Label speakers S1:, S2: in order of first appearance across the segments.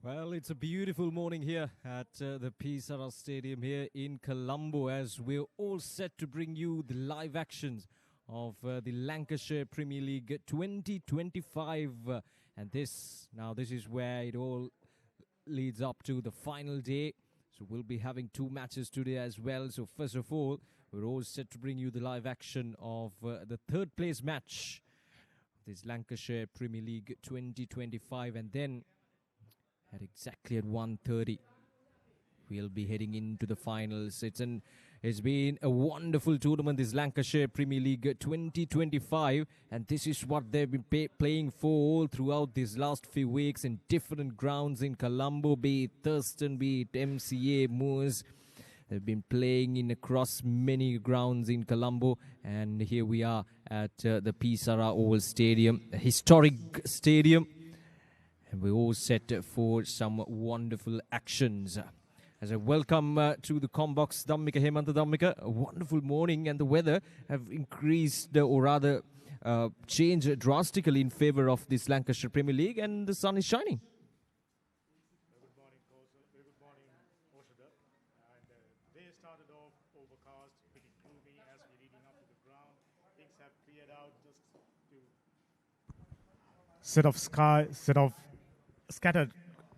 S1: Well, it's a beautiful morning here at the PSR Stadium here in Colombo as we're all set to bring you the live actions of the Lancashire Premier League 2025. And this is where it all leads up to the final day. So we'll be having two matches today as well. So first of all, we're all set to bring you the live action of the third place match of this Lancashire Premier League 2025. And then at exactly at 1:30 we'll be heading into the finals. It's been a wonderful tournament, this Lancashire Premier League 2025, and this is what they've been playing for all throughout these last few weeks in different grounds in Colombo, be it Thurston, be it MCA, Moors. They've been playing in across many grounds in Colombo, and here we are at the Pisara Oval Stadium, a historic stadium. And we're all set for some wonderful actions. As a welcome to the Combox, Dhammika Hemanta Dhammika, a wonderful morning, and the weather have increased or rather changed drastically in favour of this Lancashire Premier League, and the sun is shining.
S2: Good morning, Coach. Very good morning, Oshada. And the day started off overcast, pretty gloomy as we're leading up to the ground. Things have cleared out just to set of scattered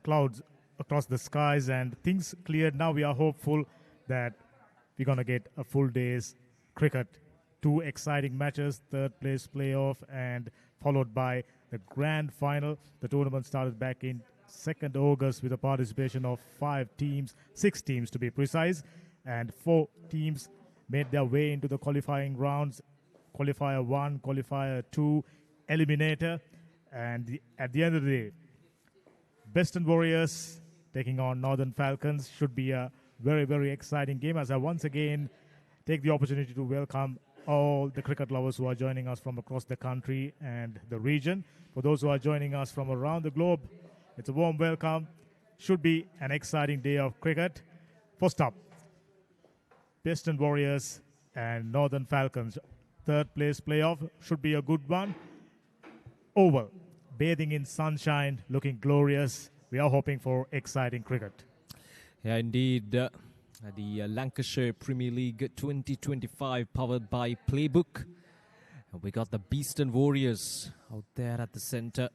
S2: clouds across the skies, and things cleared. Now we are hopeful that we're going to get a full day's cricket. Two exciting matches, third place playoff, and followed by the grand final. The tournament started back in 2nd August with a participation of 6 teams to be precise, and 4 teams made their way into the qualifying rounds. Qualifier 1, Qualifier 2, Eliminator, and at the end of the day, BEASTON Warriors taking on Northern Falcons should be a very, very exciting game, as I once again take the opportunity to welcome all the cricket lovers who are joining us from across the country and the region. For those who are joining us from around the globe, it's a warm welcome. Should be an exciting day of cricket. First up, BEASTON Warriors and Northern Falcons. Third place playoff should be a good one. Oval, bathing in sunshine, looking glorious. We are hoping for exciting cricket.
S1: Yeah, indeed. The Lancashire Premier League 2025 powered by Playbook. And we got the BEASTON Warriors out there at the centre.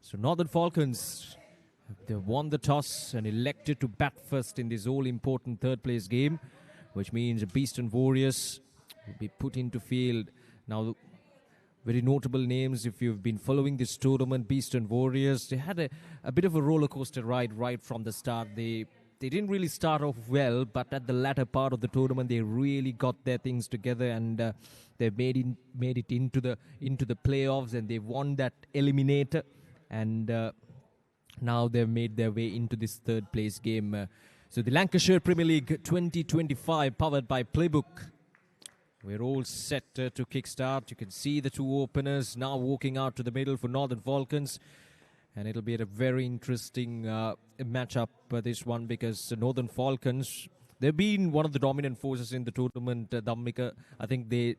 S1: So Northern Falcons, they won the toss and elected to bat first in this all-important third place game, which means BEASTON Warriors will be put into field. Now, very notable names, if you've been following this tournament, BEASTON Warriors, they had a bit of a roller coaster ride right from the start. They didn't really start off well, but at the latter part of the tournament, they really got their things together, and they made it into the playoffs, and they won that eliminator, and now they've made their way into this third place game. So the Lancashire Premier League 2025, powered by Playbook. We're all set to kickstart. You can see the two openers now walking out to the middle for Northern Falcons. And it'll be a very interesting matchup, this one, because Northern Falcons, they've been one of the dominant forces in the tournament, Dhammika. I think they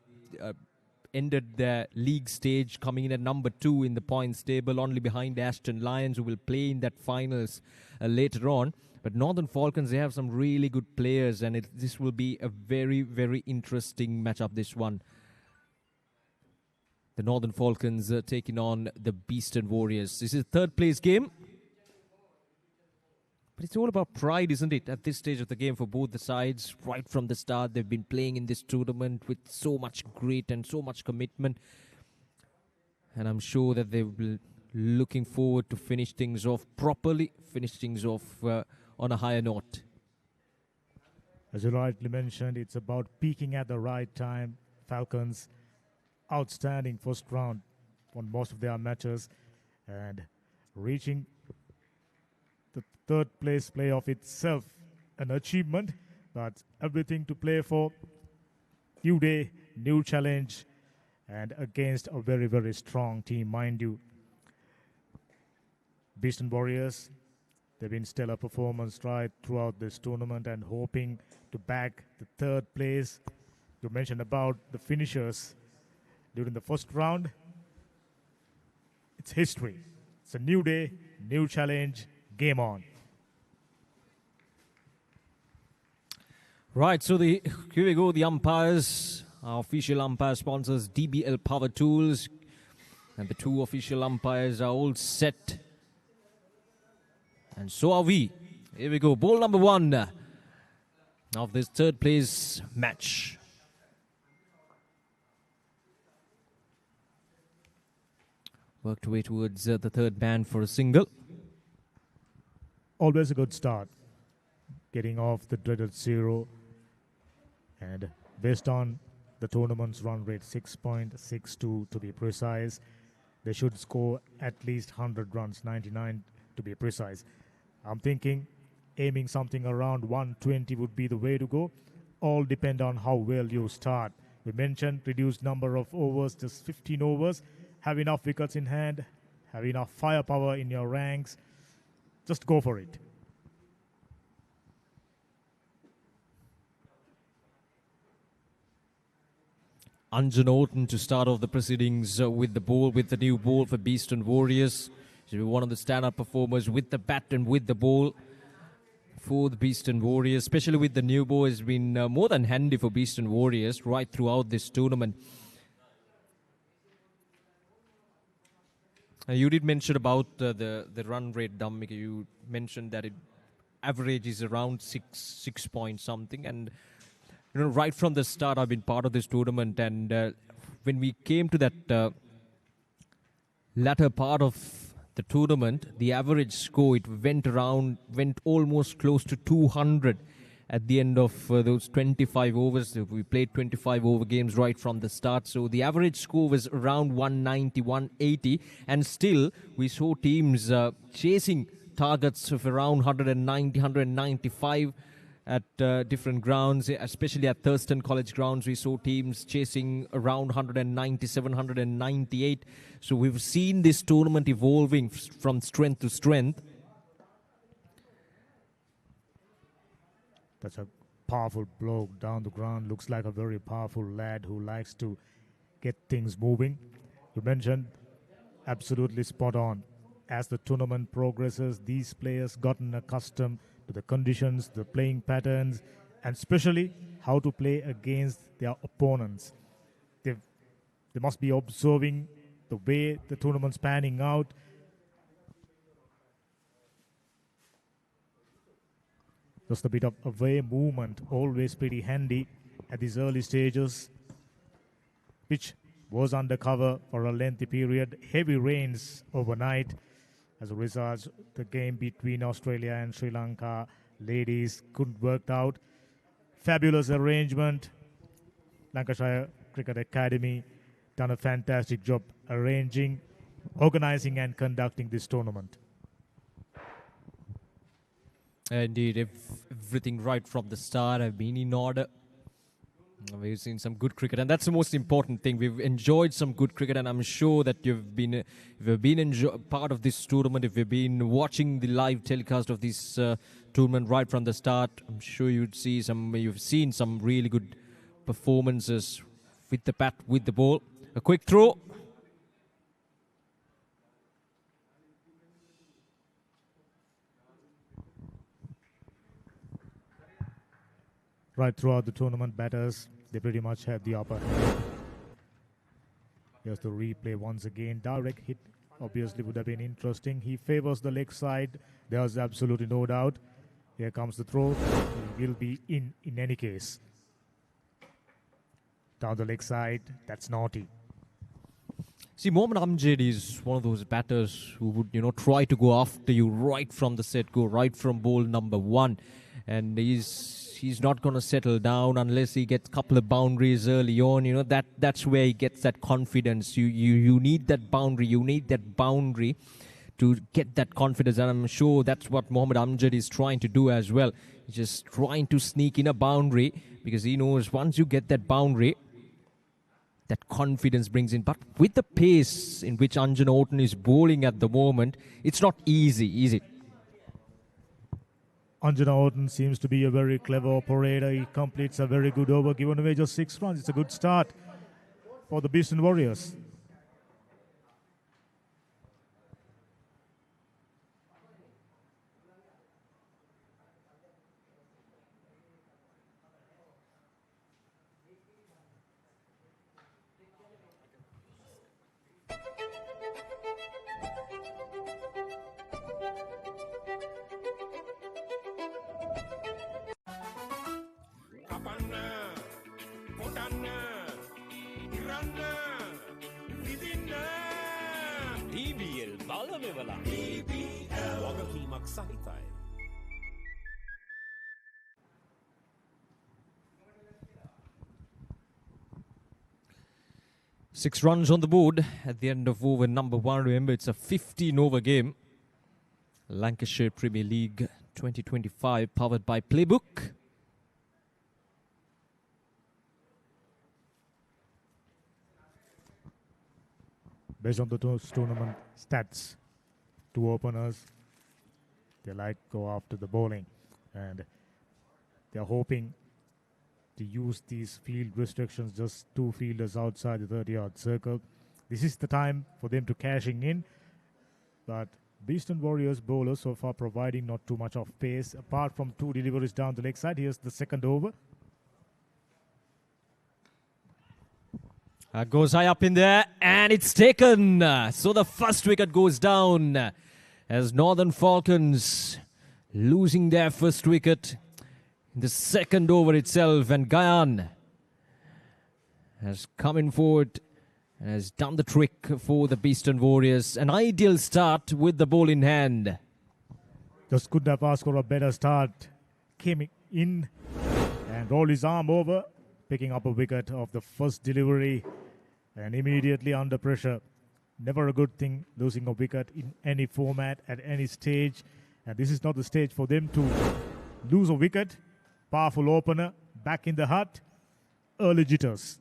S1: ended their league stage coming in at number 2 in the points table, only behind Ashton Lions, who will play in that finals later on. But Northern Falcons, they have some really good players, and this will be a very, very interesting matchup, this one. The Northern Falcons taking on the BEASTON Warriors. This is a third place game. But it's all about pride, isn't it, at this stage of the game for both the sides. Right from the start, they've been playing in this tournament with so much grit and so much commitment. And I'm sure that they will be looking forward to finish things off properly, finish things off on a higher note.
S2: As you rightly mentioned, it's about peaking at the right time. Falcons, outstanding first round on most of their matches, and reaching the third place playoff itself, an achievement, but everything to play for. New day, new challenge, and against a very, very strong team, mind you. BEASTON Warriors, they've been stellar performance right throughout this tournament and hoping to bag the third place. You mentioned about the finishers during the first round. It's history. It's a new day, new challenge, game on.
S1: Right, so here we go. The umpires, our official umpire sponsors, DBL Power Tools, and the two official umpires are all set, and so are we. Here we go. Ball number 1 of this third place match. Worked away towards the third man for a single.
S2: Always a good start. Getting off the dreaded 0. And based on the tournament's run rate, 6.62 to be precise, they should score at least 100 runs, 99 to be precise. I'm thinking aiming something around 120 would be the way to go. All depend on how well you start. We mentioned reduced number of overs, just 15 overs. Have enough wickets in hand, have enough firepower in your ranks. Just go for it.
S1: Anjan Orton to start off the proceedings with the new ball for BEASTON Warriors. She'll be one of the stand-up performers with the bat and with the ball for the BEASTON Warriors, especially with the new ball. Has been more than handy for BEASTON Warriors right throughout this tournament. You did mention about the run rate, Dhammika. You mentioned that it average is around 6 point something, and right from the start, I've been part of this tournament, and when we came to that latter part of the tournament, the average score, it went almost close to 200 at the end of those 25 overs. We played 25 over games right from the start, so the average score was around 190, 180, and still we saw teams chasing targets of around 190, 195 at different grounds, especially at Thurston College grounds. We saw teams chasing around 197, 198. So we've seen this tournament evolving from strength to strength.
S2: That's a powerful bloke down the ground. Looks like a very powerful lad who likes to get things moving. You mentioned absolutely spot on. As the tournament progresses, these players gotten accustomed to the conditions, the playing patterns, and especially how to play against their opponents. They must be observing the way the tournament's panning out. Just a bit of away movement, always pretty handy at these early stages. Pitch was under cover for a lengthy period. Heavy rains overnight. As a result, the game between Australia and Sri Lanka ladies couldn't work out. Fabulous arrangement. Lancashire Cricket Academy done a fantastic job arranging, organizing and conducting this tournament.
S1: Indeed, everything right from the start have been in order. We've seen some good cricket, and that's the most important thing. We've enjoyed some good cricket, and I'm sure that if you've been part of this tournament, if you've been watching the live telecast of this tournament right from the start, I'm sure you've seen some really good performances with the bat, with the ball. A quick throw.
S2: Right throughout the tournament, batters, they pretty much have the upper hand. Here's the replay once again. Direct hit obviously would have been interesting. He favors the leg side. There's absolutely no doubt. Here comes the throw. He will be in any case. Down the leg side, that's naughty.
S1: See, Mohammad Amjad is one of those batters who would, try to go after you right from the set, go right from ball number 1. And he's not going to settle down unless he gets a couple of boundaries early on. That's where he gets that confidence. You need that boundary. You need that boundary to get that confidence. And I'm sure that's what Mohammad Amjad is trying to do as well. He's just trying to sneak in a boundary because he knows once you get that boundary, that confidence brings in. But with the pace in which Anjan Orton is bowling at the moment, it's not easy, is it?
S2: Anjana Orton seems to be a very clever operator. He completes a very good over, given away just 6 runs. It's a good start for the BEASTON Warriors.
S3: EBL බලමෙවලා වගකීමක් සහිතයි.
S1: 6 runs on the board at the end of over number 1. Remember, it's a 15-over game. Lancashire Premier League 2025, powered by Playbook.
S2: Based on the tournament stats, two openers, they like go after the bowling, and they're hoping to use these field restrictions, just two fielders outside the 30-yard circle. This is the time for them to cashing in, but BEASTON Warriors bowlers so far providing not too much of pace, apart from two deliveries down the leg side. Here's the second over.
S1: Goes high up in there, and it's taken. So the first wicket goes down as Northern Falcons losing their first wicket in the second over itself. And Gayan has come in forward and has done the trick for the BEASTON Warriors. An ideal start with the ball in hand.
S2: Just couldn't have asked for a better start. Came in and rolled his arm over, picking up a wicket of the first delivery, and immediately under pressure. Never a good thing losing a wicket in any format at any stage, and this is not the stage for them to lose a wicket. Powerful opener, back in the hut, early jitters.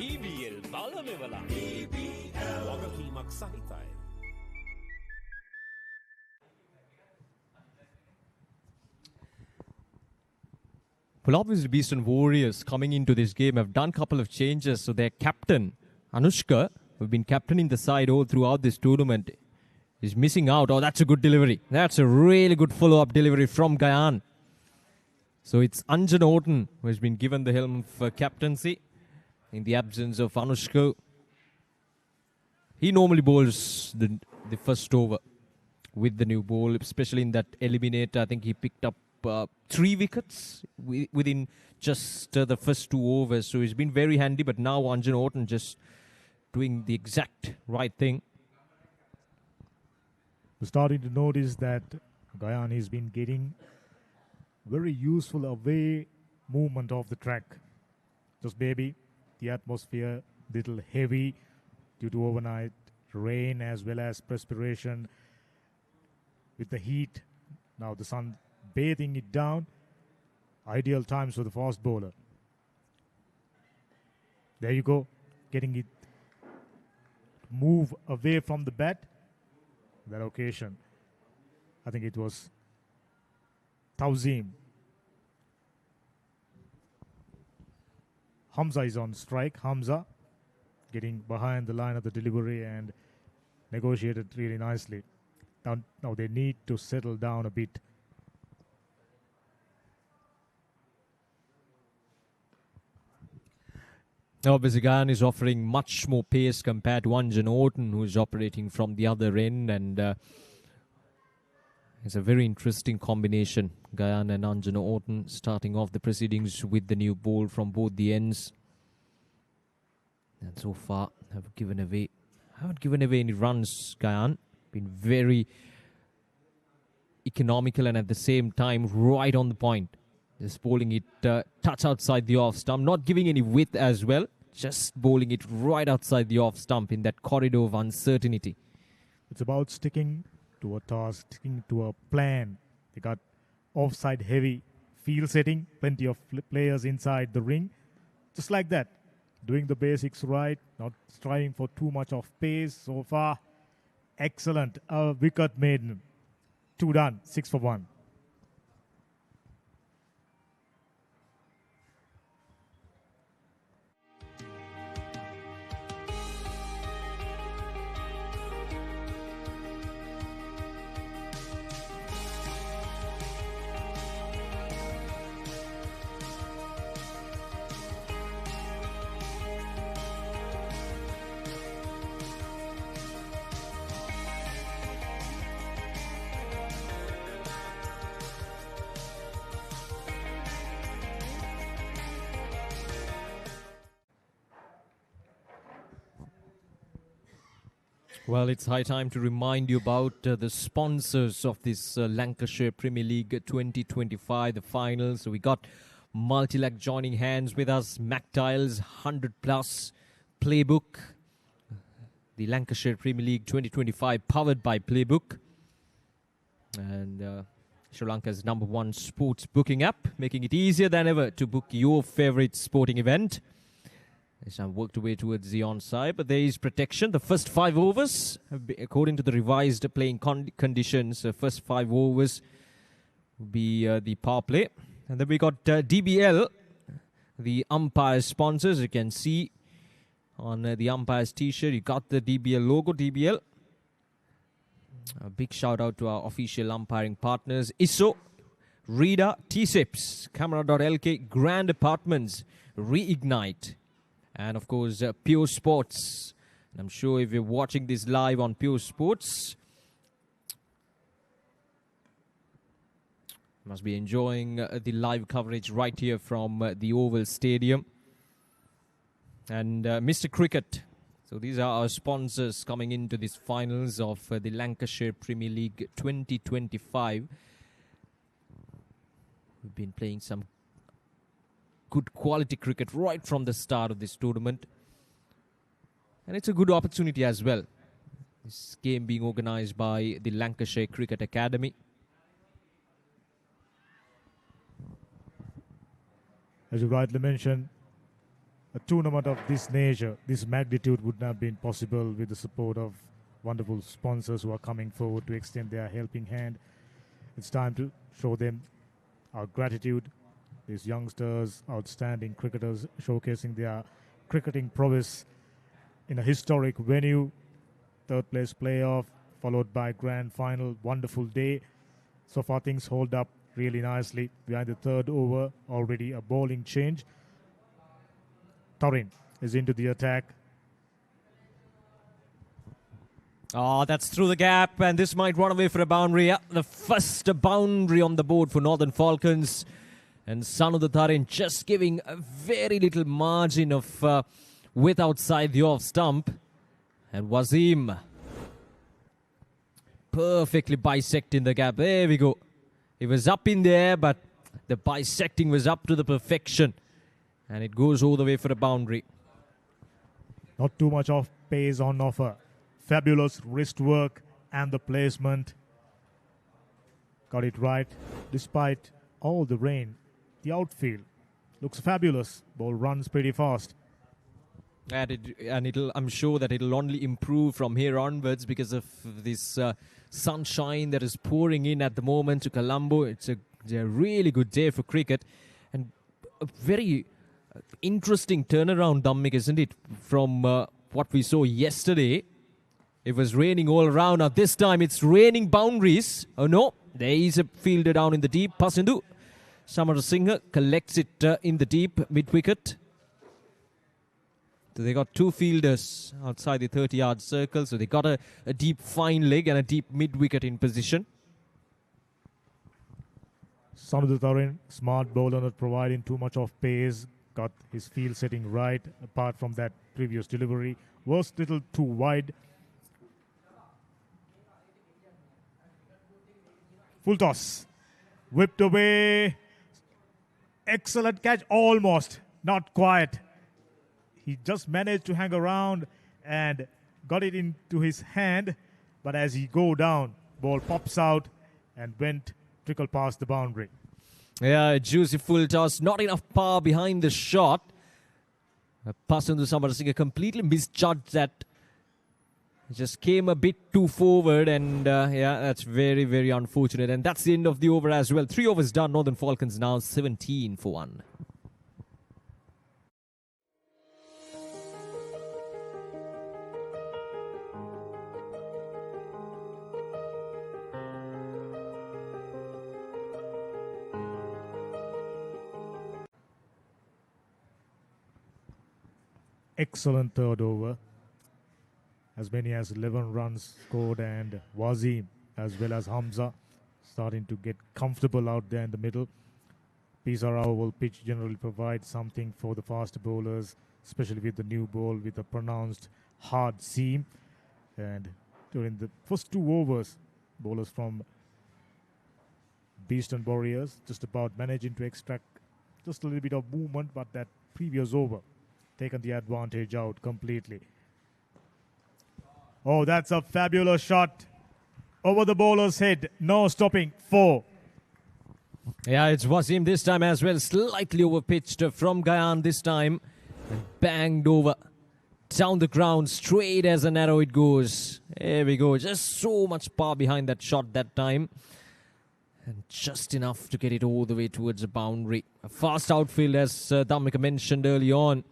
S3: EBL බලමෙවලා වගකීමක් සහිතයි.
S1: Well, obviously, BEASTON Warriors coming into this game have done a couple of changes. So their captain, Anushka, who've been captaining the side all throughout this tournament, is missing out. Oh, that's a good delivery. That's a really good follow-up delivery from Gayan. So it's Anjan Orton who has been given the helm for captaincy in the absence of Anushka. He normally bowls the first over with the new ball, especially in that eliminator. I think he picked up 3 wickets within just the first 2 overs. So he's been very handy, but now Anjan Orton just doing the exact right thing.
S2: We're starting to notice that Gayan has been getting very useful away movement of the track. Just maybe the atmosphere little heavy due to overnight rain as well as perspiration with the heat. Now the sun bathing it down. Ideal times for the fast bowler. There you go, getting it move away from the bat. That occasion, I think it was Tauzeem. Hamza is on strike. Hamza getting behind the line of the delivery and negotiated really nicely. Now they need to settle down a bit.
S1: Now, Gayan is offering much more pace compared to Anjan Orton, who is operating from the other end, and it's a very interesting combination. Gayan and Anjan Orton starting off the proceedings with the new ball from both the ends, and so far haven't given away any runs. Gayan been very economical and at the same time right on the point. Just bowling it touch outside the off stump, not giving any width as well. Just bowling it right outside the off stump in that corridor of uncertainty.
S2: It's about sticking to a task, sticking to a plan. They got offside heavy field setting, plenty of players inside the ring. Just like that, doing the basics right, not striving for too much of pace so far. Excellent. A wicket maiden. 2 done, 6 for 1.
S1: Well, it's high time to remind you about the sponsors of this Lancashire Premier League 2025, the finals. So we got Multilac joining hands with us, MacTiles 100 Plus Playbook, the Lancashire Premier League 2025 powered by Playbook, and Sri Lanka's #1 sports booking app, making it easier than ever to book your favorite sporting event. As I worked away towards the onside, but there is protection. The first 5 overs, according to the revised playing conditions, the first 5 overs will be the power play. And then we got DBL, the umpire sponsors. You can see on the umpire's t-shirt, you got the DBL logo, DBL. A big shout out to our official umpiring partners, ISO, Rida, T-Sips, Camera.lk, Grand Apartments, Reignite, and of course, Pure Sports. And I'm sure if you're watching this live on Pure Sports, must be enjoying the live coverage right here from the Oval Stadium. And Mr. Cricket. So these are our sponsors coming into these finals of the Lancashire Premier League 2025. We've been playing some good quality cricket right from the start of this tournament, and it's a good opportunity as well. This game being organized by the Lancashire Cricket Academy.
S2: As you rightly mentioned, a tournament of this nature, this magnitude would not have been possible with the support of wonderful sponsors who are coming forward to extend their helping hand. It's time to show them our gratitude. These youngsters, outstanding cricketers, showcasing their cricketing prowess in a historic venue. Third place playoff, followed by grand final. Wonderful day. So far things hold up really nicely. Behind the third over, already a bowling change. Torin is into the attack.
S1: Oh, that's through the gap, and this might run away for a boundary. Yeah, the first boundary on the board for Northern Falcons. And Sanudha Tharin just giving a very little margin of width outside the off stump. And Wasim perfectly bisecting the gap. There we go. It was up in there, but the bisecting was up to the perfection. And it goes all the way for a boundary.
S2: Not too much of pace on offer. Fabulous wrist work and the placement. Got it right despite all the rain. The outfield looks fabulous. Ball runs pretty fast.
S1: And I'm sure that it'll only improve from here onwards because of this sunshine that is pouring in at the moment to Colombo. It's a really good day for cricket. And a very interesting turnaround, Dhammik, isn't it? From what we saw yesterday. It was raining all around. Now this time it's raining boundaries. Oh no, there is a fielder down in the deep. Pasindu Samarasinghe collects it in the deep mid-wicket. So they got 2 fielders outside the 30-yard circle. So they got a deep fine leg and a deep mid-wicket in position.
S2: Sanudha Tharin, smart bowler, not providing too much of pace. Got his field setting right. Apart from that previous delivery, was a little too wide. Full toss. Whipped away. Excellent catch. Almost. Not quite. He just managed to hang around and got it into his hand. But as he go down, ball pops out and trickle past the boundary.
S1: Yeah, juicy full toss. Not enough power behind the shot. Pasindu Samarasinghe completely misjudged that. Just came a bit too forward, and yeah, that's very, very unfortunate. And that's the end of the over as well. 3 overs done. Northern Falcons now 17 for 1.
S2: Excellent third over. As many as 11 runs scored, and Wasim as well as Hamza starting to get comfortable out there in the middle. Pisara Oval pitch generally provides something for the fast bowlers, especially with the new ball with a pronounced hard seam. And during the first 2 overs, bowlers from BEASTON Warriors just about managing to extract just a little bit of movement, but that previous over taken the advantage out completely. Oh, that's a fabulous shot over the bowler's head. No stopping. 4.
S1: Yeah, it's Wasim this time as well. Slightly overpitched from Gayan this time. And banged over. Down the ground, straight as an arrow it goes. There we go. Just so much power behind that shot that time. And just enough to get it all the way towards the boundary. A fast outfield, as Dhammika mentioned early on.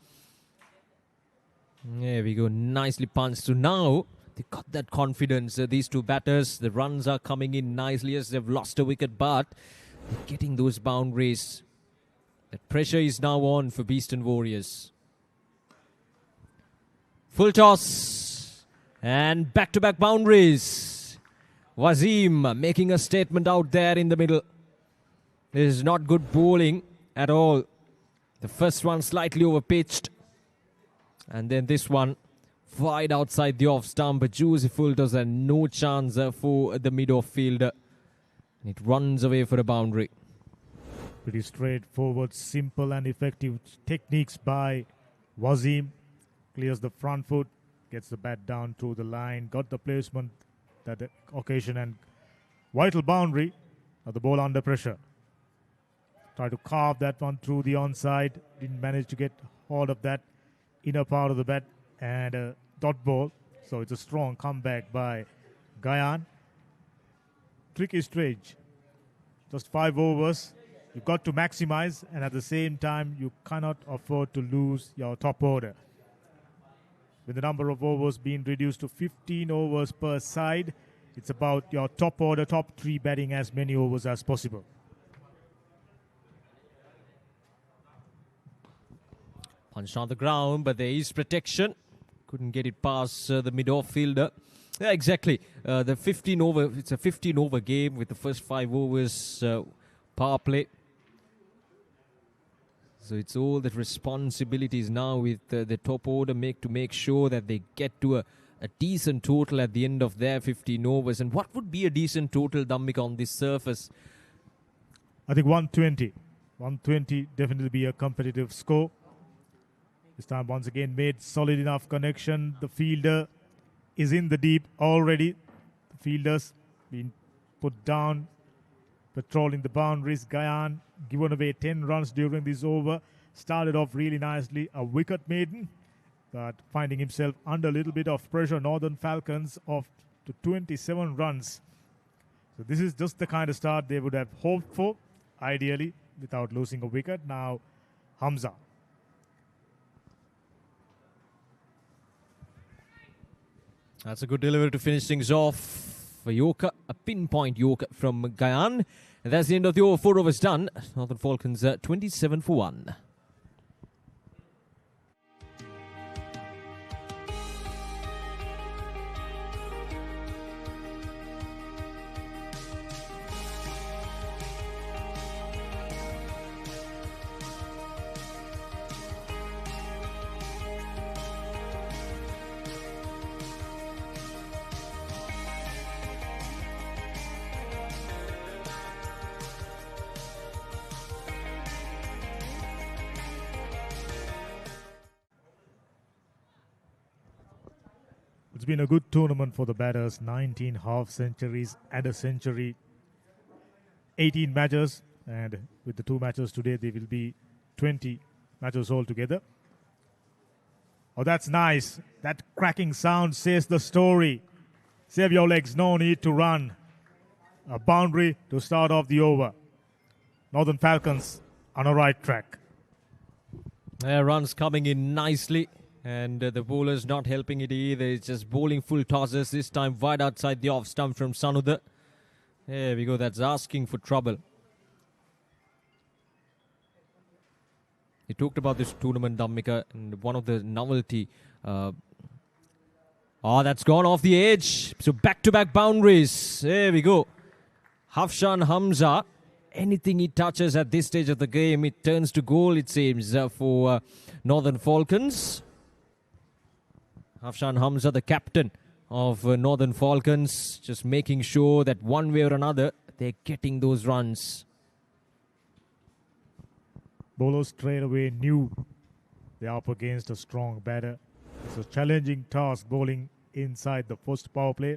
S1: There we go. Nicely punched. So now they got that confidence. These two batters, the runs are coming in nicely as they've lost a wicket, but they're getting those boundaries. That pressure is now on for BEASTON Warriors. Full toss. And back-to-back boundaries. Wasim making a statement out there in the middle. This is not good bowling at all. The first one slightly overpitched. And then this one wide outside the off stump. But juicy full toss and no chance for the mid-off fielder. It runs away for a boundary.
S2: Pretty straightforward, simple and effective techniques by Wasim. Clears the front foot, gets the bat down through the line, got the placement that occasion and vital boundary. Now the ball under pressure. Try to carve that one through the onside. Didn't manage to get hold of that inner part of the bat and a dot ball. So it's a strong comeback by Gayan. Tricky stage. Just 5 overs. You've got to maximize, and at the same time, you cannot afford to lose your top order. With the number of overs being reduced to 15 overs per side, it's about your top order, top 3 batting as many overs as possible.
S1: Punched on the ground, but there is protection. Couldn't get it past the mid-off fielder. Yeah, exactly. The 15 over, it's a 15 over game with the first 5 overs power play. So it's all the responsibilities now with the top order to make sure that they get to a decent total at the end of their 15 overs. And what would be a decent total, Dhammika, on this surface?
S2: I think 120. 120 definitely be a competitive score. This time once again made solid enough connection. The fielder is in the deep already. The fielder's been put down, patrolling the boundaries. Gayan given away 10 runs during this over. Started off really nicely. A wicket maiden, but finding himself under a little bit of pressure. Northern Falcons off to 27 runs. So this is just the kind of start they would have hoped for, ideally, without losing a wicket. Now, Hamza.
S1: That's a good delivery to finish things off. A Yorker, a pinpoint Yorker from Gayan. And that's the end of the over. 4 overs done. Northern Falcons 27 for 1.
S2: It's been a good tournament for the batters. 19 half centuries and a century. 18 matches, and with the 2 matches today, there will be 20 matches altogether. Oh, that's nice. That cracking sound says the story. Save your legs, no need to run. A boundary to start off the over. Northern Falcons on a right track.
S1: Runs coming in nicely. And the bowler's not helping it either. It's just bowling full tosses. This time wide outside the off stump from Sanudha. There we go. That's asking for trouble. He talked about this tournament, Dhammika, and one of the novelty. That's gone off the edge. So back-to-back boundaries. There we go. Hafshan Hamza. Anything he touches at this stage of the game, it turns to goal, it seems, for Northern Falcons. Hafshan Hamza, the captain of Northern Falcons, just making sure that one way or another they're getting those runs.
S2: Bowlers straight away knew they're up against a strong batter. It's a challenging task bowling inside the first power play.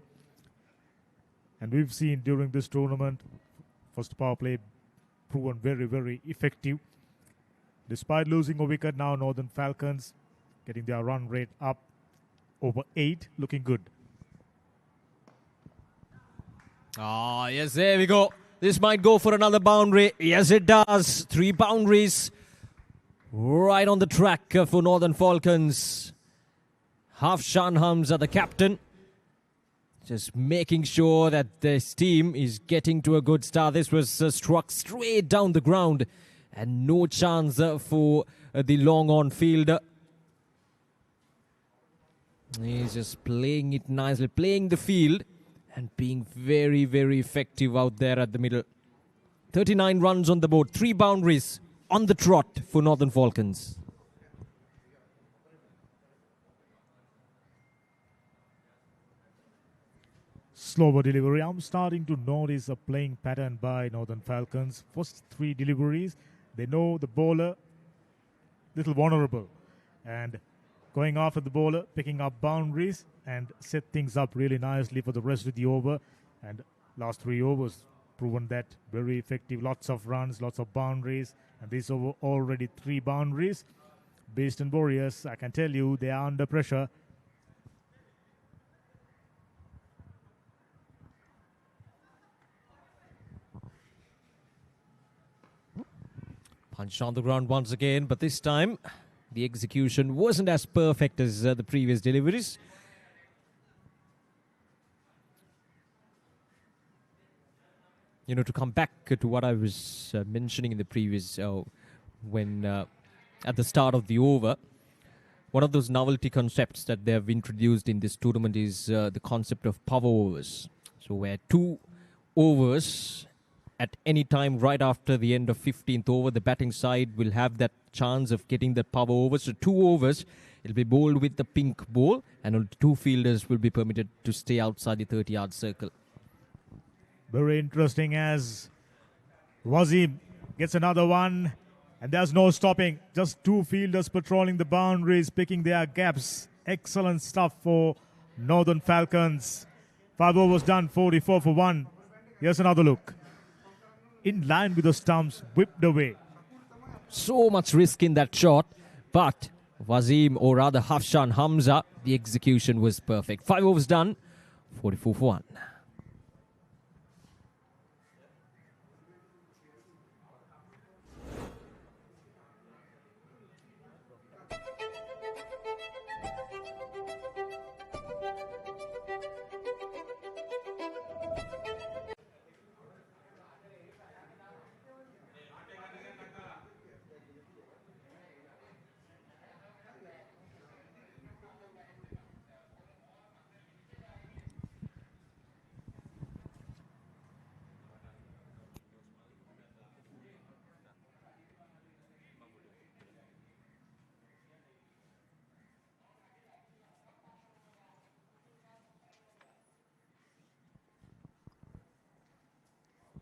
S2: And we've seen during this tournament, first power play proven very, very effective. Despite losing a wicket, now Northern Falcons getting their run rate up over 8, looking good.
S1: Ah, yes, there we go. This might go for another boundary. Yes, it does. 3 boundaries. Right on the track for Northern Falcons. Hafshan Hamza, the captain, just making sure that this team is getting to a good start. This was struck straight down the ground and no chance for the long on fielder. He's just playing it nicely, playing the field and being very, very effective out there at the middle. 39 runs on the board, 3 boundaries on the trot for Northern Falcons.
S2: Slower delivery. I'm starting to notice a playing pattern by Northern Falcons. First 3 deliveries, they know the bowler little vulnerable, and going after the bowler, picking up boundaries and set things up really nicely for the rest of the over. And last 3 overs proven that very effective. Lots of runs, lots of boundaries, and this over already 3 boundaries. BEASTON Warriors, I can tell you, they are under pressure.
S1: Punched on the ground once again, but this time the execution wasn't as perfect as the previous deliveries. You know, to come back to what I was mentioning in the previous, when at the start of the over, one of those novelty concepts that they have introduced in this tournament is the concept of power overs. So where 2 overs at any time right after the end of 15th over, the batting side will have that chance of getting that power over. So 2 overs, it'll be bowled with the pink ball, and only 2 fielders will be permitted to stay outside the 30-yard circle.
S2: Very interesting as Wazim gets another one, and there's no stopping. Just 2 fielders patrolling the boundaries, picking their gaps. Excellent stuff for Northern Falcons. 5 overs done, 44 for 1. Here's another look. In line with the stumps, whipped away.
S1: So much risk in that shot, but Wazim, or rather Hafshan Hamza, the execution was perfect. 5 overs done, 44 for 1.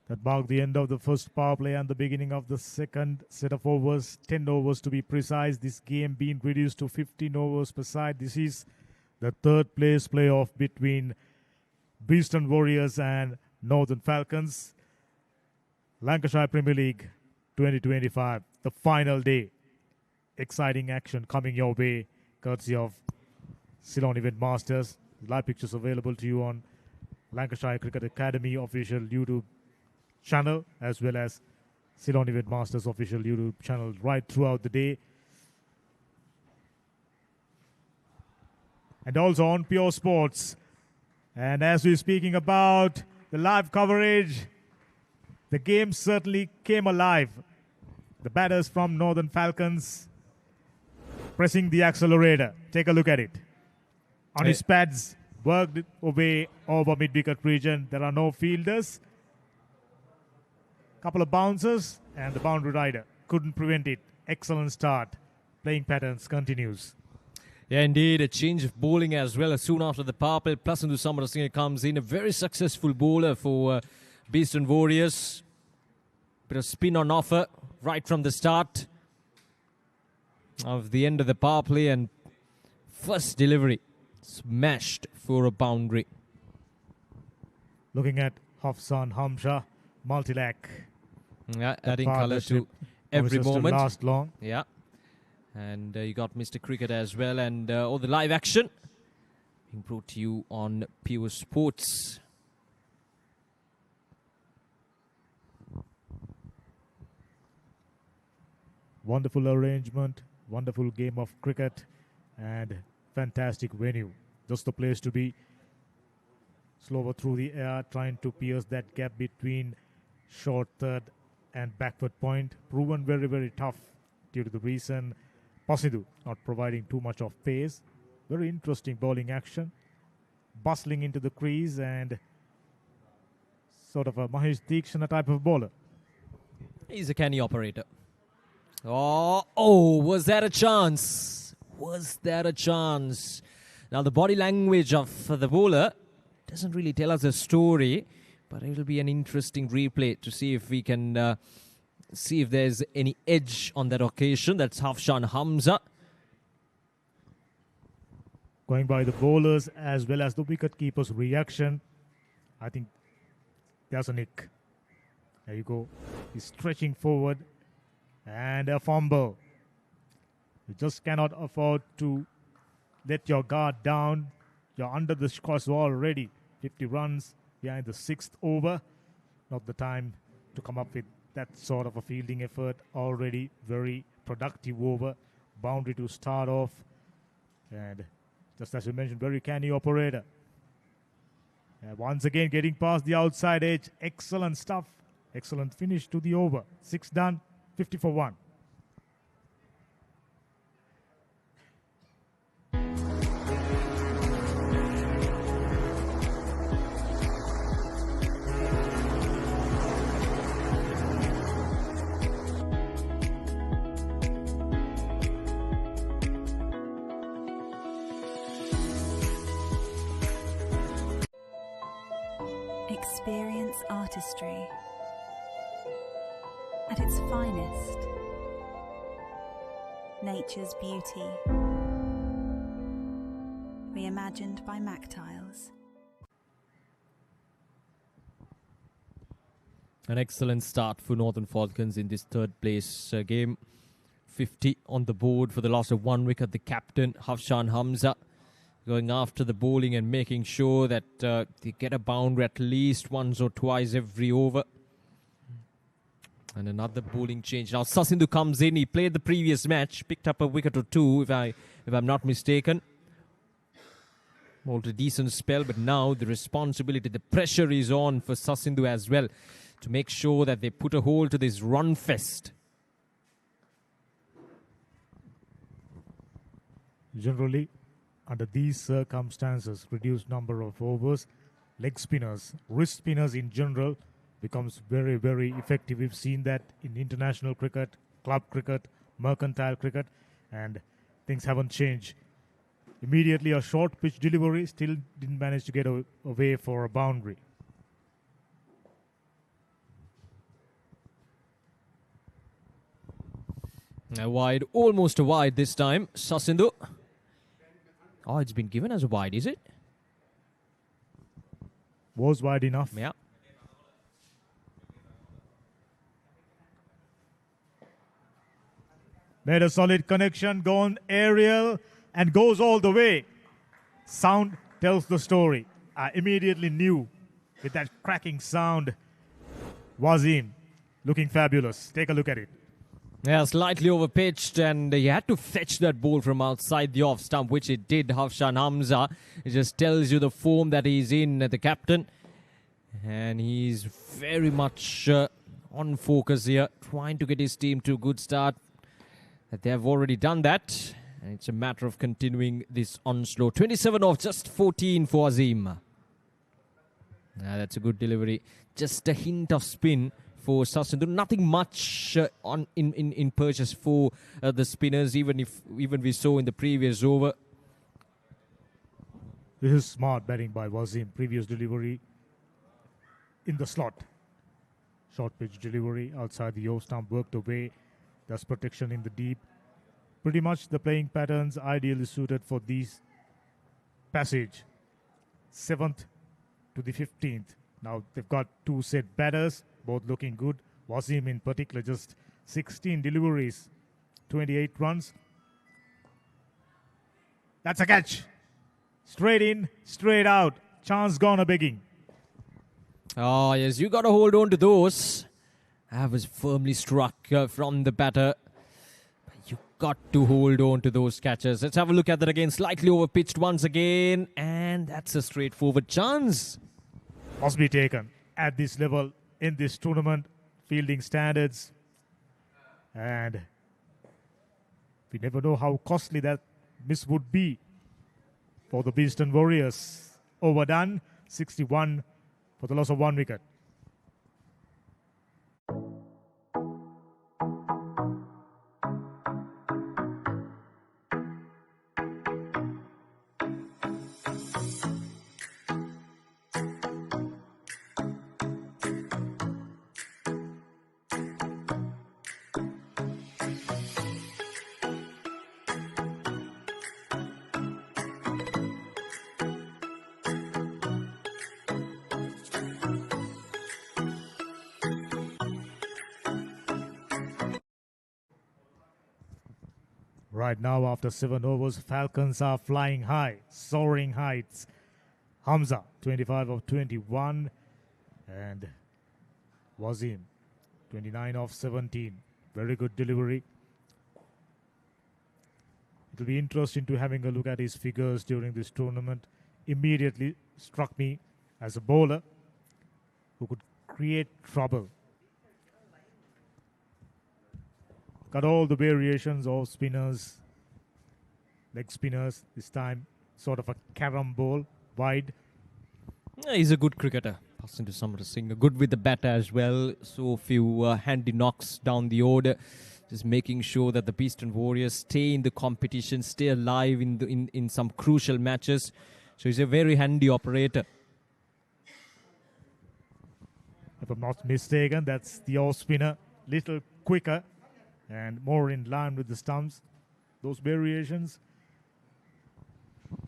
S2: That marked the end of the first power play and the beginning of the second set of overs. 10 overs to be precise. This game being reduced to 15 overs per side. This is the 3rd place playoff between BEASTON Warriors and Northern Falcons. Lancashire Premier League 2025, the final day. Exciting action coming your way, courtesy of Ceylon Event Masters. Live pictures available to you on Lancashire Cricket Academy official YouTube channel, as well as Ceylon Event Masters official YouTube channel right throughout the day. And also on Pure Sports. And as we're speaking about the live coverage, the game certainly came alive. The batters from Northern Falcons pressing the accelerator. Take a look at it. On his pads, worked away over mid-wicket region. There are no fielders. Couple of bouncers and the boundary rider couldn't prevent it. Excellent start. Playing patterns continues.
S1: Yeah, indeed, a change of bowling as well. Soon after the power play, Prasendu Samarasinghe comes in. A very successful bowler for BEASTON Warriors. Bit of spin on offer right from the start of the end of the power play, and first delivery smashed for a boundary.
S2: Looking at Hafsan Hamza, multi-lack.
S1: Yeah, adding colour to every moment.
S2: To last long.
S1: Yeah. And you got Mr. Cricket as well, and all the live action being brought to you on Pure Sports.
S2: Wonderful arrangement, wonderful game of cricket, and fantastic venue. Just the place to be. Slower through the air, trying to pierce that gap between short third and backward point. Proven very, very tough due to the reason Prasendu not providing too much of pace. Very interesting bowling action. Bustling into the crease and sort of a Mahesh Deekshana type of bowler.
S1: He's a canny operator. Oh, was that a chance? Was that a chance? Now the body language of the bowler doesn't really tell us a story, but it will be an interesting replay to see if we can see if there's any edge on that occasion. That's Hafsan Hamza.
S2: Going by the bowlers as well as the wicket-keeper's reaction, I think there's a nick. There you go. He's stretching forward and a fumble. You just cannot afford to let your guard down. You're under the scores already. 50 runs behind the 6th over. Not the time to come up with that sort of a fielding effort. Already very productive over. Boundary to start off. And just as you mentioned, very canny operator. And once again getting past the outside edge. Excellent stuff. Excellent finish to the over. 6 done, 50 for 1.
S4: Experience artistry at its finest. Nature's beauty, reimagined by Mactiles.
S1: An excellent start for Northern Falcons in this third place game. 50 on the board for the loss of 1 wicket. The captain, Hafsan Hamza, going after the bowling and making sure that they get a boundary at least once or twice every over. And another bowling change. Now Sasindu comes in. He played the previous match, picked up a wicket or two, if I'm not mistaken. Bowled a decent spell, but now the responsibility, the pressure is on for Sasindu as well to make sure that they put a hold to this run fest.
S2: Generally, under these circumstances, reduced number of overs, leg spinners, wrist spinners in general becomes very, very effective. We've seen that in international cricket, club cricket, mercantile cricket, and things haven't changed. Immediately a short pitch delivery, still didn't manage to get away for a boundary.
S1: A wide, almost a wide this time. Sasindu. Oh, it's been given as a wide, is it?
S2: Was wide enough.
S1: Yeah.
S2: Made a solid connection, gone aerial, and goes all the way. Sound tells the story. I immediately knew with that cracking sound. Wasim looking fabulous. Take a look at it.
S1: Yeah, slightly overpitched, and he had to fetch that ball from outside the off stump, which it did, Hafsan Hamza. It just tells you the form that he's in, the captain. And he's very much on focus here, trying to get his team to a good start. They have already done that, and it's a matter of continuing this onslaught. 27 off, just 14 for Azim. That's a good delivery. Just a hint of spin for Sasindu. Nothing much in purchase for the spinners, even we saw in the previous over.
S2: This is smart batting by Wasim. Previous delivery in the slot. Short pitch delivery outside the off stump worked away. There's protection in the deep. Pretty much the playing patterns ideally suited for these passage. 7th to the 15th. Now they've got 2 set batters, both looking good. Wasim in particular, just 16 deliveries, 28 runs. That's a catch. Straight in, straight out. Chance gone a begging.
S1: Oh, yes, you got to hold on to those. That was firmly struck from the batter. You got to hold on to those catches. Let's have a look at that again. Slightly overpitched once again. And that's a straightforward chance.
S2: Must be taken at this level in this tournament. Fielding standards. And we never know how costly that miss would be for the BEASTON Warriors. Overdone. 61 for the loss of 1 wicket. Right now, after 7 overs, Falcons are flying high, soaring heights. Hamza, 25 of 21. And Wasim, 29 of 17. Very good delivery. It'll be interesting to having a look at his figures during this tournament. Immediately struck me as a bowler who could create trouble. Got all the variations of spinners, leg spinners, this time sort of a carom ball, wide.
S1: Yeah, he's a good cricketer. Passing to Samara Singh, good with the batter as well. So few handy knocks down the order. Just making sure that the BEASTON Warriors stay in the competition, stay alive in some crucial matches. So he's a very handy operator.
S2: If I'm not mistaken, that's the off spinner. Little quicker and more in line with the stumps. Those variations.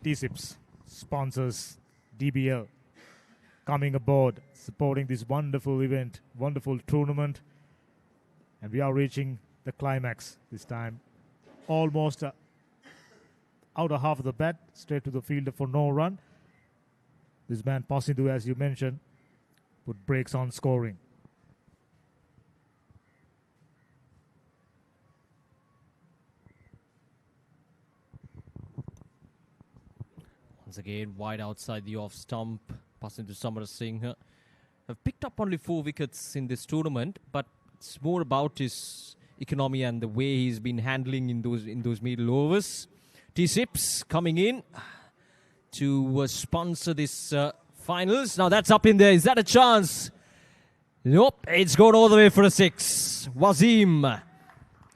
S2: T-Sips sponsors DBL coming aboard, supporting this wonderful event, wonderful tournament. And we are reaching the climax this time. Almost outer half of the bat, straight to the fielder for no run. This man Pasindu, as you mentioned, put brakes on scoring.
S1: Once again, wide outside the off stump, passing to Samara Singh. Have picked up only 4 wickets in this tournament, but it's more about his economy and the way he's been handling in those middle overs. T-Sips coming in to sponsor this finals. Now that's up in there. Is that a chance? Nope, it's gone all the way for a 6. Wasim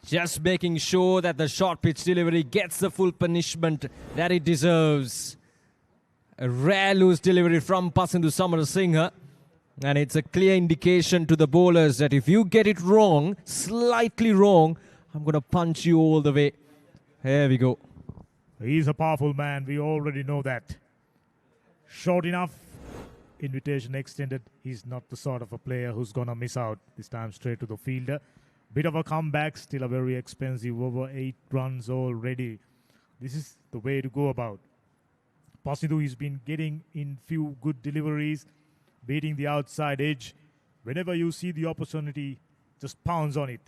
S1: just making sure that the short pitch delivery gets the full punishment that it deserves. A rare loose delivery from Pasindu Samara Singh. And it's a clear indication to the bowlers that if you get it wrong, slightly wrong, I'm going to punch you all the way. There we go.
S2: He's a powerful man. We already know that. Short enough. Invitation extended. He's not the sort of a player who's going to miss out. This time straight to the fielder. Bit of a comeback. Still a very expensive. Over 8 runs already. This is the way to go about. Pasindu has been getting in few good deliveries. Beating the outside edge. Whenever you see the opportunity, just pounce on it.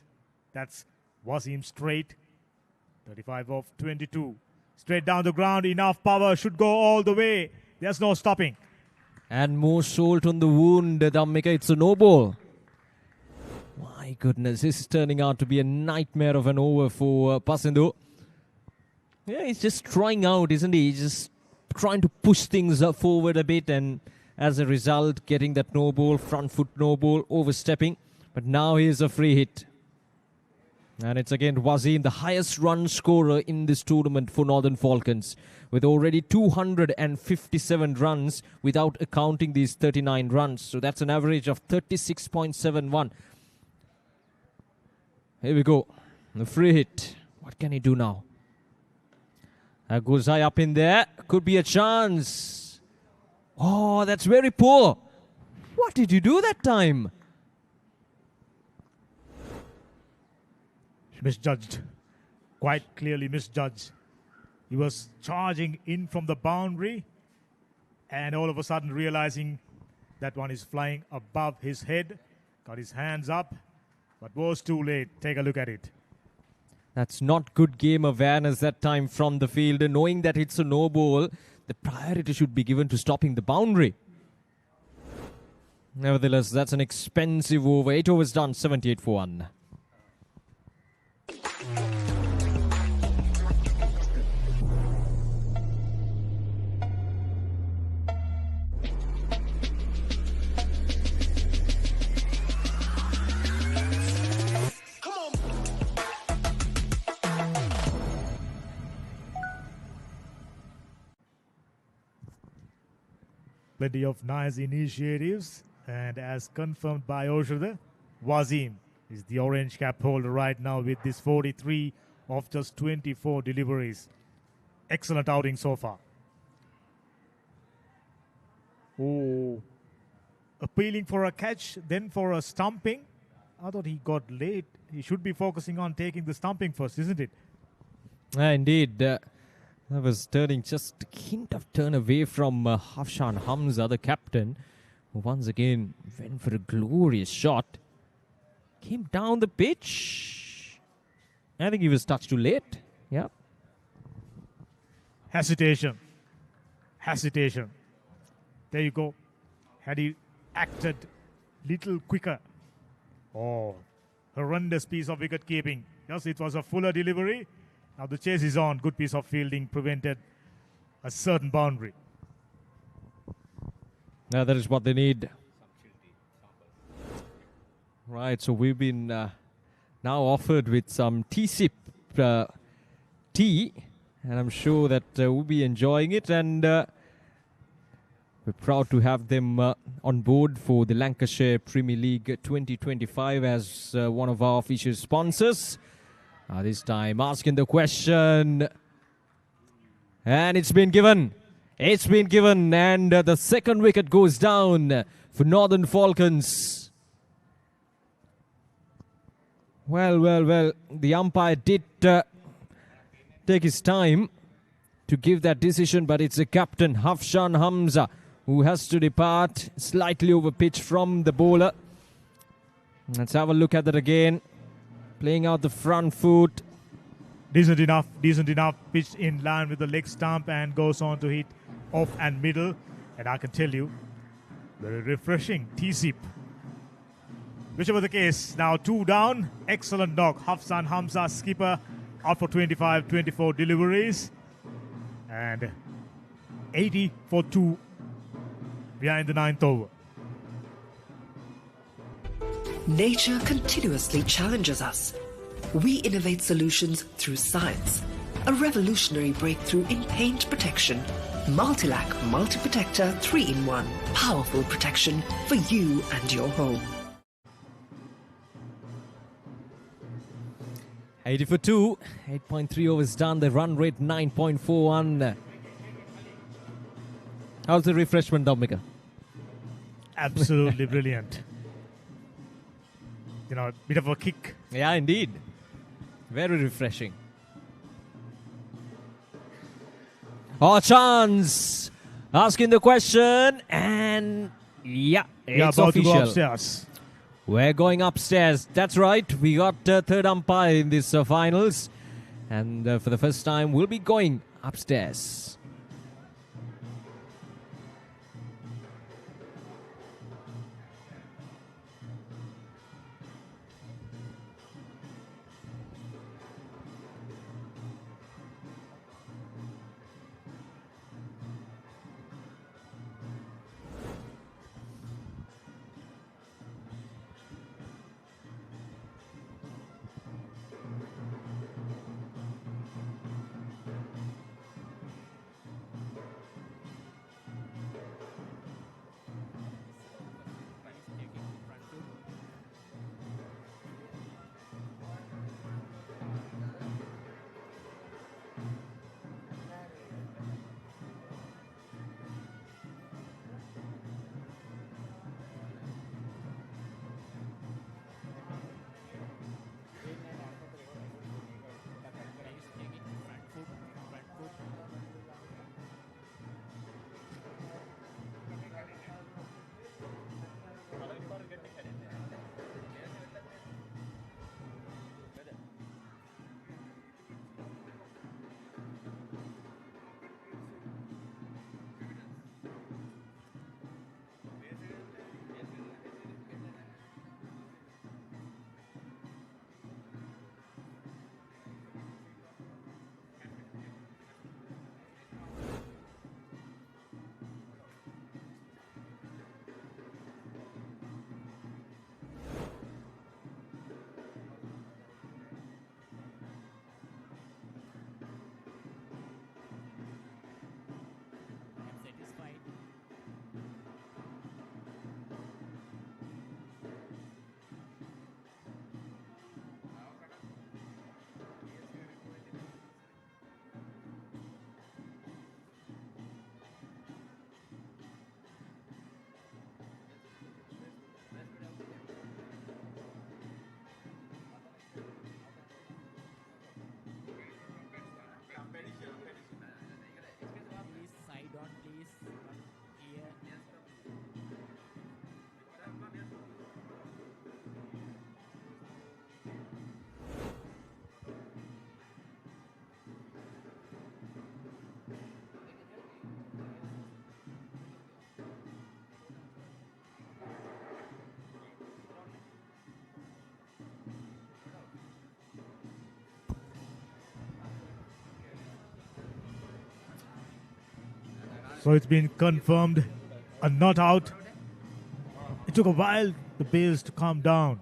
S2: That's Wasim straight. 35 of 22. Straight down the ground. Enough power. Should go all the way. There's no stopping.
S1: And more salt on the wound. Dhammika, it's a no ball. My goodness, this is turning out to be a nightmare of an over for Pasindu. Yeah, he's just trying out, isn't he? He's just trying to push things forward a bit, and as a result, getting that no ball, front foot no ball, overstepping. But now here's a free hit. And it's again Wasim, the highest run scorer in this tournament for Northern Falcons, with already 257 runs without accounting these 39 runs. So that's an average of 36.71. Here we go. The free hit. What can he do now? Goes high up in there. Could be a chance. Oh, that's very poor. What did you do that time?
S2: Misjudged. Quite clearly misjudged. He was charging in from the boundary and all of a sudden realizing that one is flying above his head. Got his hands up, but was too late. Take a look at it.
S1: That's not good game awareness that time from the fielder. Knowing that it's a no ball, the priority should be given to stopping the boundary. Nevertheless, that's an expensive over. 8 overs done, 78 for 1.
S2: Plenty of nice initiatives, and as confirmed by Oshada, Wasim is the orange cap holder right now with this 43 of just 24 deliveries. Excellent outing so far. Oh, appealing for a catch, then for a stumping. I thought he got late. He should be focusing on taking the stumping first, isn't it?
S1: Indeed. That was turning just a hint of turn away from Hafshan Hamza, the captain, who once again went for a glorious shot. Came down the pitch. I think he was touched too late. Yeah.
S2: Hesitation. There you go. Had he acted little quicker. Oh, horrendous piece of wicket keeping. Yes, it was a fuller delivery. Now the chase is on. Good piece of fielding prevented a certain boundary.
S1: Now that is what they need. Right, so we've been now offered with some tea-sip tea, and I'm sure that we'll be enjoying it, and we're proud to have them on board for the Lancashire Premier League 2025 as one of our official sponsors. This time asking the question, and it's been given. It's been given, and the second wicket goes down for Northern Falcons. Well, the umpire did take his time to give that decision, but it's the captain, Hafshan Hamza, who has to depart slightly over pitch from the bowler. Let's have a look at that again. Playing out the front foot.
S2: Decent enough. Pitched in line with the leg stump and goes on to hit off and middle. And I can tell you, very refreshing tea sip. Whichever the case, now 2 down. Excellent knock. Hafsan Hamza, skipper, out for 25-24 deliveries. And 80 for 2 behind the 9th over.
S5: Nature continuously challenges us. We innovate solutions through science. A revolutionary breakthrough in paint protection. Multilac Multi-Protector 3-in-1. Powerful protection for you and your home.
S1: 80 for 2. 8.3 overs done. The run rate 9.41. How's the refreshment, Domika?
S2: Absolutely brilliant. You know, a bit of a kick.
S1: Yeah, indeed. Very refreshing. Oh, chance! Asking the question, and yeah, it's
S2: about
S1: official.
S2: to go upstairs.
S1: We're going upstairs. That's right. We got third umpire in this finals, and for the first time, we'll be going upstairs.
S2: So it's been confirmed a not out. It took a while the bails to calm down.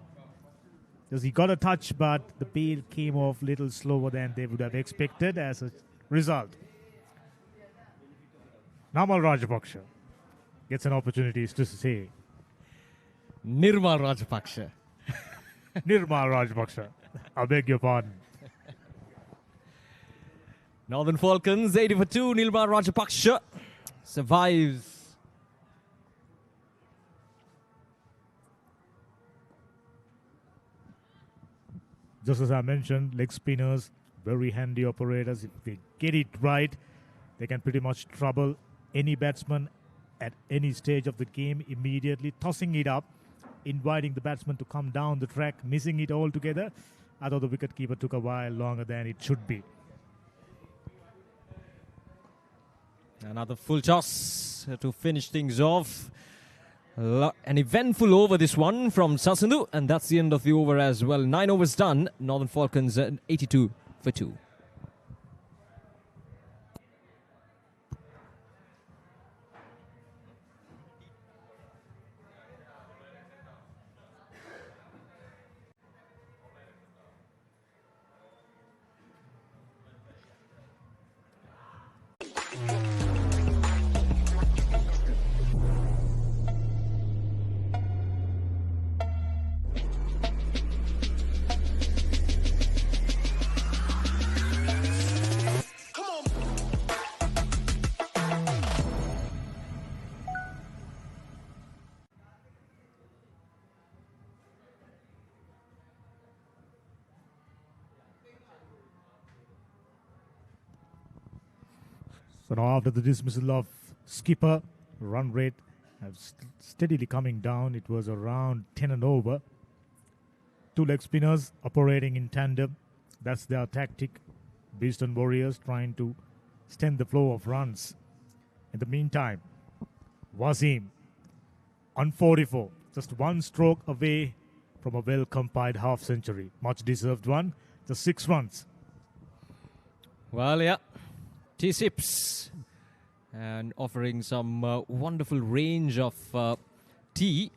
S2: Because he got a touch, but the bail came off a little slower than they would have expected as a result. Namal Rajapaksa gets an opportunity to say.
S1: Nirmal Rajapaksa.
S2: Nirmal Rajapaksa. I beg your pardon.
S1: Northern Falcons, 80 for 2. Nirmal Rajapaksa survives.
S2: Just as I mentioned, leg spinners, very handy operators. If they get it right, they can pretty much trouble any batsman at any stage of the game immediately, tossing it up, inviting the batsman to come down the track, missing it altogether. I thought the wicketkeeper took a while longer than it should be.
S1: Another full toss to finish things off. An eventful over this one from Sasandu, and that's the end of the over as well. 9 overs done. Northern Falcons 82 for 2.
S2: So now after the dismissal of skipper, run rate has steadily coming down. It was around 10 and over. 2 leg spinners operating in tandem. That's their tactic. BEASTON Warriors trying to stem the flow of runs. In the meantime, Wasim on 44, just 1 stroke away from a well-compiled half century. Much deserved one. Just 6 runs.
S1: Well, yeah. T-sips and offering some wonderful range of tea,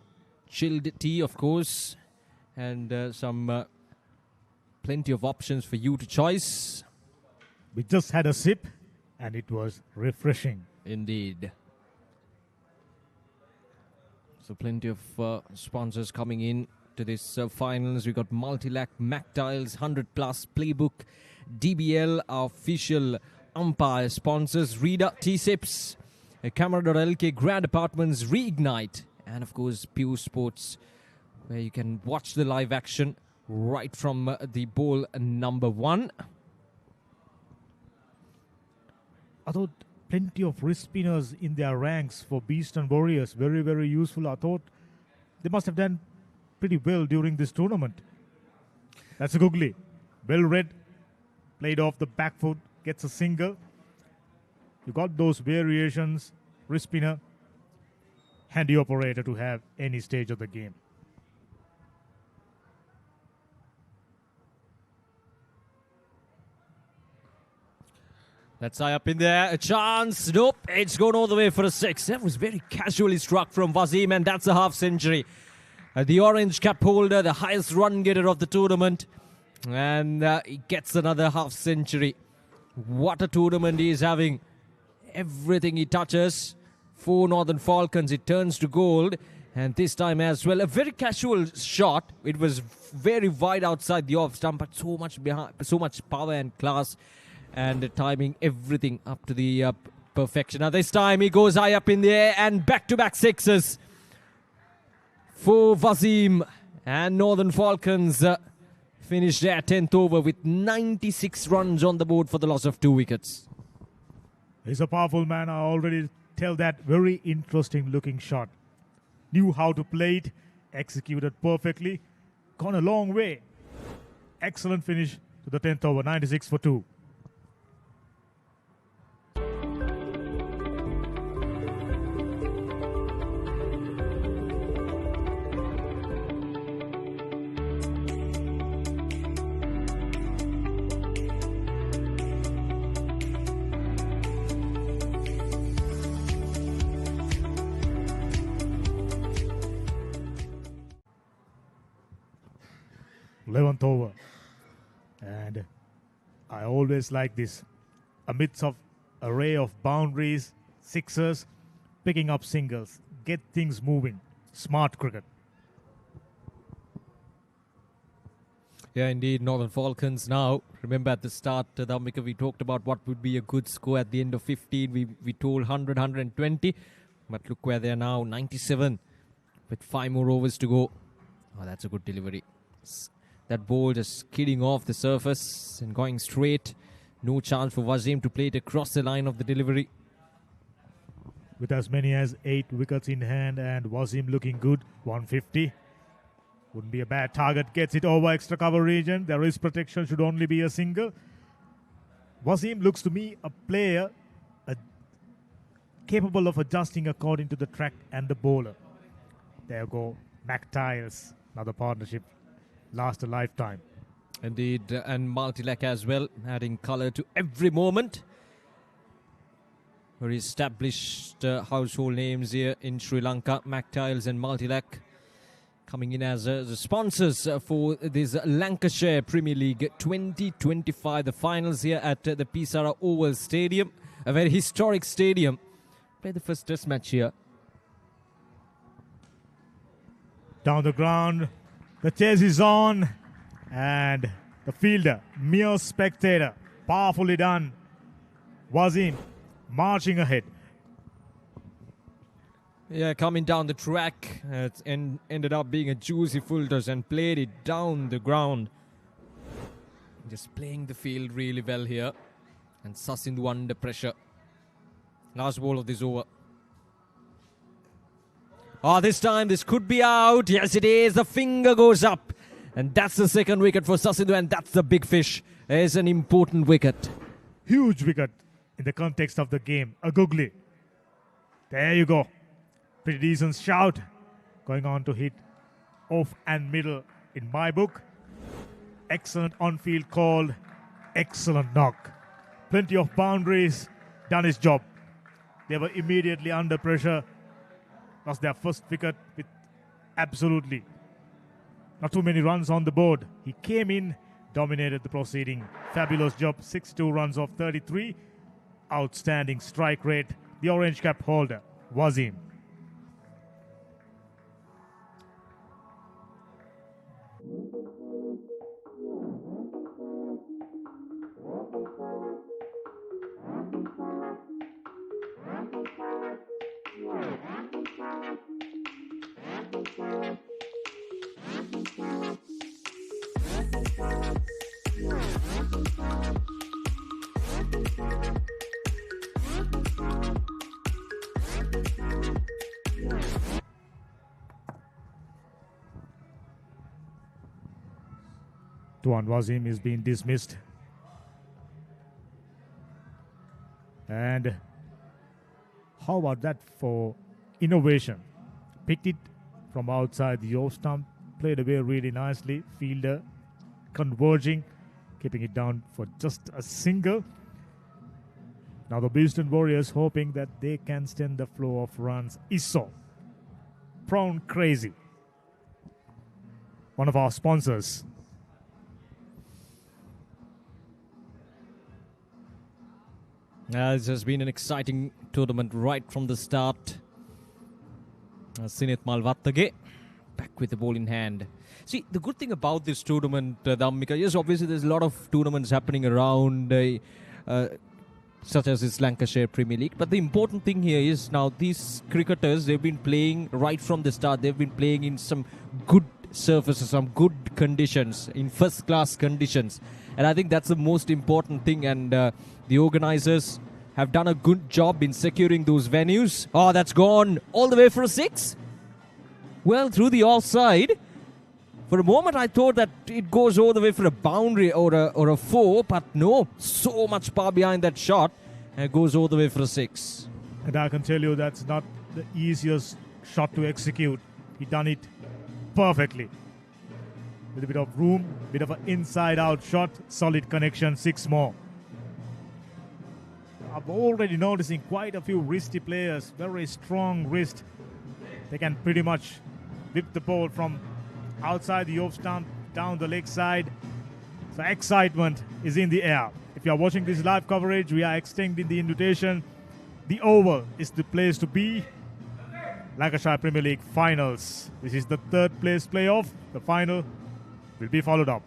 S1: chilled tea of course, and some plenty of options for you to choice.
S2: We just had a sip and it was refreshing.
S1: Indeed. So plenty of sponsors coming in to this finals. We got Multilac, MacTiles, 100 Plus, Playbook, DBL, our official umpire sponsors, Reader, T-Sips, Camera.lk, Grand Apartments, Reignite, and of course Pure Sports, where you can watch the live action right from the ball number 1.
S2: I thought plenty of wrist spinners in their ranks for BEASTON Warriors. Very, very useful. I thought they must have done pretty well during this tournament. That's a googly. Well read. Played off the back foot. Gets a single. You got those variations. Wrist spinner. Handy operator to have any stage of the game.
S1: That's high up in there. A chance. Nope. It's gone all the way for a 6. That was very casually struck from Wasim, and that's a half century. The orange cap holder, the highest run getter of the tournament. And he gets another half century. What a tournament he is having. Everything he touches for Northern Falcons, it turns to gold. And this time as well, a very casual shot. It was very wide outside the off stump, but so much behind, so much power and class. And timing everything up to the perfection. Now this time he goes high up in the air and back-to-back sixes for Wasim. And Northern Falcons finished their 10th over with 96 runs on the board for the loss of 2 wickets.
S2: He's a powerful man. I already tell that. Very interesting looking shot. Knew how to play it. Executed perfectly. Gone a long way. Excellent finish to the 10th over. 96 for 2. 11th over. And I always like this. Amidst of array of boundaries, sixers, picking up singles, get things moving. Smart cricket.
S1: Yeah, indeed, Northern Falcons now. Remember at the start, Dhammika, we talked about what would be a good score at the end of 15. We told 100, 120. But look where they are now, 97 with 5 more overs to go. Oh, that's a good delivery. That ball just skidding off the surface and going straight. No chance for Wasim to play it across the line of the delivery.
S2: With as many as 8 wickets in hand and Wasim looking good, 150. Wouldn't be a bad target. Gets it over extra cover region. There is protection, should only be a single. Wasim looks to me a player capable of adjusting according to the track and the bowler. There you go. McTiles, another partnership. Last a lifetime.
S1: Indeed, and Multilac as well, adding colour to every moment. Very established household names here in Sri Lanka. McTiles and Multilac coming in as the sponsors for this Lancashire Premier League 2025. The finals here at the Pisara Oval Stadium. A very historic stadium. Played the first test match here.
S2: Down the ground. The chase is on. And the fielder, mere spectator. Powerfully done. Wasim marching ahead.
S1: Yeah, coming down the track. Ended up being a juicy full toss and played it down the ground. Just playing the field really well here. And Sasindhu under pressure. Last ball of this over. Oh, this time this could be out. Yes, it is. The finger goes up. And that's the second wicket for Sasindhu, and that's the big fish. It's an important wicket.
S2: Huge wicket in the context of the game. A googly. There you go. Pretty decent shout. Going on to hit off and middle in my book. Excellent on-field call. Excellent knock. Plenty of boundaries. Done his job. They were immediately under pressure. Lost their first wicket with absolutely not too many runs on the board. He came in, dominated the proceeding. Fabulous job, 62 runs off 33. Outstanding strike rate. The orange cap holder, Wasim. Tuan Wasim is being dismissed. And how about that for innovation? Picked it from outside the off stump, played away really nicely. Fielder converging, keeping it down for just a single. Now the BEASTON Warriors hoping that they can stem the flow of runs. Isso, Prawn Crazy, one of our sponsors.
S1: This has been an exciting tournament right from the start. Sinith Malvattage back with the ball in hand. See, the good thing about this tournament, Dhammika, yes, obviously there's a lot of tournaments happening around, such as this Lancashire Premier League. But the important thing here is now these cricketers, they've been playing right from the start. They've been playing in some good surfaces, some good conditions, in first-class conditions. And I think that's the most important thing. And the organizers have done a good job in securing those venues. Oh, that's gone all the way for a 6. Well, through the offside. For a moment, I thought that it goes all the way for a boundary or a 4. But no, so much power behind that shot. And it goes all the way for a 6.
S2: And I can tell you that's not the easiest shot to execute. He done it perfectly. With a bit of room, bit of an inside-out shot, solid connection, 6 more. I'm already noticing quite a few wristy players, very strong wrist. They can pretty much whip the ball from outside the off stump, down the leg side. So excitement is in the air. If you are watching this live coverage, we are extending the invitation. The Oval is the place to be. Lancashire Premier League finals. This is the third place playoff. The final will be followed up.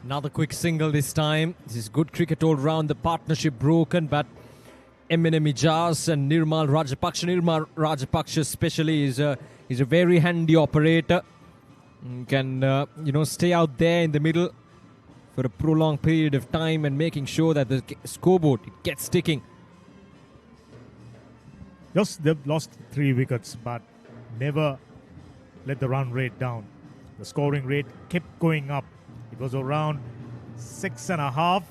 S1: Another quick single this time. This is good cricket all round. The partnership broken, but Eminem Ijaz and Nirmal Rajapaksa especially is a very handy operator. Can stay out there in the middle for a prolonged period of time and making sure that the scoreboard gets ticking.
S2: They've lost 3 wickets, but never let the run rate down. The scoring rate kept going up. It was around 6.5.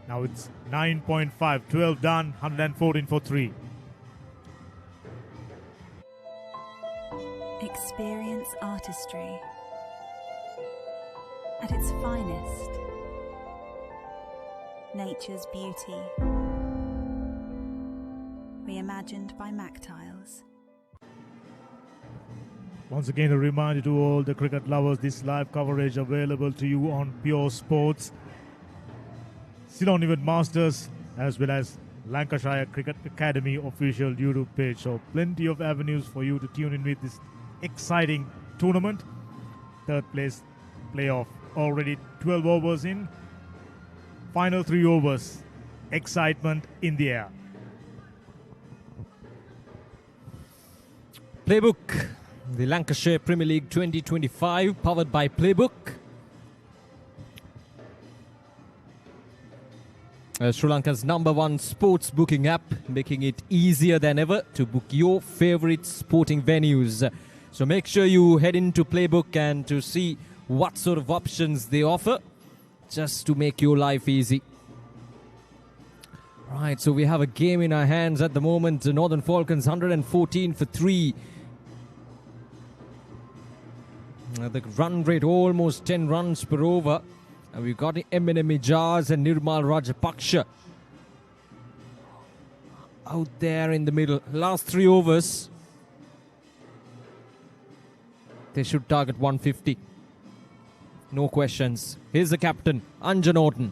S2: Now it's 9.5. 12 done, 114 for 3.
S4: Experience artistry at its finest. Nature's beauty. Reimagined by Mactiles.
S2: Once again, a reminder to all the cricket lovers, this live coverage available to you on Pure Sports, Ceylon Event Masters, as well as Lancashire Cricket Academy official YouTube page. So plenty of avenues for you to tune in with this exciting tournament. Third place playoff, already 12 overs in. Final 3 overs. Excitement in the air.
S1: Playbook. The Lancashire Premier League 2025, powered by Playbook. Sri Lanka's #1 sports booking app, making it easier than ever to book your favorite sporting venues. So make sure you head into Playbook and to see what sort of options they offer, just to make your life easy. Right, so we have a game in our hands at the moment. The Northern Falcons 114 for 3. The run rate almost 10 runs per over. And we've got Eminem Ijaz and Nirmal Rajapaksa out there in the middle. Last 3 overs, they should target 150. No questions. Here's the captain, Anja Norton.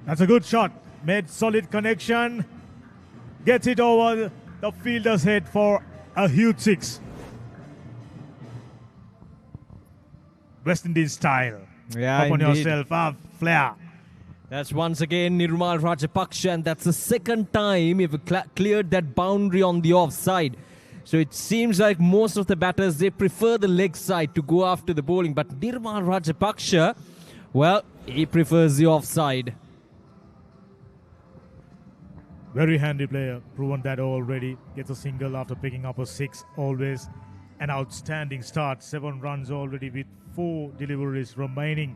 S2: That's a good shot. Made solid connection. Gets it over the fielder's head for a huge 6. West Indies style.
S1: Yeah,
S2: Up on
S1: indeed.
S2: yourself, flair.
S1: That's once again Nirmal Rajapaksa, and that's the second time you've cleared that boundary on the offside. So it seems like most of the batters, they prefer the leg side to go after the bowling. But Nirmal Rajapaksa, well, he prefers the offside.
S2: Very handy player, proven that already. Gets a single after picking up a 6. Always an outstanding start. 7 runs already with 4 deliveries remaining.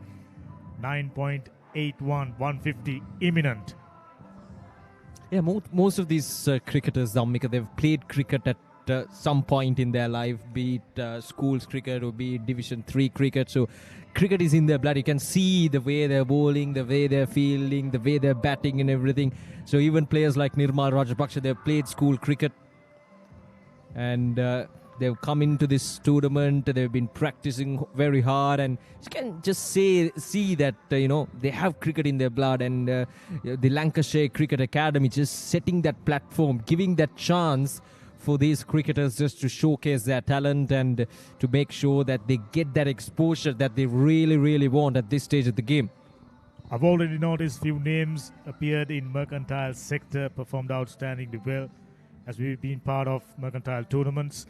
S2: 9.81, 150 imminent.
S1: Yeah, most of these cricketers, Dhammika, they've played cricket at some point in their life, be it schools cricket or be it Division 3 cricket. So cricket is in their blood. You can see the way they're bowling, the way they're fielding, the way they're batting and everything. So even players like Nirmal Rajapaksa, they've played school cricket. And they've come into this tournament. They've been practicing very hard, and you can just see that they have cricket in their blood. And the Lancashire Cricket Academy just setting that platform, giving that chance for these cricketers just to showcase their talent and to make sure that they get that exposure that they really, really want at this stage of the game.
S2: I've already noticed few names appeared in mercantile sector, performed outstandingly well as we've been part of mercantile tournaments.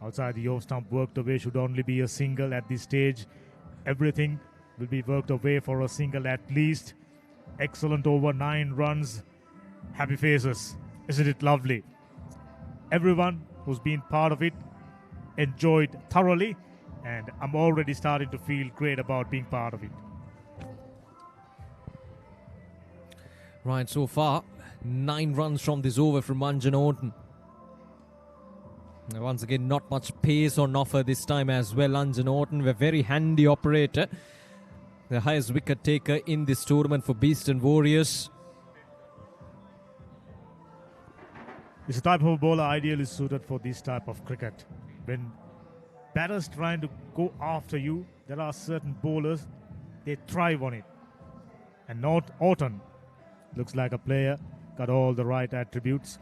S2: Outside the off stump worked away should only be a single at this stage. Everything will be worked away for a single at least. Excellent over 9 runs. Happy faces. Isn't it lovely? Everyone who's been part of it enjoyed thoroughly, and I'm already starting to feel great about being part of it.
S1: Right, so far, 9 runs from this over from Anja Norton. Once again, not much pace on offer this time as well. Anja Norton, a very handy operator. The highest wicket taker in this tournament for BEASTON Warriors.
S2: It's a type of bowler ideally suited for this type of cricket. When batters trying to go after you, there are certain bowlers, they thrive on it. And not Orton. Looks like a player, got all the right attributes.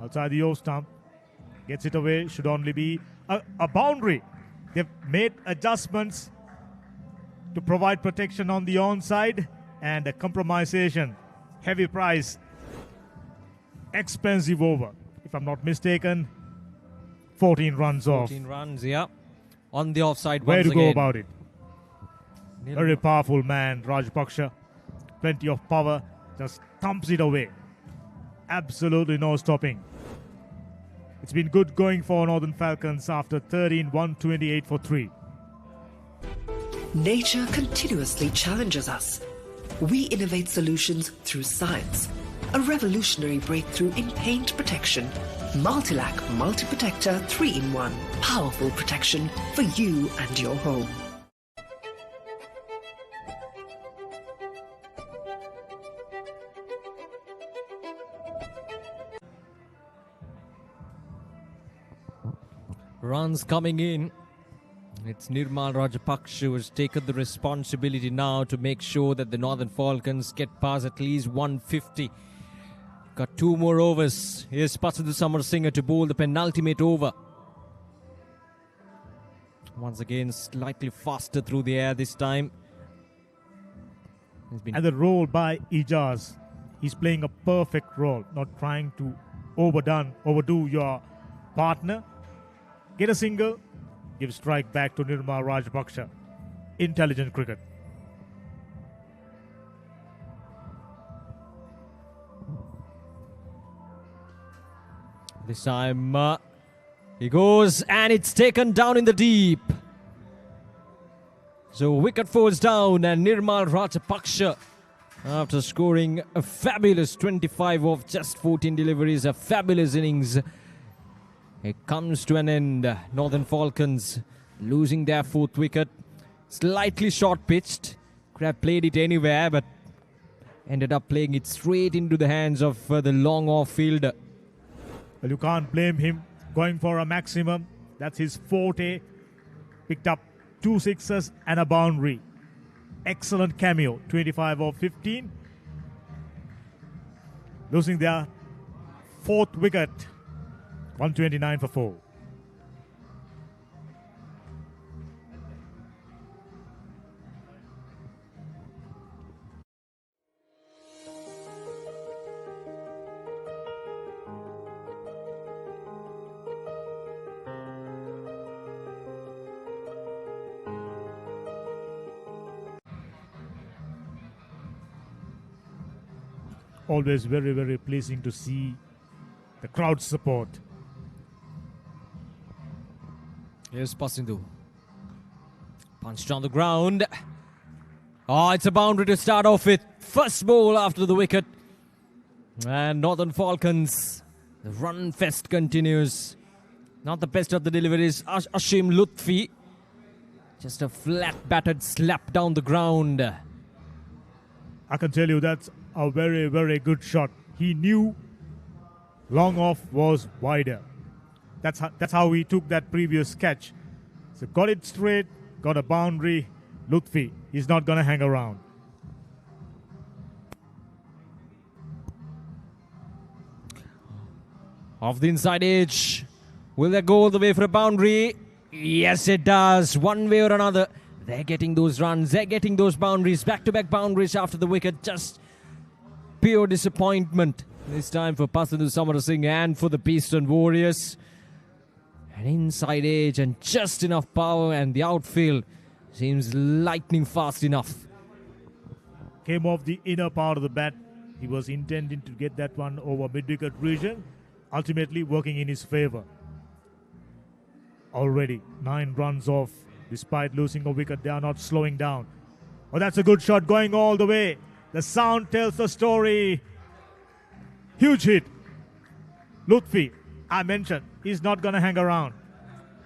S2: Outside the off stump, gets it away, should only be a boundary. They've made adjustments to provide protection on the onside and a compromisation. Heavy price, expensive over. If I'm not mistaken, 14 runs off.
S1: 14 runs, yeah. On the offside
S2: Way
S1: once
S2: to
S1: again.
S2: go about it. Very powerful man, Rajapaksa. Plenty of power, just thumps it away. Absolutely no stopping. It's been good going for Northern Falcons after 13, 128 for 3.
S5: Nature continuously challenges us. We innovate solutions through science. A revolutionary breakthrough in paint protection. Multilac Multi-Protector 3-in-1. Powerful protection for you and your home.
S1: Runs coming in. It's Nirmal Rajapaksa who has taken the responsibility now to make sure that the Northern Falcons get past at least 150. Got 2 more overs. Here's Pasadhu Samarasinghe to bowl the penultimate over. Once again, slightly faster through the air this time.
S2: And the role by Ijaz, he's playing a perfect role, not trying to overdo your partner. Get a single, give strike back to Nirmal Rajapaksa. Intelligent cricket.
S1: This time he goes and it's taken down in the deep. So wicket falls down and Nirmal Rajapaksa, after scoring a fabulous 25 off just 14 deliveries, a fabulous innings, it comes to an end. Northern Falcons losing their 4th wicket. Slightly short pitched. Could have played it anywhere, but ended up playing it straight into the hands of the long off fielder.
S2: Well, you can't blame him going for a maximum. That's his forte. Picked up 2 sixes and a boundary. Excellent cameo. 25 off 15. Losing their 4th wicket. 129 for 4. Always very, very pleasing to see the crowd support.
S1: Here's Pasadhu. Punched on the ground. Oh, it's a boundary to start off with. First ball after the wicket. And Northern Falcons, the run fest continues. Not the best of the deliveries. Ashim Lutfi. Just a flat battered slap down the ground.
S2: I can tell you that's a very, very good shot. He knew long off was wider. That's how he took that previous catch. So got it straight, got a boundary. Lutfi, he's not going to hang around.
S1: Off the inside edge. Will they go all the way for a boundary? Yes, it does. One way or another. They're getting those runs. They're getting those boundaries. Back-to-back boundaries after the wicket. Just pure disappointment. This time for Pasadhu Samarasinghe and for the BEASTON Warriors. An inside edge and just enough power, and the outfield seems lightning fast enough.
S2: Came off the inner part of the bat. He was intending to get that one over mid-wicket region. Ultimately working in his favour. Already 9 runs off. Despite losing a wicket, they are not slowing down. Oh, that's a good shot going all the way. The sound tells the story. Huge hit. Lutfi, I mentioned, he's not going to hang around.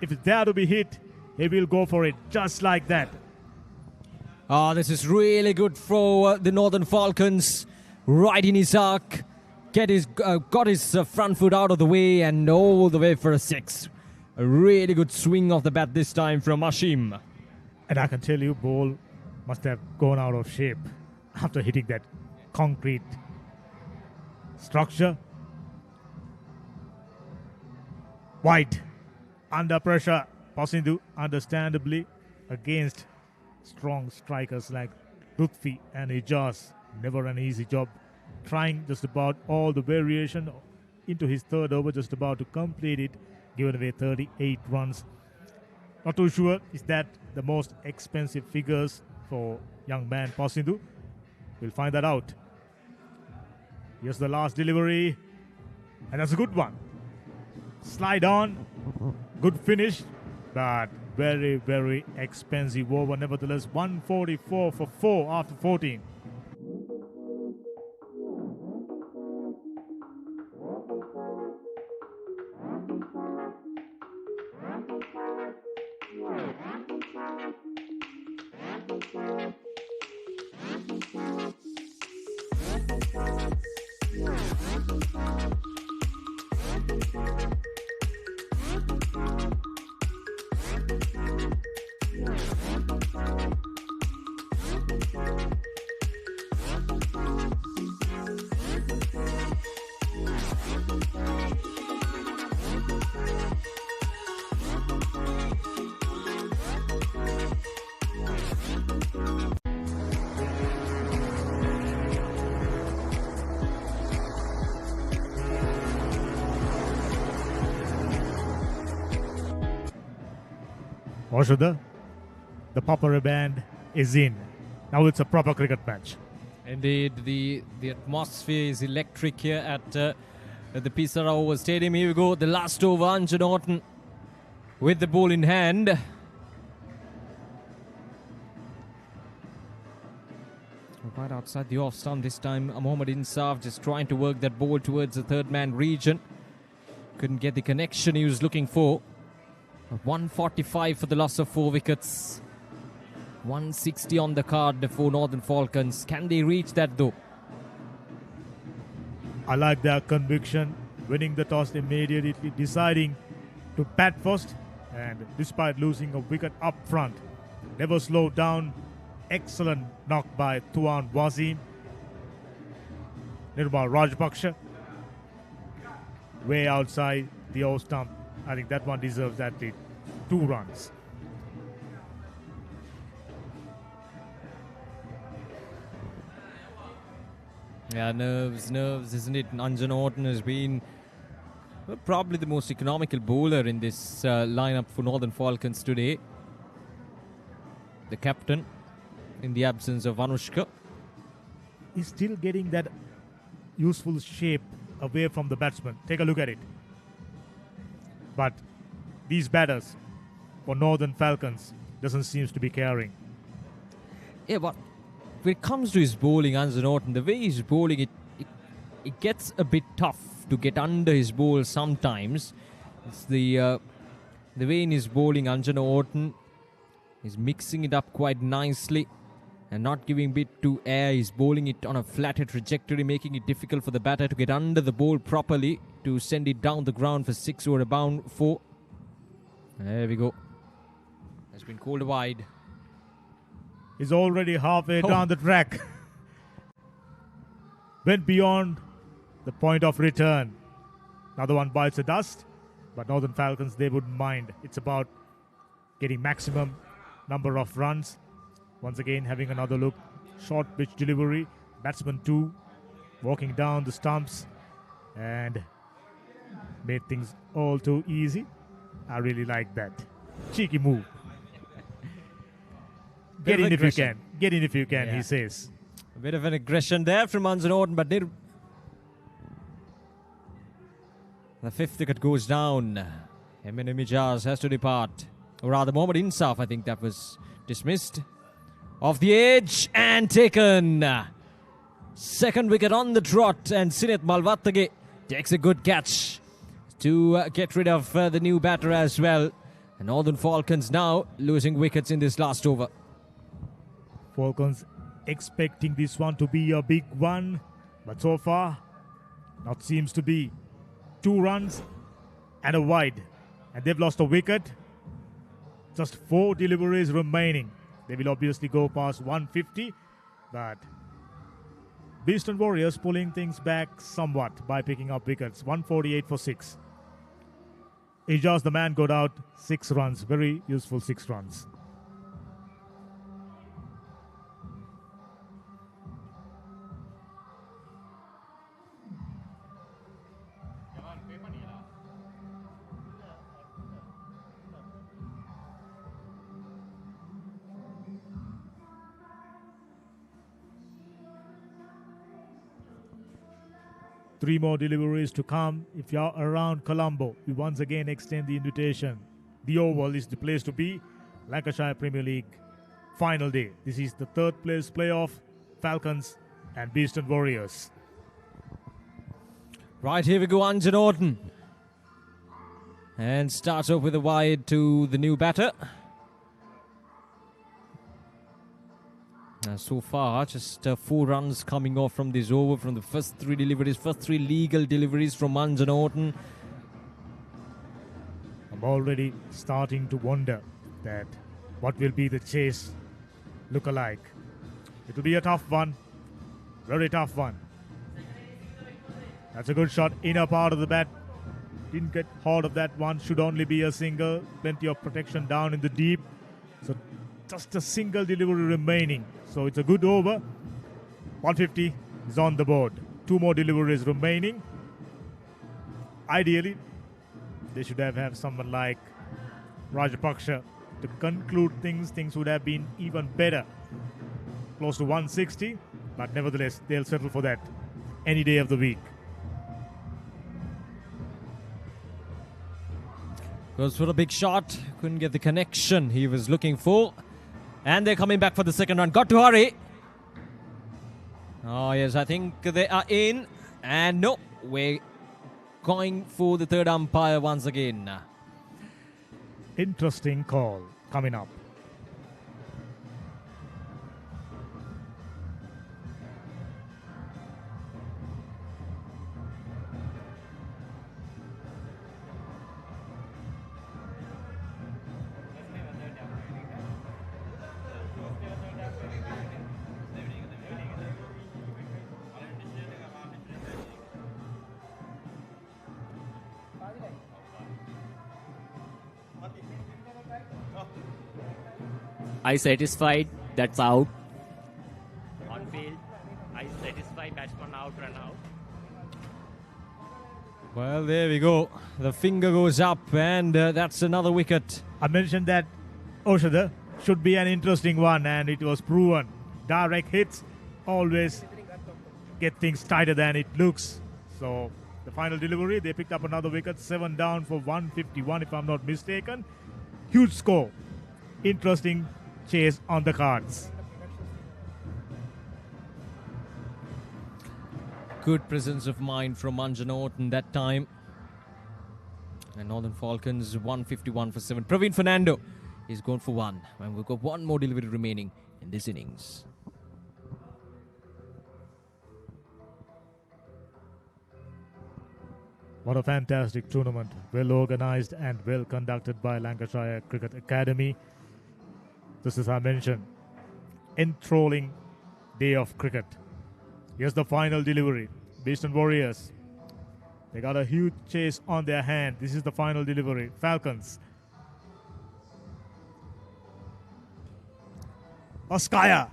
S2: If it's there to be hit, he will go for it just like that.
S1: Oh, this is really good for the Northern Falcons. Right in his arc. got his front foot out of the way and all the way for a 6. A really good swing of the bat this time from Ashim.
S2: And I can tell you, ball must have gone out of shape after hitting that concrete structure. Wide, under pressure. Pasindu, understandably, against strong strikers like Lutfi and Ijaz. Never an easy job. Trying just about all the variation into his third over, just about to complete it. Given away 38 runs. Not too sure, is that the most expensive figures for young man Pasindu? We'll find that out. Here's the last delivery. And that's a good one. Slide on. Good finish. But very, very expensive over. Nevertheless, 144 for 4 after 14. Oshada, the Papara band is in. Now it's a proper cricket match.
S1: Indeed, the atmosphere is electric here at the Pisara Over Stadium. Here we go, the last over, Anja Norton with the ball in hand. Right outside the off stump this time, Mohammad Insaf just trying to work that ball towards the third man region. Couldn't get the connection he was looking for. 145 for the loss of 4 wickets. 160 on the card for Northern Falcons. Can they reach that though?
S2: I like their conviction, winning the toss immediately, deciding to bat first, and despite losing a wicket up front, never slowed down. Excellent knock by Tuan Wazim. Nirmal Rajpaksha, way outside the off stump. I think that one deserves at least 2 runs.
S1: Yeah, nerves, isn't it? Anja Norton has been probably the most economical bowler in this lineup for Northern Falcons today. The captain, in the absence of Anushka.
S2: He's still getting that useful shape away from the batsman. Take a look at it. But these batters for Northern Falcons doesn't seem to be caring.
S1: Yeah, but when it comes to his bowling, Anja Norton, the way he's bowling, it gets a bit tough to get under his bowl sometimes. It's the way in his bowling, Anja Norton is mixing it up quite nicely and not giving bit to air. He's bowling it on a flatter trajectory, making it difficult for the batter to get under the ball properly to send it down the ground for 6 or a bound 4. There we go. Has been called wide.
S2: He's already halfway down the track. Went beyond the point of return. Another one bites the dust. But Northern Falcons, they wouldn't mind. It's about getting maximum number of runs. Once again, having another look. Short pitch delivery. Batsman 2 walking down the stumps. And made things all too easy. I really like that. Cheeky move. Get in if you can. Get in if you can, he says.
S1: A bit of an aggression there from Anja Norton, but the 5th wicket goes down. Eminem Ijaz has to depart. Or rather, Mohammad Insaf, I think that was dismissed. Off the edge and taken. 2nd wicket on the trot, and Sinet Malvattage takes a good catch to get rid of the new batter as well. And Northern Falcons now losing wickets in this last over.
S2: Falcons expecting this one to be a big one, but so far Now seems to be 2 runs and a wide. And they've lost a wicket. Just 4 deliveries remaining. They will obviously go past 150. But BEASTON Warriors pulling things back somewhat by picking up wickets. 148 for 6. Ijaz, the man, got out 6 runs. Very useful 6 runs. Three more deliveries to come. If you're around Colombo, we once again extend the invitation. The Oval is the place to be. Lancashire Premier League final day. This is the 3rd place playoff. Falcons and BEASTON Warriors.
S1: Right, here we go, Anjan Orton. And starts off with a wide to the new batter. So far, just 4 runs coming off from this over from the first 3 deliveries, first 3 legal deliveries from Anjan Orton.
S2: I'm already starting to wonder that what will be the chase look alike. It will be a tough one, very tough one. That's a good shot, inner part of the bat. Didn't get hold of that one, should only be a single. Plenty of protection down in the deep. So just a single delivery remaining. So it's a good over. 150 is on the board. 2 more deliveries remaining. Ideally, they should have someone like Rajapaksha to conclude things. Things would have been even better. Close to 160, but nevertheless, they'll settle for that any day of the week.
S1: Goes for a big shot. Couldn't get the connection he was looking for. And they're coming back for the second run. Got to hurry. Oh, yes, I think they are in. And no, we're going for the 3rd umpire once again.
S2: Interesting call coming up.
S6: I satisfied, that's out. On field, I satisfy, batsman out, run out.
S1: Well, there we go. The finger goes up, and that's another wicket.
S2: I mentioned that Oshada should be an interesting one, and it was proven. Direct hits always get things tighter than it looks. So the final delivery, they picked up another wicket, 7 down for 151 if I'm not mistaken. Huge score. Interesting chase on the cards.
S1: Good presence of mind from Anjan Orton that time. And Northern Falcons 151 for 7. Praveen Fernando is going for 1. And we've got 1 more delivery remaining in this innings.
S2: What a fantastic tournament. Well organized and well conducted by Lancashire Cricket Academy. Just as I mentioned, enthralling day of cricket. Here's the final delivery. BEASTON Warriors. They got a huge chase on their hand. This is the final delivery. Falcons. Oskaya.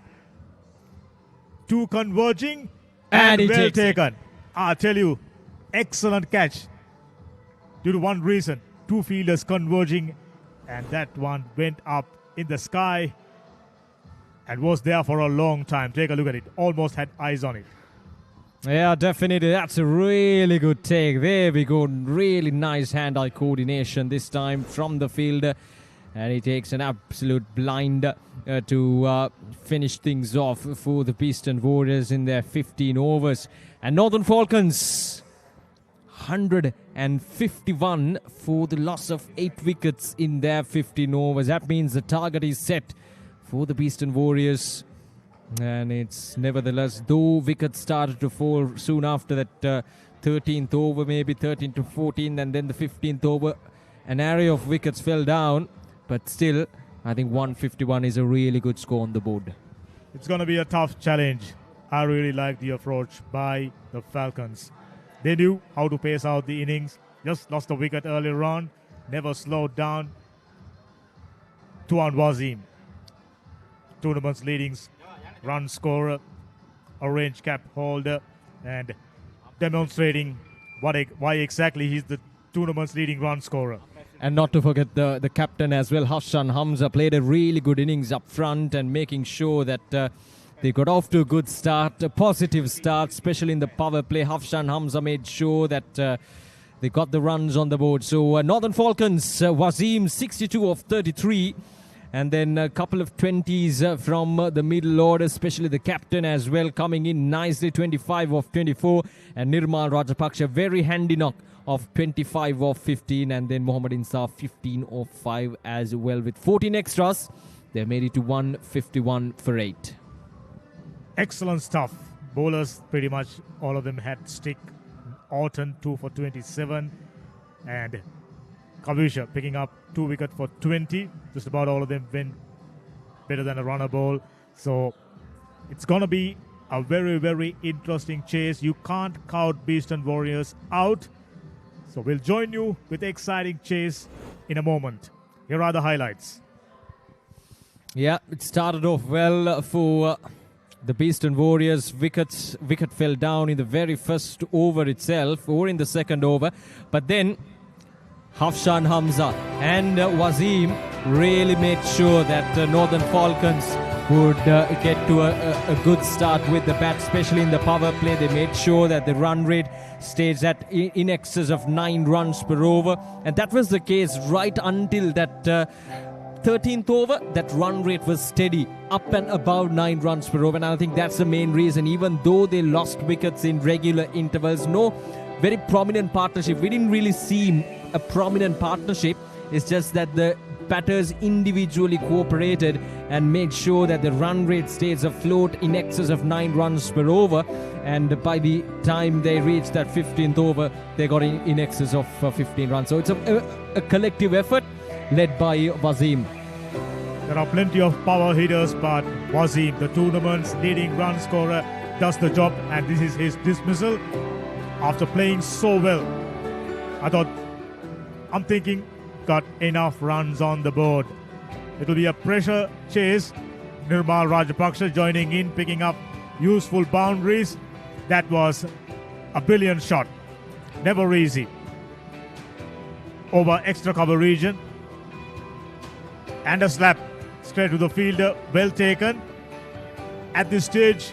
S2: 2 converging and
S1: he
S2: well
S1: takes it.
S2: taken. I tell you, excellent catch. Due to one reason, 2 fielders converging, and that one went up in the sky and was there for a long time. Take a look at it. Almost had eyes on it.
S1: Yeah, definitely. That's a really good take. There we go. Really nice hand-eye coordination this time from the fielder. And he takes an absolute blind to finish things off for the BEASTON Warriors in their 15 overs. And Northern Falcons, 151 for the loss of 8 wickets in their 15 overs. That means the target is set for the BEASTON Warriors. And it's nevertheless, though wickets started to fall soon after that 13th over, maybe 13 to 14, and then the 15th over, an array of wickets fell down. But still, I think 151 is a really good score on the board.
S2: It's going to be a tough challenge. I really like the approach by the Falcons. They knew how to pace out the innings. Just lost a wicket earlier on. Never slowed down. Tuan Wazim, tournament's leading run scorer, orange cap holder, and demonstrating why exactly he's the tournament's leading run scorer.
S1: And not to forget the captain as well, Hafshan Hamza, played a really good innings up front and making sure that they got off to a good start, a positive start, especially in the power play. Hafshan Hamza made sure that they got the runs on the board. So Northern Falcons, Wazim 62 of 33. And then a couple of 20s from the middle order, especially the captain as well, coming in nicely, 25 of 24. And Nirmal Rajapaksha, very handy knock of 25 of 15. And then Mohammad Insaf, 15 of 5 as well. With 14 extras, they made it to 151 for 8.
S2: Excellent stuff. Bowlers, pretty much all of them had stick. Orton, 2 for 27. And Kavisha picking up 2 wickets for 20. Just about all of them went better than a runner ball. So it's going to be a very, very interesting chase. You can't count BEASTON Warriors out. So we'll join you with the exciting chase in a moment. Here are the highlights.
S1: Yeah, it started off well for the BEASTON Warriors. Wicket fell down in the very first over itself, or in the second over. But then Hafshan Hamza and Wazim really made sure that Northern Falcons would get to a good start with the bat, especially in the power play. They made sure that the run rate stays at in excess of 9 runs per over. And that was the case right until that 13th over. That run rate was steady, up and above 9 runs per over. And I think that's the main reason, even though they lost wickets in regular intervals. No very prominent partnership. We didn't really see a prominent partnership. It's just that the batters individually cooperated and made sure that the run rate stays afloat in excess of 9 runs per over. And by the time they reached that 15th over, they got in excess of 15 runs. So it's a collective effort led by Wazim.
S2: There are plenty of power hitters, but Wazim, the tournament's leading run scorer, does the job, and this is his dismissal after playing so well. I'm thinking got enough runs on the board. It will be a pressure chase. Nirmal Rajapaksha joining in, picking up useful boundaries. That was a brilliant shot. Never easy. Over extra cover region. And a slap straight to the fielder. Well taken. At this stage,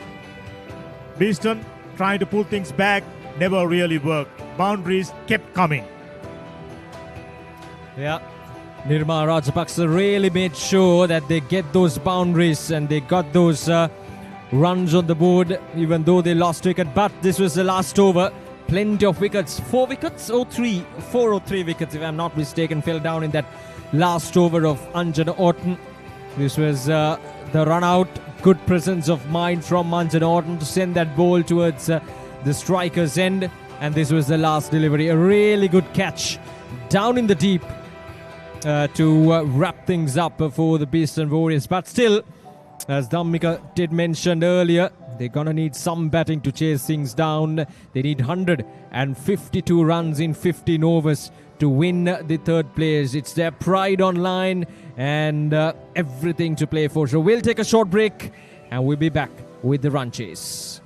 S2: BEASTON trying to pull things back. Never really worked. Boundaries kept coming.
S1: Yeah, Nirmal Rajapaksa really made sure that they get those boundaries and they got those runs on the board, even though they lost wicket. But this was the last over. Plenty of wickets. 4 wickets or 3? 4 or 3 wickets, if I'm not mistaken, fell down in that last over of Anjan Orton. This was the run out. Good presence of mind from Anjan Orton to send that ball towards the striker's end. And this was the last delivery. A really good catch down in the deep to wrap things up for the BEASTON Warriors. But still, as Dhammika did mention earlier, they're going to need some batting to chase things down. They need 152 runs in 15 overs to win the third place. It's their pride on line and everything to play for. So we'll take a short break and we'll be back with the run chase.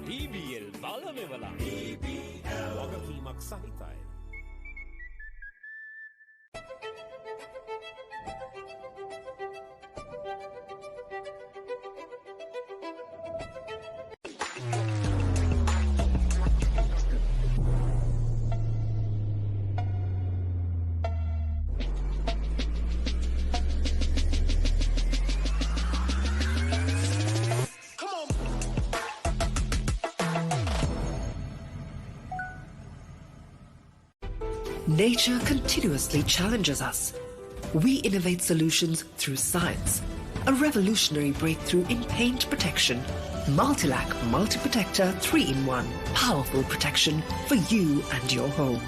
S3: BBL බලමෙවලා වගකීමක් සහිතයි.
S5: Nature continuously challenges us. We innovate solutions through science. A revolutionary breakthrough in paint protection. Multilac Multi-Protector 3-in-1. Powerful protection for you and your home.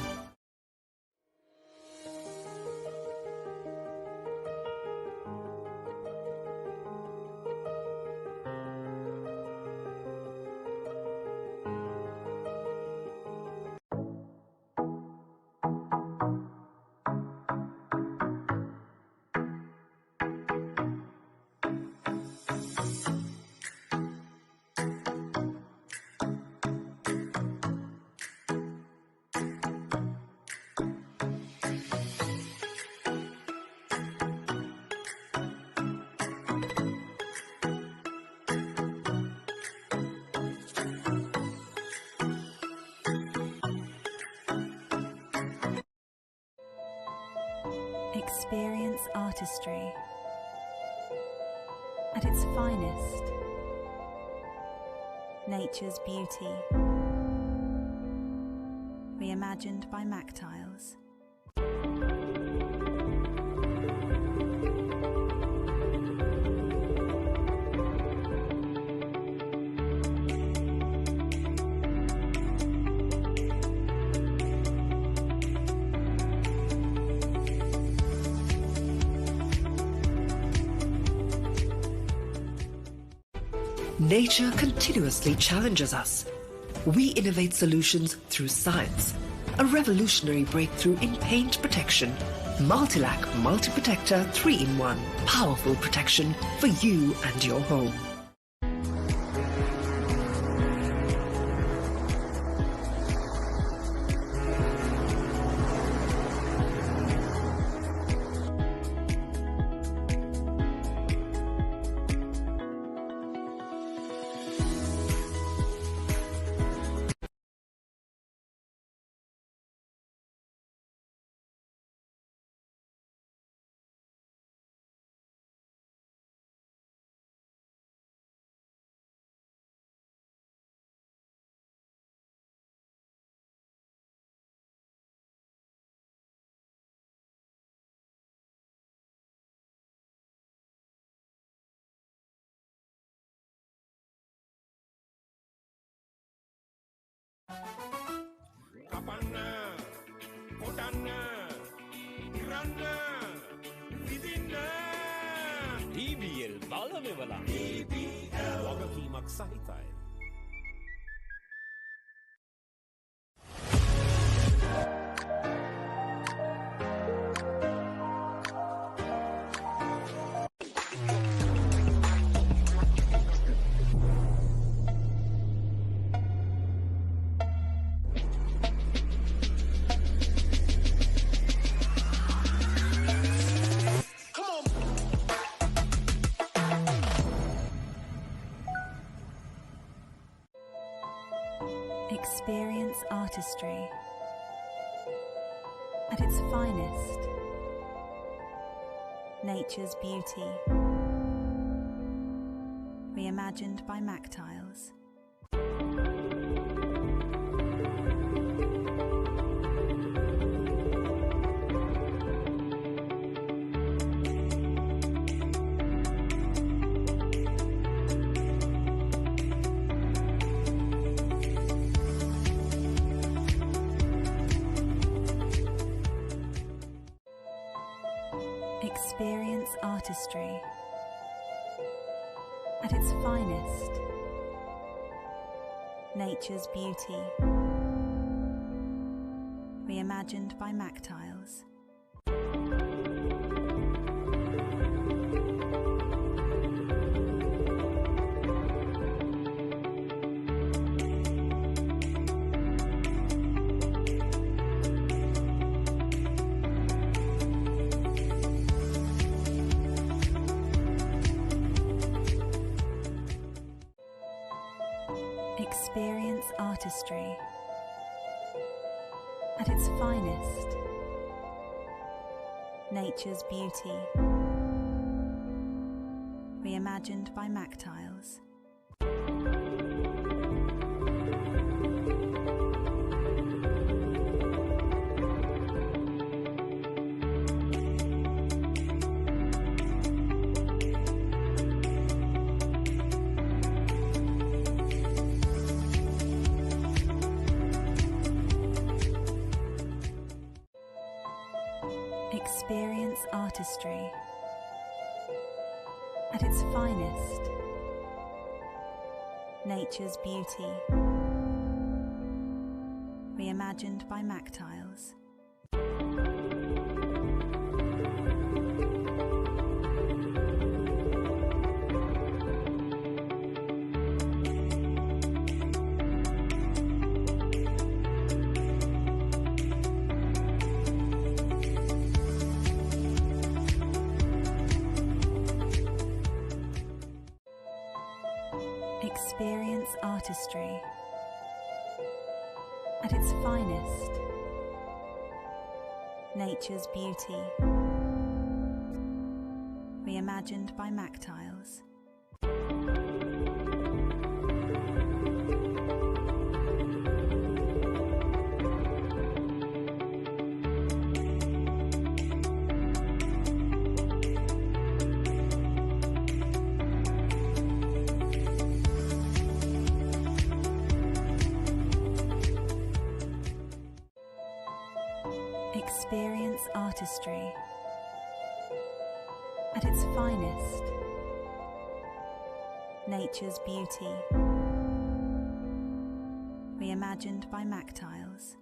S4: Experience artistry at its finest. Nature's beauty, reimagined by Mactiles.
S5: Nature continuously challenges us. We innovate solutions through science. A revolutionary breakthrough in paint protection. Multilac Multi-Protector 3-in-1. Powerful protection for you and your home.
S3: කපන්න කොටන්න ඉරන්න විදින්න BBL බලමෙවලා වගකීමක් සහිතයි.
S4: Experience artistry at its finest. Nature's beauty, reimagined by Mactiles. Experience artistry at its finest. Nature's beauty, reimagined by Mactiles. Experience artistry at its finest. Nature's beauty, reimagined by Mactiles. Experience artistry at its finest. Nature's beauty, reimagined by Mactiles. Experience artistry at its finest. Nature's beauty, reimagined by Mactiles. Experience artistry at its finest. Nature's beauty, reimagined by Mactiles.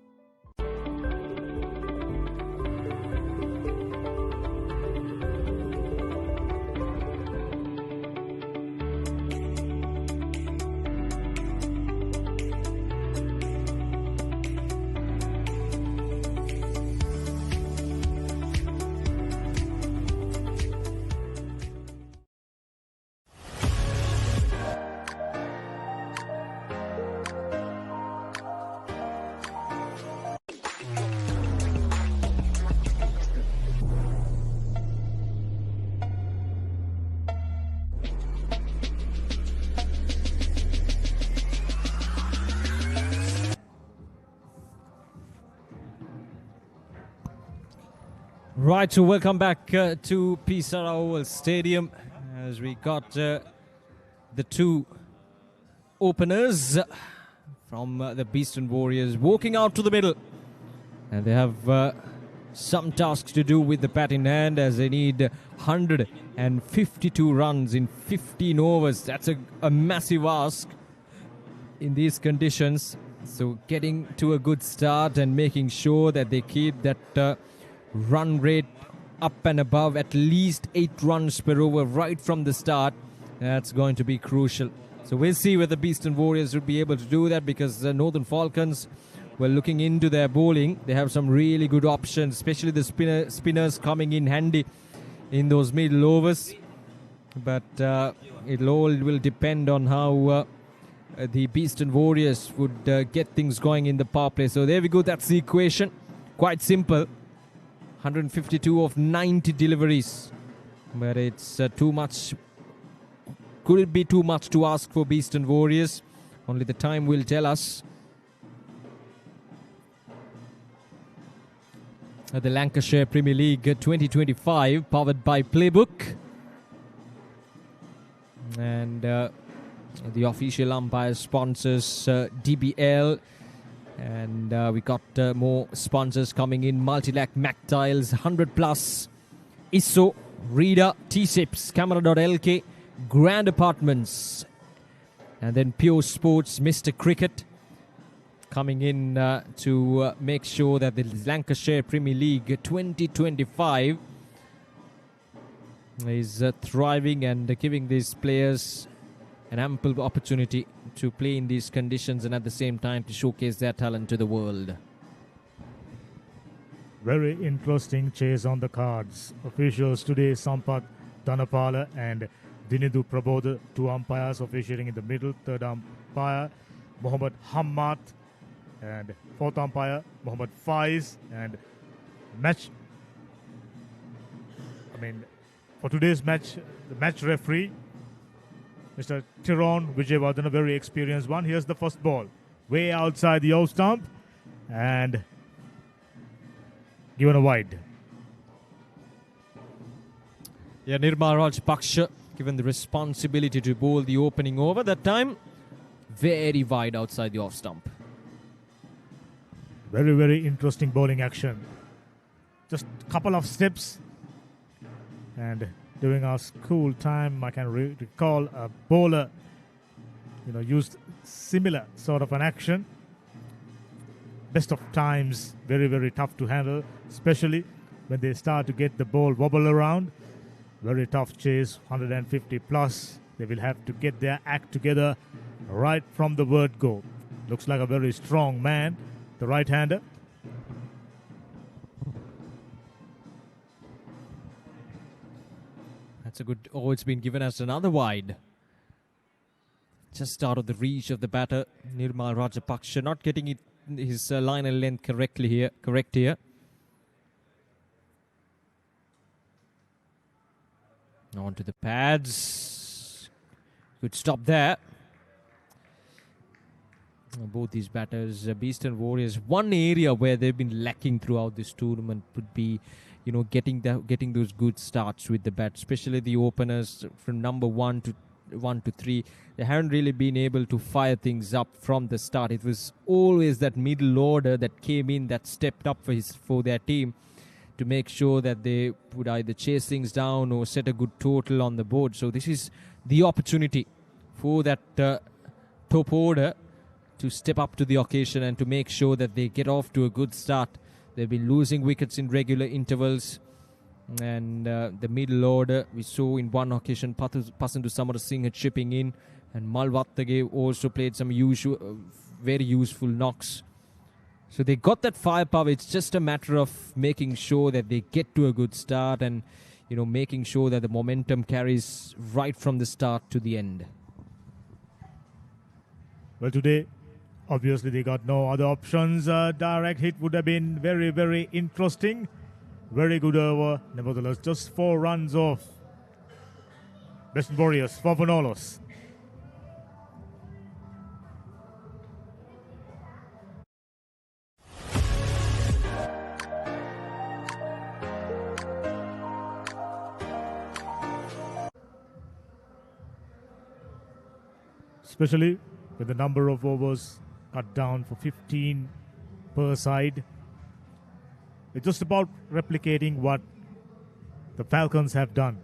S1: Right, so welcome back to Pisara Oval Stadium as we got the two openers from the BEASTON Warriors walking out to the middle. And they have some tasks to do with the bat in hand as they need 152 runs in 15 overs. That's a massive ask in these conditions. So getting to a good start and making sure that they keep that run rate up and above at least 8 runs per over right from the start. That's going to be crucial. So we'll see whether BEASTON Warriors will be able to do that, because the Northern Falcons were looking into their bowling. They have some really good options, especially the spinners coming in handy in those middle overs. But it all will depend on how the BEASTON Warriors would get things going in the power play. So there we go. That's the equation. Quite simple. 152 of 90 deliveries, but it's too much. Could it be too much to ask for BEASTON Warriors? Only the time will tell us. The Lancashire Premier League 2025, powered by Playbook, and the official umpire sponsors DBL. And we got more sponsors coming in. Multilac, Mactiles, 100 Plus, ISO, Reader, T-Sips, Camera.lk, Grand Apartments, and then Pure Sports, Mr. Cricket, coming in to make sure that the Lancashire Premier League 2025 is thriving and giving these players an ample opportunity to play in these conditions and at the same time to showcase their talent to the world.
S2: Very interesting chase on the cards. Officials today, Sampath Dhanapala and Dinidu Prabodh, two umpires officiating in the middle. Third umpire, Mohammad Hamad, and fourth umpire Mohammad Faiz, and for today's match, the match referee, Mr. Tyrone Vijayvardhan, a very experienced one. Here's the first ball, way outside the off stump, and given a wide.
S1: Yeah, Nirmal Rajpaksha given the responsibility to bowl the opening over that time. Very wide outside the off stump.
S2: Very, very interesting bowling action. Just a couple of steps. And during our school time, I can recall a bowler, used similar sort of an action. Best of times, very, very tough to handle, especially when they start to get the ball wobble around. Very tough chase, 150 plus. They will have to get their act together right from the word go. Looks like a very strong man, the right-hander.
S1: That's a good... Oh, it's been given as another wide. Just out of the reach of the batter, Nirmal Rajpaksha, not getting his line and length correct here. On to the pads. Good stop there. Both these batters, BEASTON Warriors, one area where they've been lacking throughout this tournament would be, getting those good starts with the bat, especially the openers from number 1 to 3. They haven't really been able to fire things up from the start. It was always that middle order that came in, that stepped up for their team to make sure that they would either chase things down or set a good total on the board. So this is the opportunity for that top order to step up to the occasion and to make sure that they get off to a good start. They've been losing wickets in regular intervals. And the middle order, we saw in one occasion, Pasandu Samarasinghe chipping in. And Malwattage also played some very useful knocks. So they got that firepower. It's just a matter of making sure that they get to a good start and, making sure that the momentum carries right from the start to the end.
S2: Well, today, obviously, they got no other options. Direct hit would have been very, very interesting. Very good over. Nevertheless, just 4 runs off. BEASTON Warriors, 4 for Nolos. Especially with the number of overs cut down for 15 per side. It's just about replicating what the Falcons have done.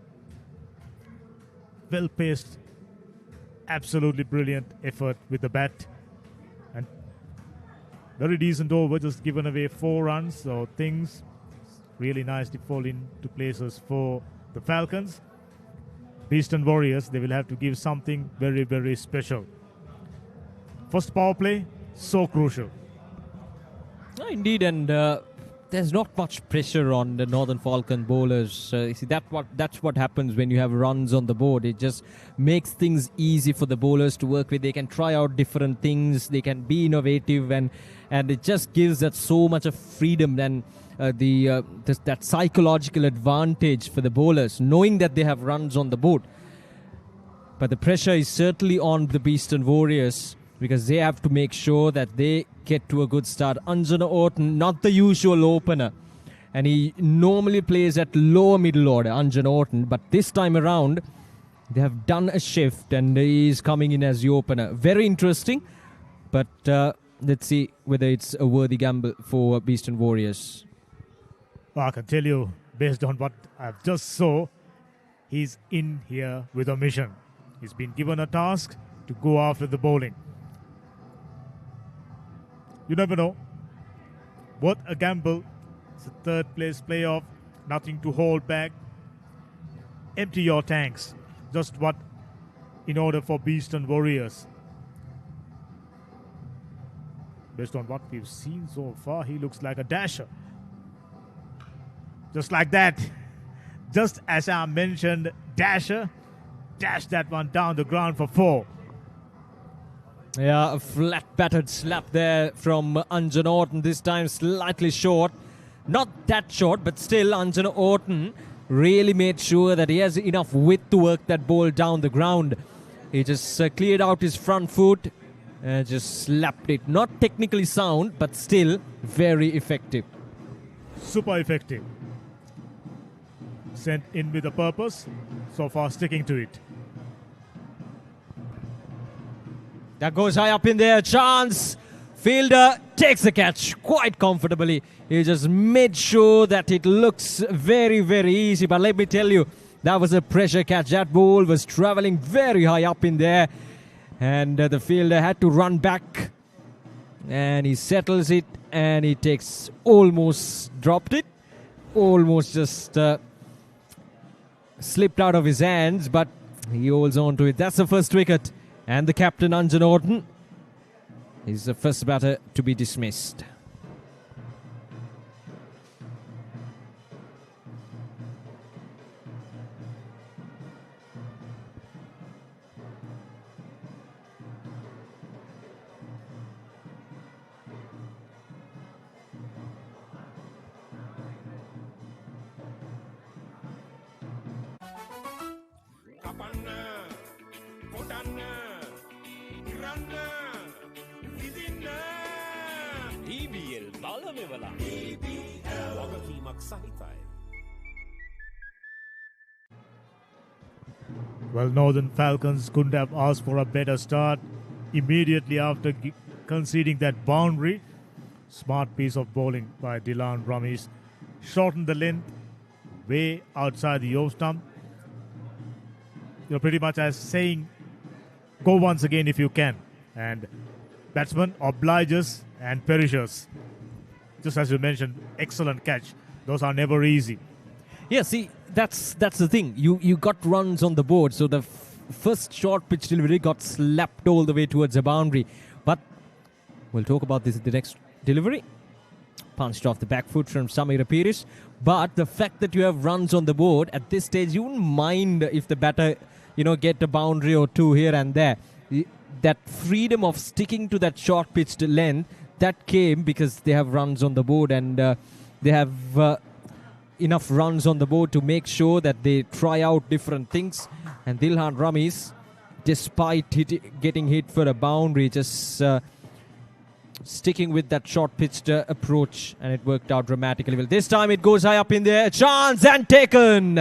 S2: Well-paced, absolutely brilliant effort with the bat. And very decent over, just given away 4 runs. So things really nicely fall into places for the Falcons. BEASTON Warriors, they will have to give something very, very special. First power play, so crucial.
S1: Indeed, and there's not much pressure on the Northern Falcon bowlers. You see, that's what happens when you have runs on the board. It just makes things easy for the bowlers to work with. They can try out different things. They can be innovative, and it just gives that so much of freedom and that psychological advantage for the bowlers, knowing that they have runs on the board. But the pressure is certainly on the BEASTON Warriors, because they have to make sure that they get to a good start. Anjana Orton, not the usual opener. And he normally plays at lower middle order, Anjana Orton. But this time around, they have done a shift and he is coming in as the opener. Very interesting. But let's see whether it's a worthy gamble for BEASTON Warriors.
S2: Well, I can tell you, based on what I've just saw, he's in here with a mission. He's been given a task to go after the bowling. You never know. What a gamble. It's a third place playoff. Nothing to hold back. Empty your tanks. Just what in order for BEASTON Warriors. Based on what we've seen so far, he looks like a dasher. Just like that. Just as I mentioned, dasher. Dash that one down the ground for 4.
S1: Yeah, a flat battered slap there from Anjan Orton, this time slightly short. Not that short, but still Anjan Orton really made sure that he has enough width to work that ball down the ground. He just cleared out his front foot and just slapped it. Not technically sound, but still very effective.
S2: Super effective. Sent in with a purpose, so far sticking to it.
S1: That goes high up in there. Chance. Fielder takes the catch quite comfortably. He just made sure that it looks very, very easy. But let me tell you, that was a pressure catch. That ball was traveling very high up in there. And the fielder had to run back. And he settles it. And he takes, almost dropped it. Almost just slipped out of his hands. But he holds on to it. That's the first wicket. And the captain, Anjan Orton, is the first batter to be dismissed.
S3: කපන්න කොටන්න ඉරන්න විදින්න EBL බලමෙවලා වගකීමක් සහිතයි.
S2: Well, Northern Falcons couldn't have asked for a better start. Immediately after conceding that boundary, smart piece of bowling by Dylan Ramesh shortened the length way outside the off stump. You're pretty much as saying, go once again if you can. And batsman obliges and perishes. Just as you mentioned, excellent catch. Those are never easy.
S1: Yeah, see, that's the thing. You got runs on the board, so the first short pitch delivery got slapped all the way towards the boundary. But we'll talk about this in the next delivery. Punched off the back foot from Samira Pirish. But the fact that you have runs on the board, at this stage, you wouldn't mind if the batter, get a boundary or two here and there. That freedom of sticking to that short pitched length, that came because they have runs on the board and they have enough runs on the board to make sure that they try out different things. And Dilhan Ramesh, despite getting hit for a boundary, just sticking with that short pitched approach, and it worked out dramatically well. This time it goes high up in there. Chance and taken.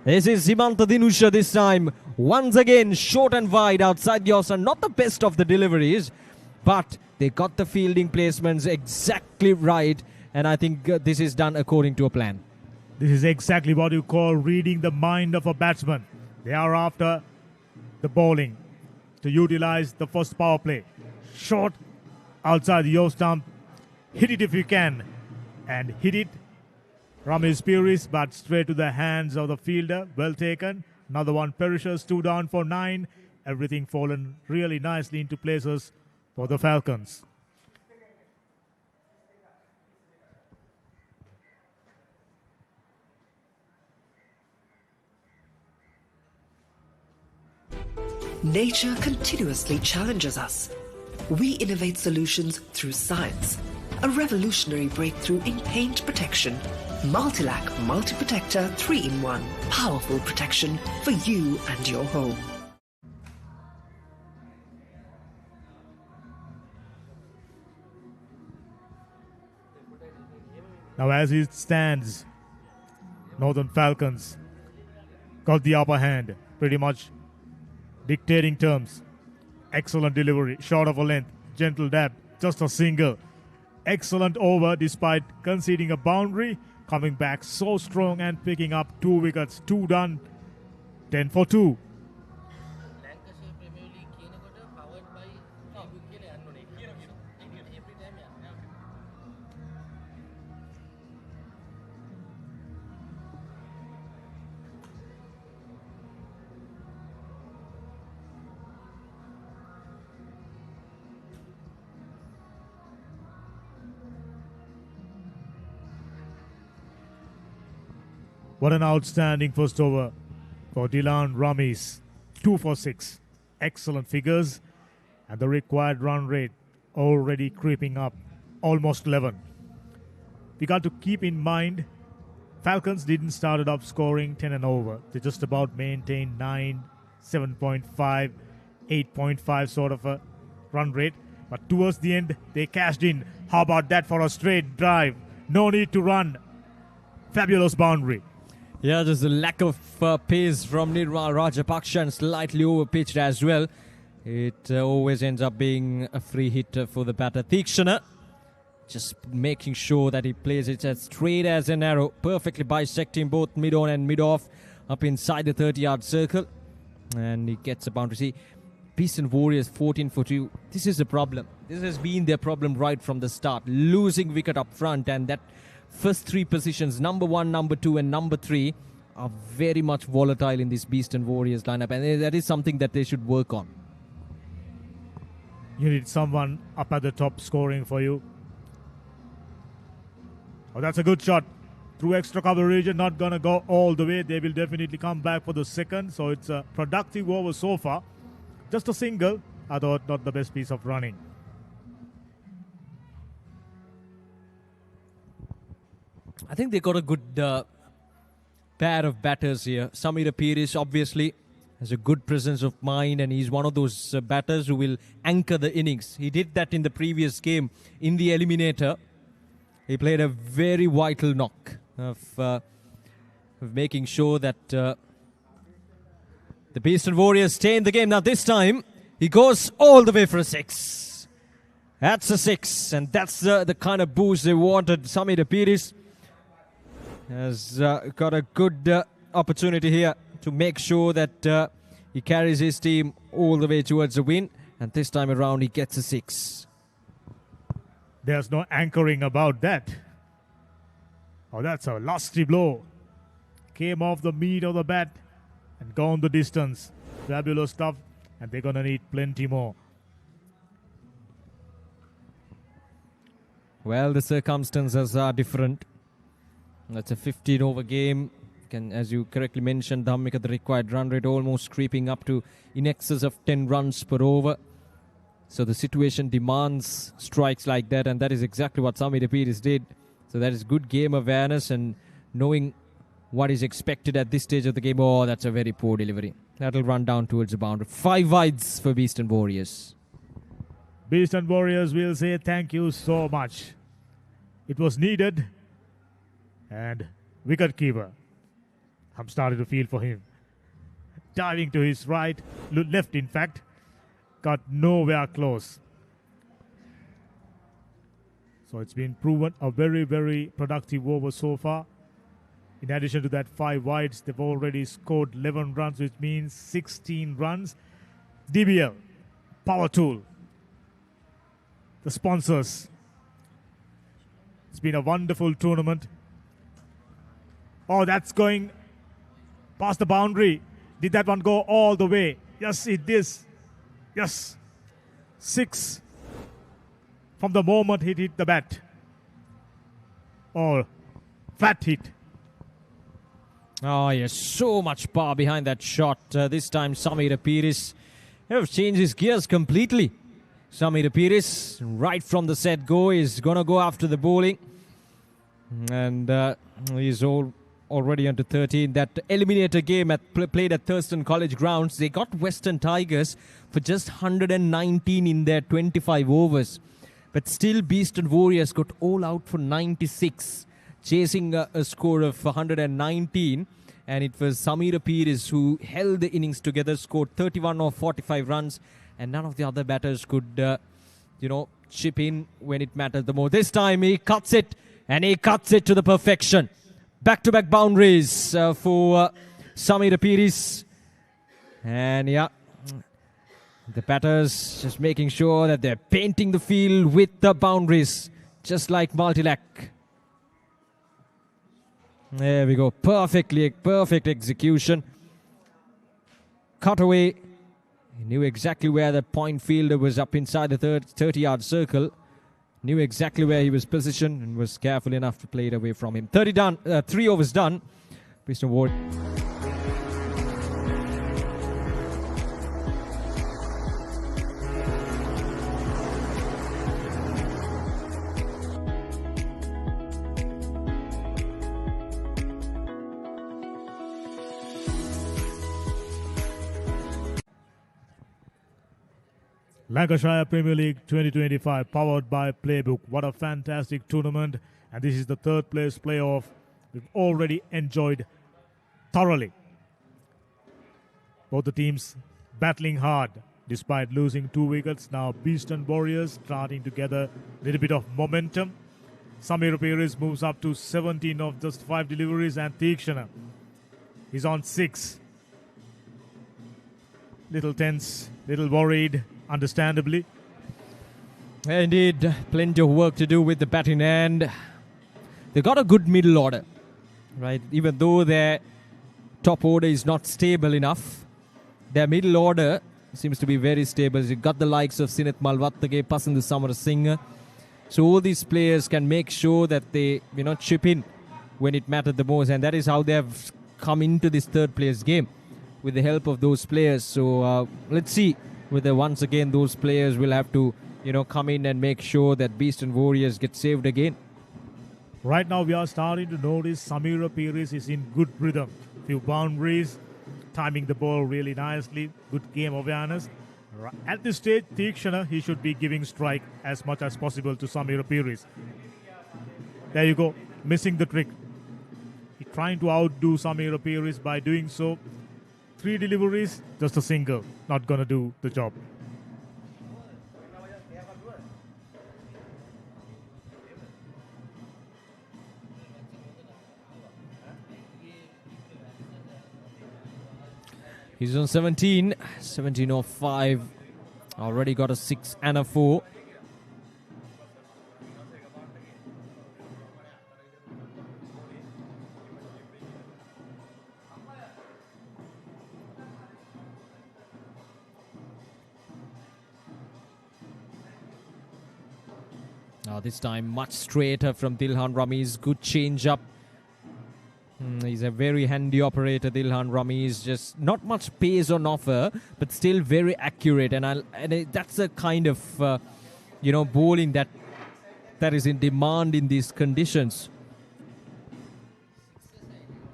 S1: This is Himanta Dinusha this time. Once again, short and wide outside the off stump. Not the best of the deliveries, but they got the fielding placements exactly right. And I think this is done according to a plan.
S2: This is exactly what you call reading the mind of a batsman. They are after the bowling to utilize the first power play. Short outside the off stump. Hit it if you can. And hit it. Ramesh Puris, but straight to the hands of the fielder. Well taken. Another one perishes. 2 down for 9. Everything fallen really nicely into places for the Falcons.
S5: Nature continuously challenges us. We innovate solutions through science. A revolutionary breakthrough in paint protection. Multilac Multi-Protector 3-in-1. Powerful protection for you and your home.
S2: Now as it stands, Northern Falcons got the upper hand, pretty much dictating terms. Excellent delivery, short of a length, gentle dab, just a single. Excellent over despite conceding a boundary, coming back so strong and picking up 2 wickets, 2 done, 10 for 2.
S7: Lancashire Premier League කියනකොට powered by Facebook කියලා යන්න ඕනේ. Every time යන්න.
S2: What an outstanding first over for Dylan Ramesh. 2 for 6. Excellent figures. And the required run rate already creeping up, almost 11. We got to keep in mind, Falcons didn't start it off scoring 10 and over. They just about maintained 9, 7.5, 8.5 sort of a run rate. But towards the end, they cashed in. How about that for a straight drive? No need to run. Fabulous boundary.
S1: Yeah, there's a lack of pace from Nirmal Rajapaksha and slightly over-pitched as well. It always ends up being a free hit for the batter. Thikshana just making sure that he plays it as straight as an arrow, perfectly bisecting both mid-on and mid-off up inside the 30-yard circle. And he gets a boundary. See, BEASTON Warriors 14 for 2. This is a problem. This has been their problem right from the start. Losing wicket up front, and that first three positions, number 1, number 2 and number 3, are very much volatile in this BEASTON Warriors lineup, and that is something that they should work on.
S2: You need someone up at the top scoring for you. Oh, that's a good shot. Through extra cover region, not going to go all the way. They will definitely come back for the second. So it's a productive over so far. Just a single. I thought not the best piece of running.
S1: I think they got a good pair of batters here. Samir Peiris obviously has a good presence of mind, and he's one of those batters who will anchor the innings. He did that in the previous game in the eliminator. He played a very vital knock of making sure that the BEASTON Warriors stay in the game. Now this time he goes all the way for a 6. That's a 6, and that's the kind of boost they wanted. Samir Peiris has got a good opportunity here to make sure that he carries his team all the way towards the win, and this time around he gets a 6.
S2: There's no anchoring about that. Oh, that's a lusty blow. Came off the meat of the bat and gone the distance. Fabulous stuff, and they're going to need plenty more.
S1: Well, the circumstances are different. That's a 15-over game. As you correctly mentioned, Dhammika, the required run rate almost creeping up to in excess of 10 runs per over. So the situation demands strikes like that, and that is exactly what Samir Peiris did. So that is good game awareness and knowing what is expected at this stage of the game. Oh, that's a very poor delivery. That'll run down towards the boundary. 5 wides for BEASTON Warriors.
S2: BEASTON Warriors will say thank you so much. It was needed. And wicket keeper, I'm starting to feel for him. Diving to his right, left in fact, got nowhere close. So it's been proven a very, very productive over so far. In addition to that 5 wides, they've already scored 11 runs, which means 16 runs. DBL, Power Tool, the sponsors. It's been a wonderful tournament. Oh, that's going past the boundary. Did that one go all the way? Yes, it did. Yes. 6 from the moment it hit the bat. Oh, flat hit.
S1: Oh, yes, so much power behind that shot. This time, Samir Peiris has changed his gears completely. Samir Peiris, right from the set go, is going to go after the bowling. And he's already under 13. That eliminator game played at Thurston College grounds. They got Western Tigers for just 119 in their 25 overs. But still, BEASTON Warriors got all out for 96, chasing a score of 119. And it was Samir Peiris who held the innings together, scored 31 or 45 runs. And none of the other batters could, chip in when it mattered the most. This time he cuts it, and he cuts it to the perfection. Back-to-back boundaries for Samir Peiris. And yeah, the batters just making sure that they're painting the field with the boundaries, just like Multilac. There we go. Perfect execution. Cut away. He knew exactly where the point fielder was up inside the 30-yard circle. Knew exactly where he was positioned and was careful enough to play it away from him. 3 overs done. BEASTON Warriors.
S2: Lancashire Premier League 2025 powered by Playbook. What a fantastic tournament. And this is the third place playoff we've already enjoyed thoroughly. Both the teams battling hard despite losing 2 wickets. Now BEASTON Warriors starting to gather a little bit of momentum. Samir Perez moves up to 17 of just 5 deliveries, and Theekshana is on 6. Little tense, little worried, understandably.
S1: Indeed, plenty of work to do with the batting end. They got a good middle order, right? Even though their top order is not stable enough, their middle order seems to be very stable. You got the likes of Sineth Malwattake, Pasandu Samarasinghe. So all these players can make sure that they, chip in when it mattered the most, and that is how they have come into this third place game, with the help of those players. So let's see whether once again those players will have to, come in and make sure that BEASTON Warriors get saved again.
S2: Right now we are starting to notice Samira Perez is in good rhythm. Few boundaries, timing the ball really nicely, good game awareness. At this stage, Theekshana, he should be giving strike as much as possible to Samira Perez. There you go, missing the trick. He's trying to outdo Samira Perez by doing so. 3 deliveries, just a single. Not going to do the job.
S1: He's on 17 of 5. Already got a 6 and a 4. Now this time much straighter from Dilhan Ramiz. Good change up. He's a very handy operator, Dilhan Ramiz. Just not much pace on offer, but still very accurate. And that's a kind of, bowling that is in demand in these conditions.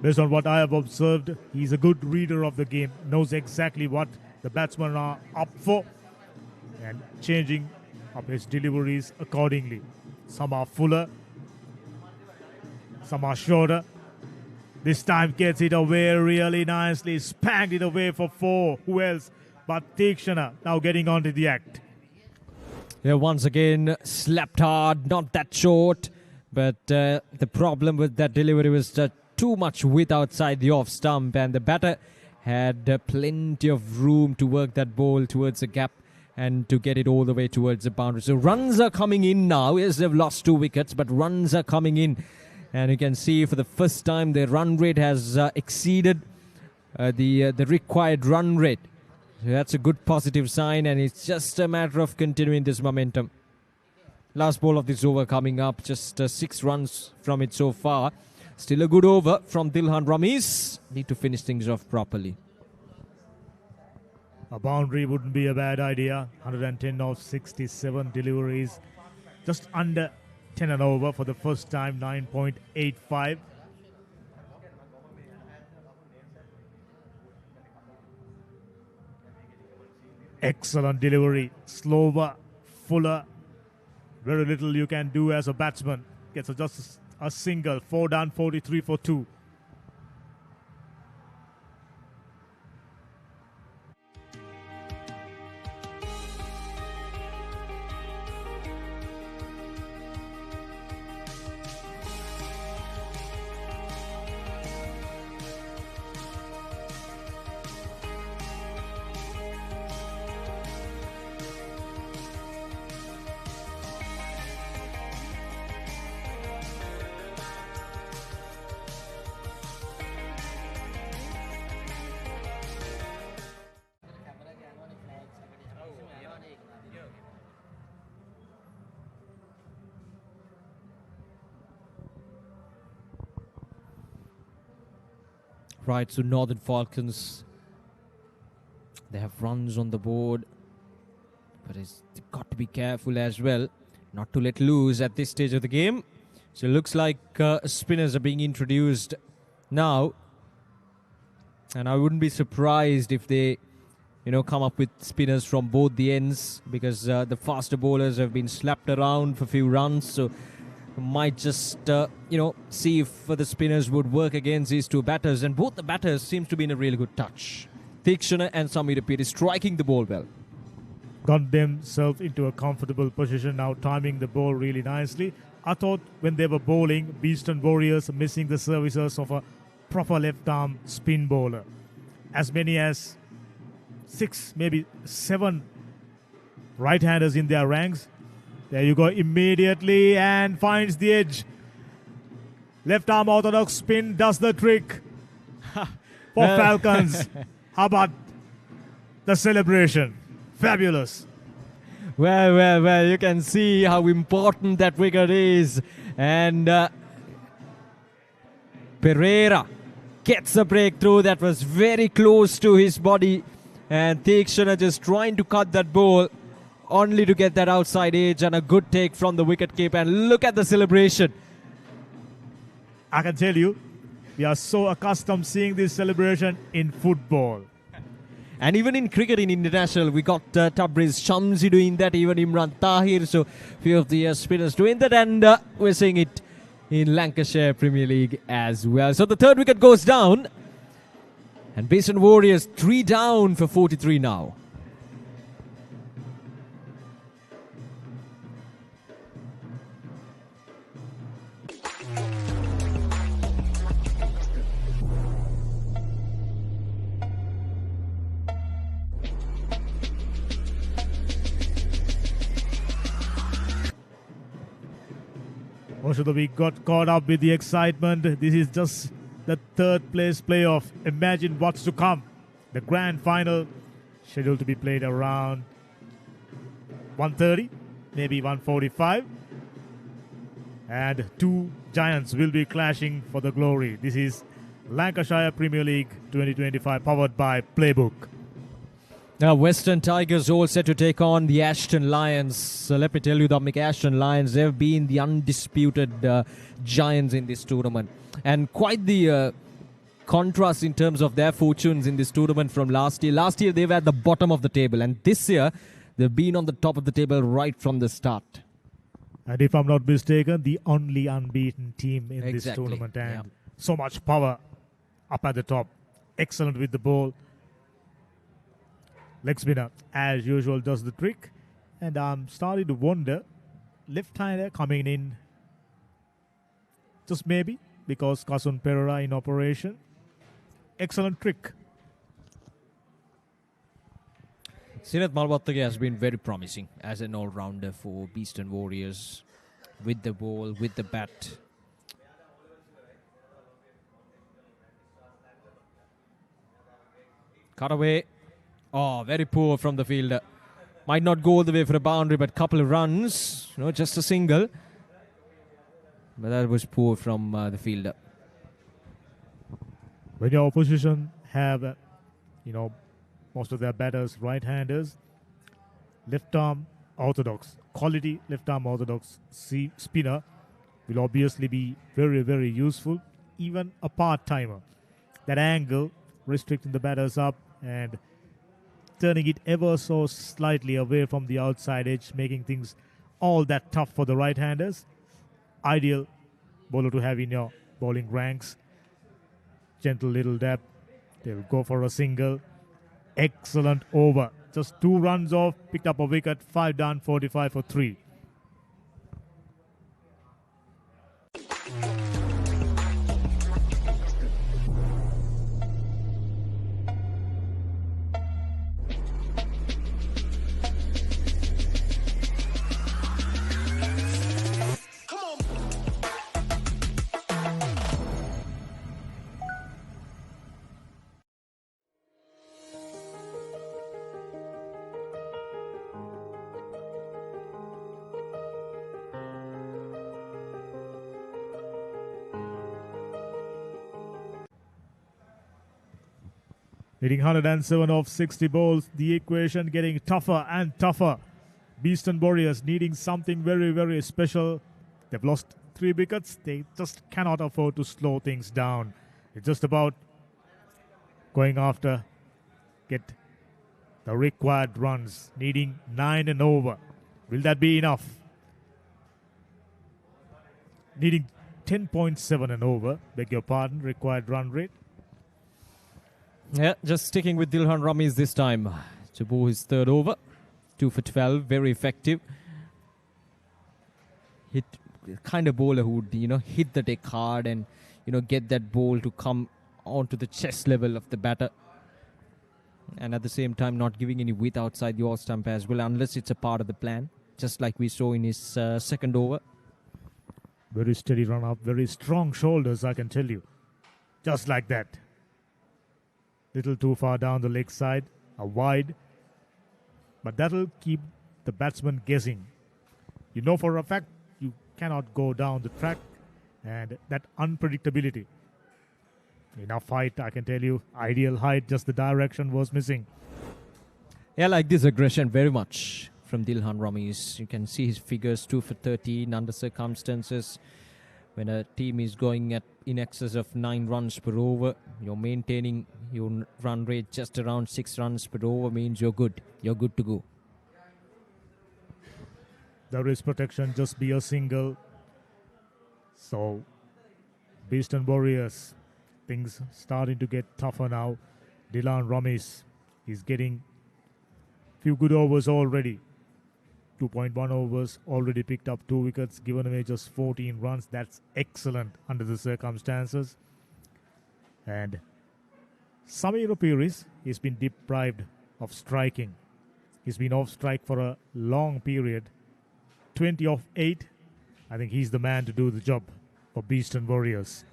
S2: Based on what I have observed, he's a good reader of the game, knows exactly what the batsmen are up for, and changing up his deliveries accordingly. Some are fuller, some are shorter. This time gets it away really nicely, spanked it away for 4. Who else but Theekshana now getting onto the act.
S1: Yeah, once again, slapped hard, not that short. But the problem with that delivery was too much width outside the off stump, and the batter had plenty of room to work that ball towards the gap and to get it all the way towards the boundary. So runs are coming in now. Yes, they've lost 2 wickets, but runs are coming in. And you can see for the first time the run rate has exceeded the required run rate. So that's a good positive sign, and it's just a matter of continuing this momentum. Last ball of this over coming up, just 6 runs from it so far. Still a good over from Dilhan Ramiz. Need to finish things off properly.
S2: A boundary wouldn't be a bad idea. 110 of 67 deliveries. Just under 10 and over for the first time, 9.85. Excellent delivery. Slower, fuller. Very little you can do as a batsman. Gets just a single. 4 done, 43 for 2.
S1: Right, so Northern Falcons, they have runs on the board, but they've got to be careful as well not to let loose at this stage of the game. So it looks like spinners are being introduced now, and I wouldn't be surprised if they come up with spinners from both the ends, because the faster bowlers have been slapped around for a few runs. So might just, see if the spinners would work against these two batters. And both the batters seems to be in a really good touch. Thikshana and Samir Piri striking the ball well.
S2: Got themselves into a comfortable position now, timing the ball really nicely. I thought when they were bowling, BEASTON Warriors missing the services of a proper left-arm spin bowler. As many as 6, maybe 7 right-handers in their ranks. There you go, immediately, and finds the edge. Left-arm orthodox spin does the trick for Falcons. How about the celebration? Fabulous.
S1: Well, you can see how important that wicket is. And Pereira gets a breakthrough that was very close to his body. And Thikshana just trying to cut that ball, only to get that outside edge, and a good take from the wicketkeeper. And look at the celebration.
S2: I can tell you, we are so accustomed seeing this celebration in football.
S1: And even in cricket, in international, we got Tabriz Shamsi doing that, even Imran Tahir. So few of the spinners doing that, and we're seeing it in Lancashire Premier League as well. So the third wicket goes down, and BEASTON Warriors 3 down for 43 now.
S2: Most of the week got caught up with the excitement. This is just the third place playoff. Imagine what's to come. The grand final scheduled to be played around 1:30, maybe 1:45. And 2 giants will be clashing for the glory. This is Lancashire Premier League 2025, powered by Playbook.
S1: Now, Western Tigers all set to take on the Ashton Lions. So let me tell you, the Ashton Lions, they've been the undisputed giants in this tournament. And quite the contrast in terms of their fortunes in this tournament from last year. Last year, they were at the bottom of the table. And this year, they've been on the top of the table right from the start.
S2: And if I'm not mistaken, the only unbeaten team in this
S1: Exactly,
S2: tournament. And
S1: yeah.
S2: so much power up at the top. Excellent with the ball. Leg spinner, as usual, does the trick. And I'm starting to wonder, left-hander coming in, just maybe, because Kasun Pereira in operation. Excellent trick.
S1: Sinath Malwattake has been very promising as an all-rounder for BEASTON Warriors, with the ball, with the bat. Cut away. Oh, very poor from the fielder. Might not go all the way for a boundary, but couple of runs. Just a single. But that was poor from the fielder.
S2: When your opposition have, most of their batters right-handers, left-arm orthodox, quality left-arm orthodox spinner will obviously be very, very useful. Even a part-timer. That angle restricting the batters up and turning it ever so slightly away from the outside edge, making things all that tough for the right-handers. Ideal bowler to have in your bowling ranks. Gentle little dab. They'll go for a single. Excellent over. Just 2 runs off, picked up a wicket, 5 down, 45 for 3. Hitting 107 off 60 balls, the equation getting tougher and tougher. BEASTON Warriors needing something very, very special. They've lost 3 wickets. They just cannot afford to slow things down. It's just about going after, get the required runs, needing 9 and over. Will that be enough? Needing 10.7 and over, beg your pardon, required run rate.
S1: Yeah, just sticking with Dilhan Rameez this time to bowl his third over. 2 for 12, very effective. Hit kind of bowler who would, hit the deck hard and, get that ball to come onto the chest level of the batter. And at the same time, not giving any width outside the off stump as well, unless it's a part of the plan, just like we saw in his second over.
S2: Very steady run up, very strong shoulders, I can tell you. Just like that. Little too far down the leg side, a wide. But that'll keep the batsman guessing. You know for a fact you cannot go down the track, and that unpredictability. Enough height, I can tell you. Ideal height, just the direction was missing.
S1: Yeah, I like this aggression very much from Dilhan Rameez. You can see his figures, 2 for 13 under circumstances. When a team is going at in excess of 9 runs per over, you're maintaining your run rate just around 6 runs per over means you're good. You're good to go.
S2: There is protection, just be a single. So, BEASTON Warriors, things starting to get tougher now. Dilhan Rameez is getting few good overs already. 2.1 overs, already picked up 2 wickets, given away just 14 runs. That's excellent under the circumstances. And Samir Piris has been deprived of striking. He's been off strike for a long period. 20 off 8. I think he's the man to do the job for BEASTON Warriors.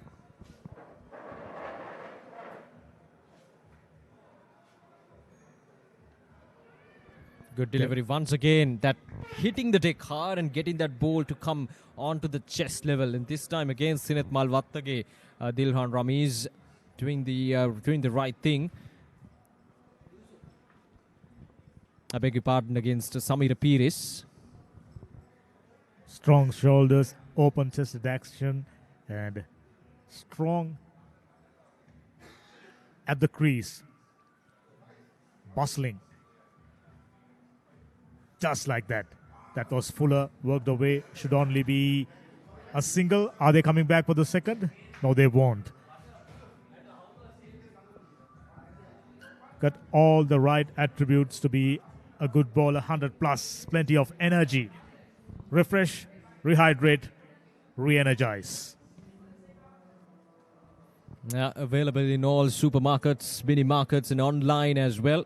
S1: Good delivery once again. That hitting the deck hard and getting that ball to come onto the chest level. And this time against Sinet Malvattage, Dilhan Rameez doing the right thing. I beg your pardon, against Samir Piris.
S2: Strong shoulders, open chested action, and strong at the crease. Bustling. Just like that. That was Fuller, worked away. Should only be a single. Are they coming back for the second? No, they won't. Got all the right attributes to be a good bowler. 100 plus. Plenty of energy. Refresh, rehydrate, re-energize.
S1: Available in all supermarkets, mini markets, and online as well.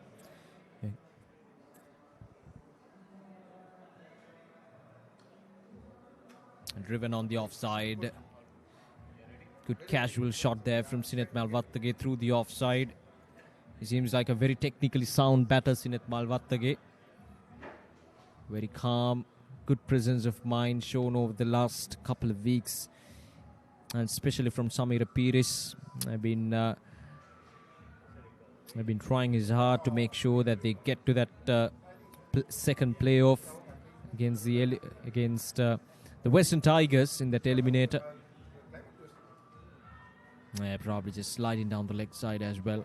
S1: Driven on the offside. Good casual shot there from Sinet Malvattage through the offside. He seems like a very technically sound batter, Sinet Malvattage. Very calm, good presence of mind shown over the last couple of weeks. And especially from Samir Piris. I've been trying his hard to make sure that they get to that second playoff against the Western Tigers in that eliminator. Probably just sliding down the leg side as well.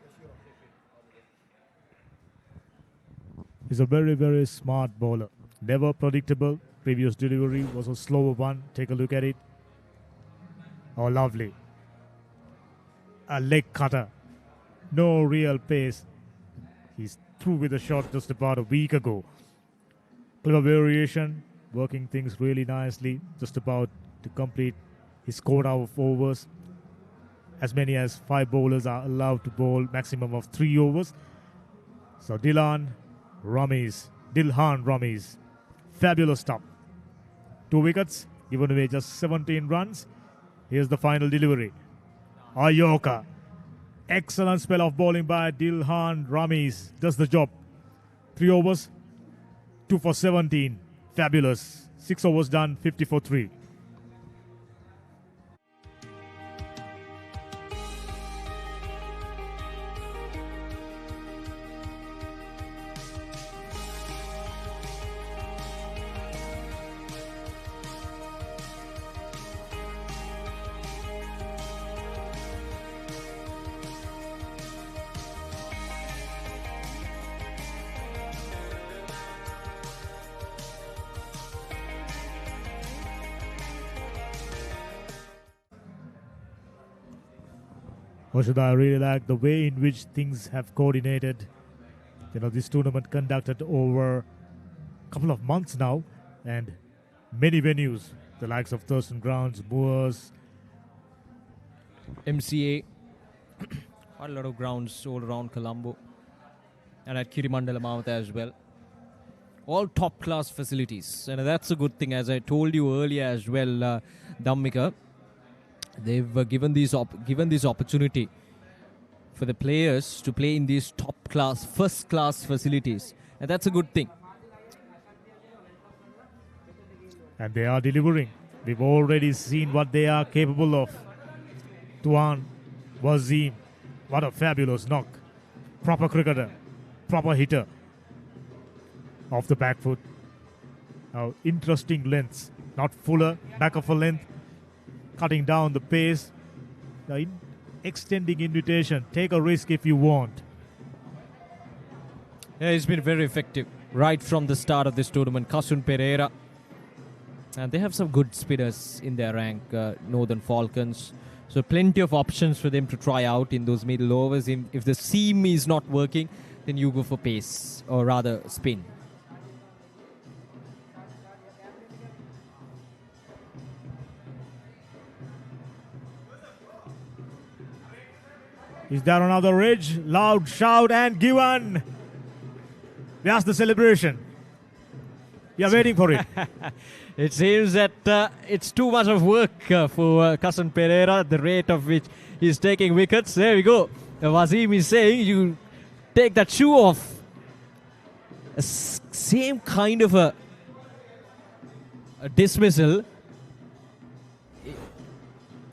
S2: He's a very, very smart bowler. Never predictable. Previous delivery was a slower one. Take a look at it. Oh, lovely. A leg cutter. No real pace. He's through with a shot just about a week ago. Clever variation. Working things really nicely. Just about to complete his quota of overs. As many as 5 bowlers are allowed to bowl. Maximum of 3 overs. So Dilhan Rameez. Fabulous stuff. 2 wickets. Given away just 17 runs. Here's the final delivery. A yorker. Excellent spell of bowling by Dilhan Rameez. Does the job. 3 overs. 2 for 17. Fabulous. 6 overs done. 50 for 3. Should I really like the way in which things have coordinated. This tournament conducted over a couple of months now, and many venues, the likes of Thurston Grounds, Moors,
S1: MCA, quite a lot of grounds all around Colombo, and at Kirimandala Mount as well. All top-class facilities, and that's a good thing. As I told you earlier as well, Dhammika, they've given this opportunity for the players to play in these top-class, first-class facilities, and that's a good thing.
S2: And they are delivering. We've already seen what they are capable of. Tuan, Wazim, what a fabulous knock. Proper cricketer, proper hitter. Off the back foot. Now, interesting lengths. Not fuller, back of a length. Cutting down the pace. Now, extending invitation. Take a risk if you want.
S1: Yeah, he's been very effective right from the start of this tournament. Kasun Pereira. And they have some good spinners in their rank, Northern Falcons. So plenty of options for them to try out in those middle overs. If the seam is not working, then you go for pace, or rather spin.
S2: Is there another ridge? Loud shout and given. That's the celebration. You're waiting for it.
S1: It seems that it's too much of work for Kasun Pereira, the rate of which he's taking wickets. There we go. Wazim is saying, you take that shoe off. Same kind of a dismissal.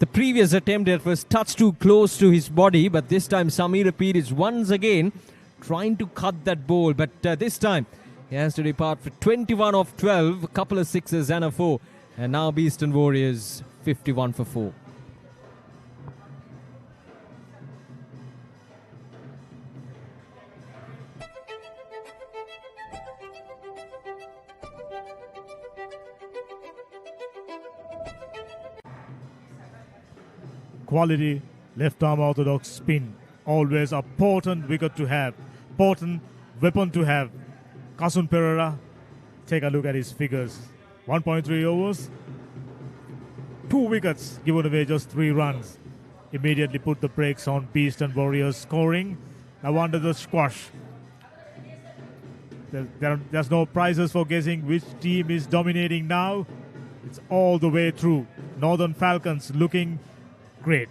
S1: The previous attempt that was touched too close to his body, but this time Samir Apir is once again trying to cut that ball, but this time he has to depart for 21 of 12, a couple of sixes and a 4, and now BEASTON Warriors 51 for 4.
S2: Quality left arm orthodox spin. Always a potent wicket to have. Potent weapon to have. Kasun Pereira, take a look at his figures. 1.3 overs. 2 wickets given away, just 3 runs. Immediately put the brakes on BEASTON Warriors scoring. Now under the squash. There's no prizes for guessing which team is dominating now. It's all the way through. Northern Falcons looking great.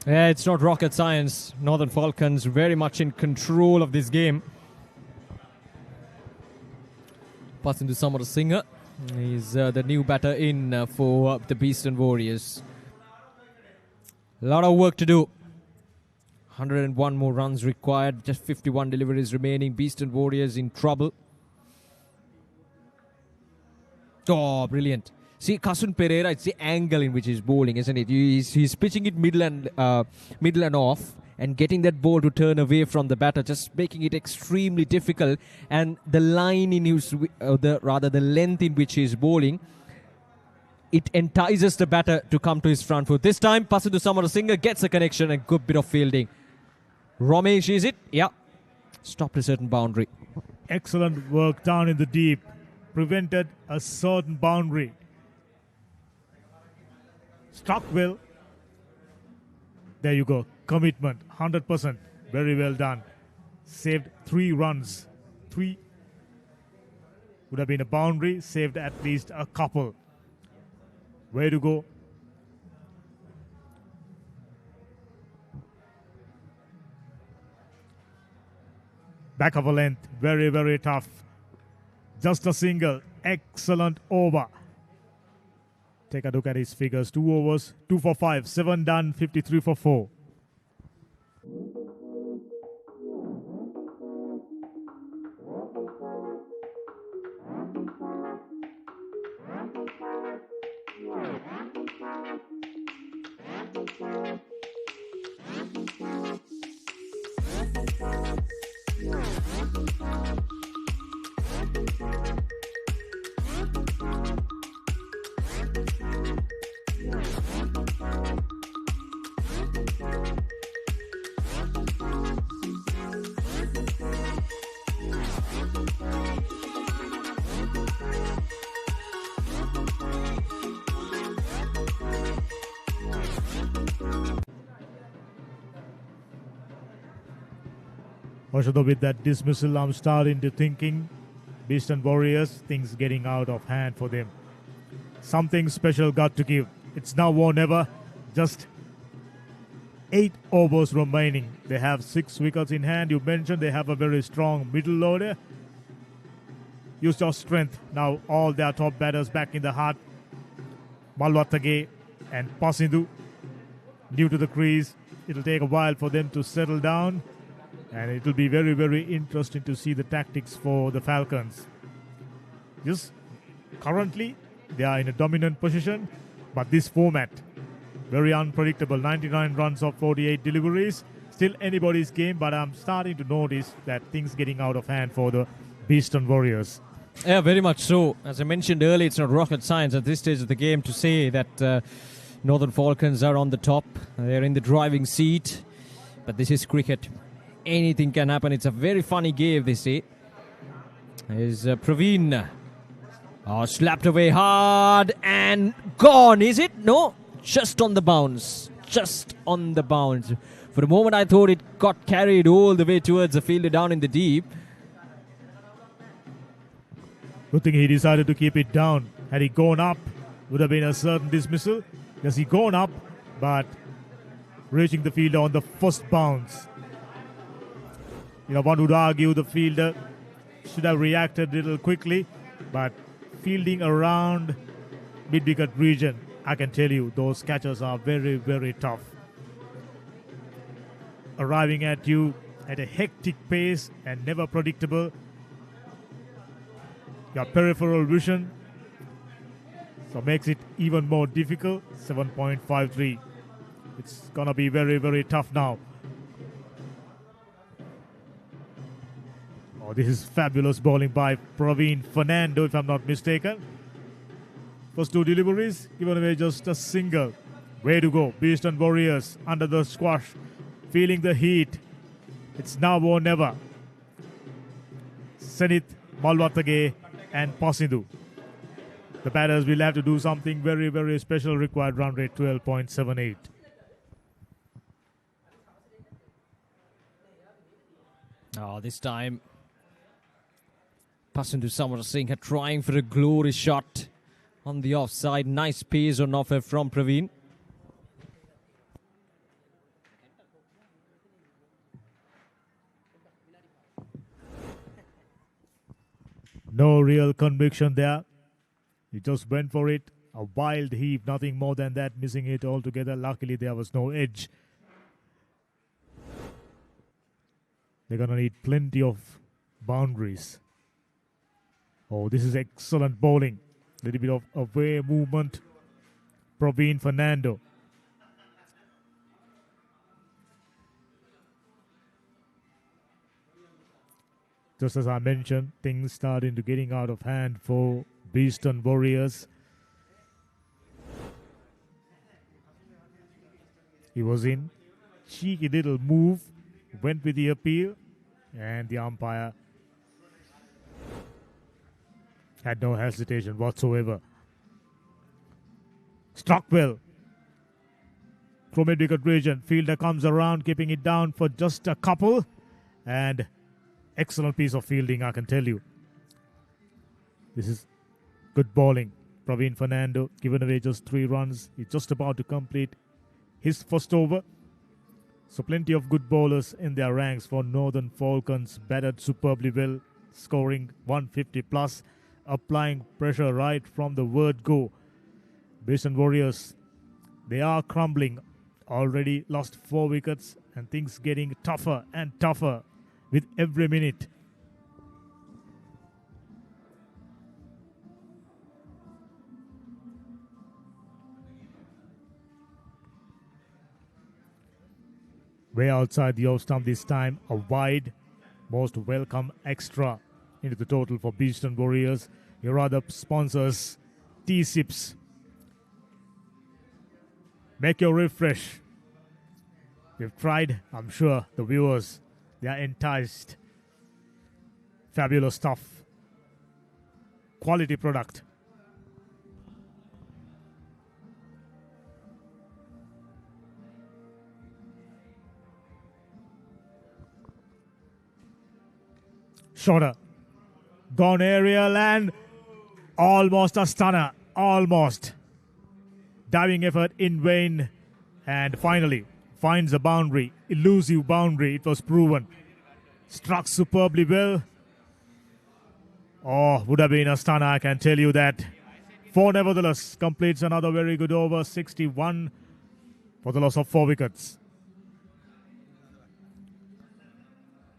S1: Yeah, it's not rocket science. Northern Falcons very much in control of this game. Passing to Samara Singh. He's the new batter in for the BEASTON Warriors. A lot of work to do. 101 more runs required. Just 51 deliveries remaining. BEASTON Warriors in trouble. Oh, brilliant. See, Kasun Pereira, it's the angle in which he's bowling, isn't it? He's pitching it middle and off, and getting that ball to turn away from the batter, just making it extremely difficult. And the line in his, the length in which he's bowling, it entices the batter to come to his front foot. This time, Pasindu Samarasinghe gets a connection and good bit of fielding. Ramesh, is it? Yeah. Stopped a certain boundary.
S2: Excellent work down in the deep. Prevented a certain boundary. Struck well. There you go. Commitment. 100%. Very well done. Saved 3 runs. 3 would have been a boundary. Saved at least a couple. Way to go. Back of a length. Very, very tough. Just a single. Excellent over. Take a look at his figures. 2 overs, 2 for 5, 7 done, 53 for 4. Also, though, with that dismissal, I'm starting to thinking BEASTON Warriors, things getting out of hand for them. Something special got to give. It's now or never. Just 8 overs remaining. They have 6 wickets in hand. You mentioned they have a very strong middle order. Use your strength. Now all their top batters back in the heart. Malwatage and Pasindu new to the crease. It'll take a while for them to settle down, and it will be very, very interesting to see the tactics for the Falcons. Just currently, they are in a dominant position, but this format, very unpredictable. 99 runs of 48 deliveries. Still anybody's game, but I'm starting to notice that things getting out of hand for the BEASTON Warriors.
S1: Yeah, very much so. As I mentioned earlier, it's not rocket science at this stage of the game to say that Northern Falcons are on the top. They're in the driving seat. But this is cricket. Anything can happen. It's a very funny game, they say. Is Praveen slapped away hard and gone, is it? No, just on the bounce. Just on the bounce. For a moment, I thought it got carried all the way towards the fielder down in the deep.
S2: Good thing he decided to keep it down. Had he gone up, would have been a certain dismissal. Because he gone up, but reaching the fielder on the first bounce. One would argue the fielder should have reacted a little quickly, but fielding around mid-wicket region, I can tell you, those catches are very, very tough. Arriving at you at a hectic pace and never predictable. Your peripheral vision, so makes it even more difficult. 7.53. It's gonna be very, very tough now. Oh, this is fabulous bowling by Praveen Fernando, if I'm not mistaken. First 2 deliveries, given away just a single. Way to go, BEASTON Warriors under the squash, feeling the heat. It's now or never. Senith, Malwatage and Pasindu. The batters will have to do something very, very special. Required run rate 12.78.
S1: Oh, this time Pasindu Samara Singh trying for a glorious shot on the offside. Nice pace on offer from Praveen.
S2: No real conviction there. He just went for it. A wild heave, nothing more than that, missing it altogether. Luckily, there was no edge. They're going to need plenty of boundaries. Oh, this is excellent bowling. Little bit of away movement. Praveen Fernando. Just as I mentioned, things starting to getting out of hand for BEASTON Warriors. He was in. Cheeky little move. Went with the appeal. And the umpire had no hesitation whatsoever. Struck well. From mid-wicket region. Fielder comes around, keeping it down for just a couple. And excellent piece of fielding, I can tell you. This is good bowling. Praveen Fernando given away just 3 runs. He's just about to complete his first over. So plenty of good bowlers in their ranks for Northern Falcons. Batted superbly well, scoring 150 plus, applying pressure right from the word go. BEASTON Warriors, they are crumbling. Already lost 4 wickets and things getting tougher and tougher with every minute. Way outside the off stump this time, a wide, most welcome extra into the total for BEASTON Warriors. Your other sponsors, T-Sips. Make your refresh. We've tried, I'm sure the viewers, they are enticed. Fabulous stuff. Quality product. Shorter. Gone aerial and almost a stunner. Almost. Diving effort in vain. And finally finds a boundary. Elusive boundary. It was proven. Struck superbly well. Oh, would have been a stunner, I can tell you that. 4 nevertheless completes another very good over. 61 for the loss of 4 wickets.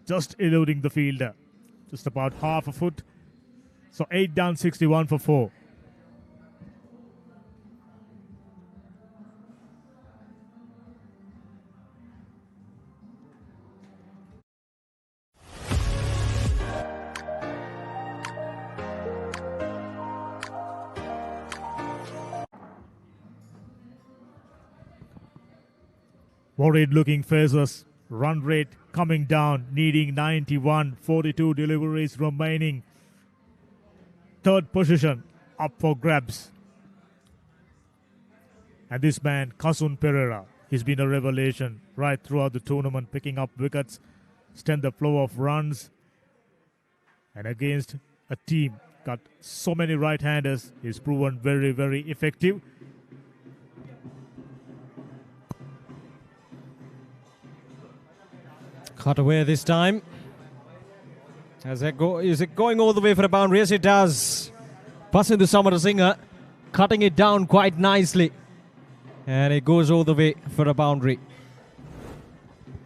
S2: Just eluding the fielder. Just about half a foot. So 8 down, 61 for 4. Worried looking faces. Run rate coming down, needing 91. 42 deliveries remaining. Third position up for grabs. And this man, Kasun Pereira, he's been a revelation right throughout the tournament, picking up wickets, stem the flow of runs. And against a team got so many right-handers, he's proven very, very effective.
S1: Cut away this time. Is it going all the way for a boundary? Yes, it does. Passing the Samarasinghe, cutting it down quite nicely. And it goes all the way for a boundary.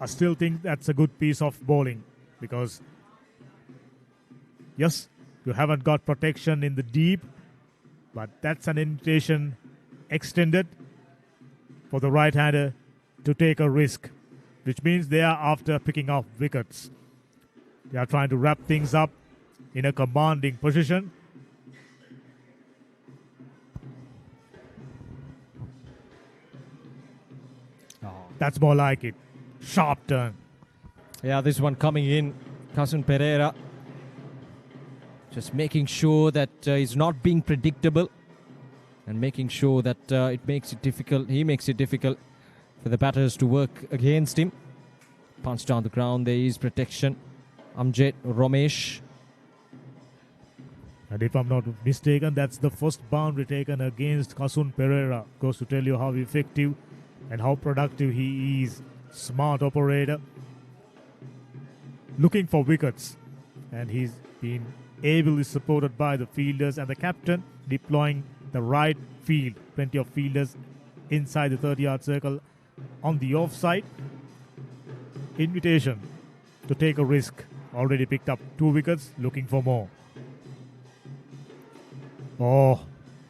S2: I still think that's a good piece of bowling because, yes, you haven't got protection in the deep, but that's an invitation extended for the right-hander to take a risk, which means they are after picking up wickets. They are trying to wrap things up in a commanding position. That's more like it. Sharp turn.
S1: Yeah, this one coming in. Kasun Pereira just making sure that he's not being predictable and making sure that it makes it difficult. He makes it difficult for the batters to work against him. Punch down the ground. There is protection. Amjad Ramesh.
S2: And if I'm not mistaken, that's the first boundary taken against Kasun Pereira. Goes to tell you how effective and how productive he is. Smart operator. Looking for wickets. And he's been ably supported by the fielders and the captain, deploying the right field. Plenty of fielders inside the 30-yard circle on the offside. Invitation to take a risk. Already picked up 2 wickets, looking for more. Oh,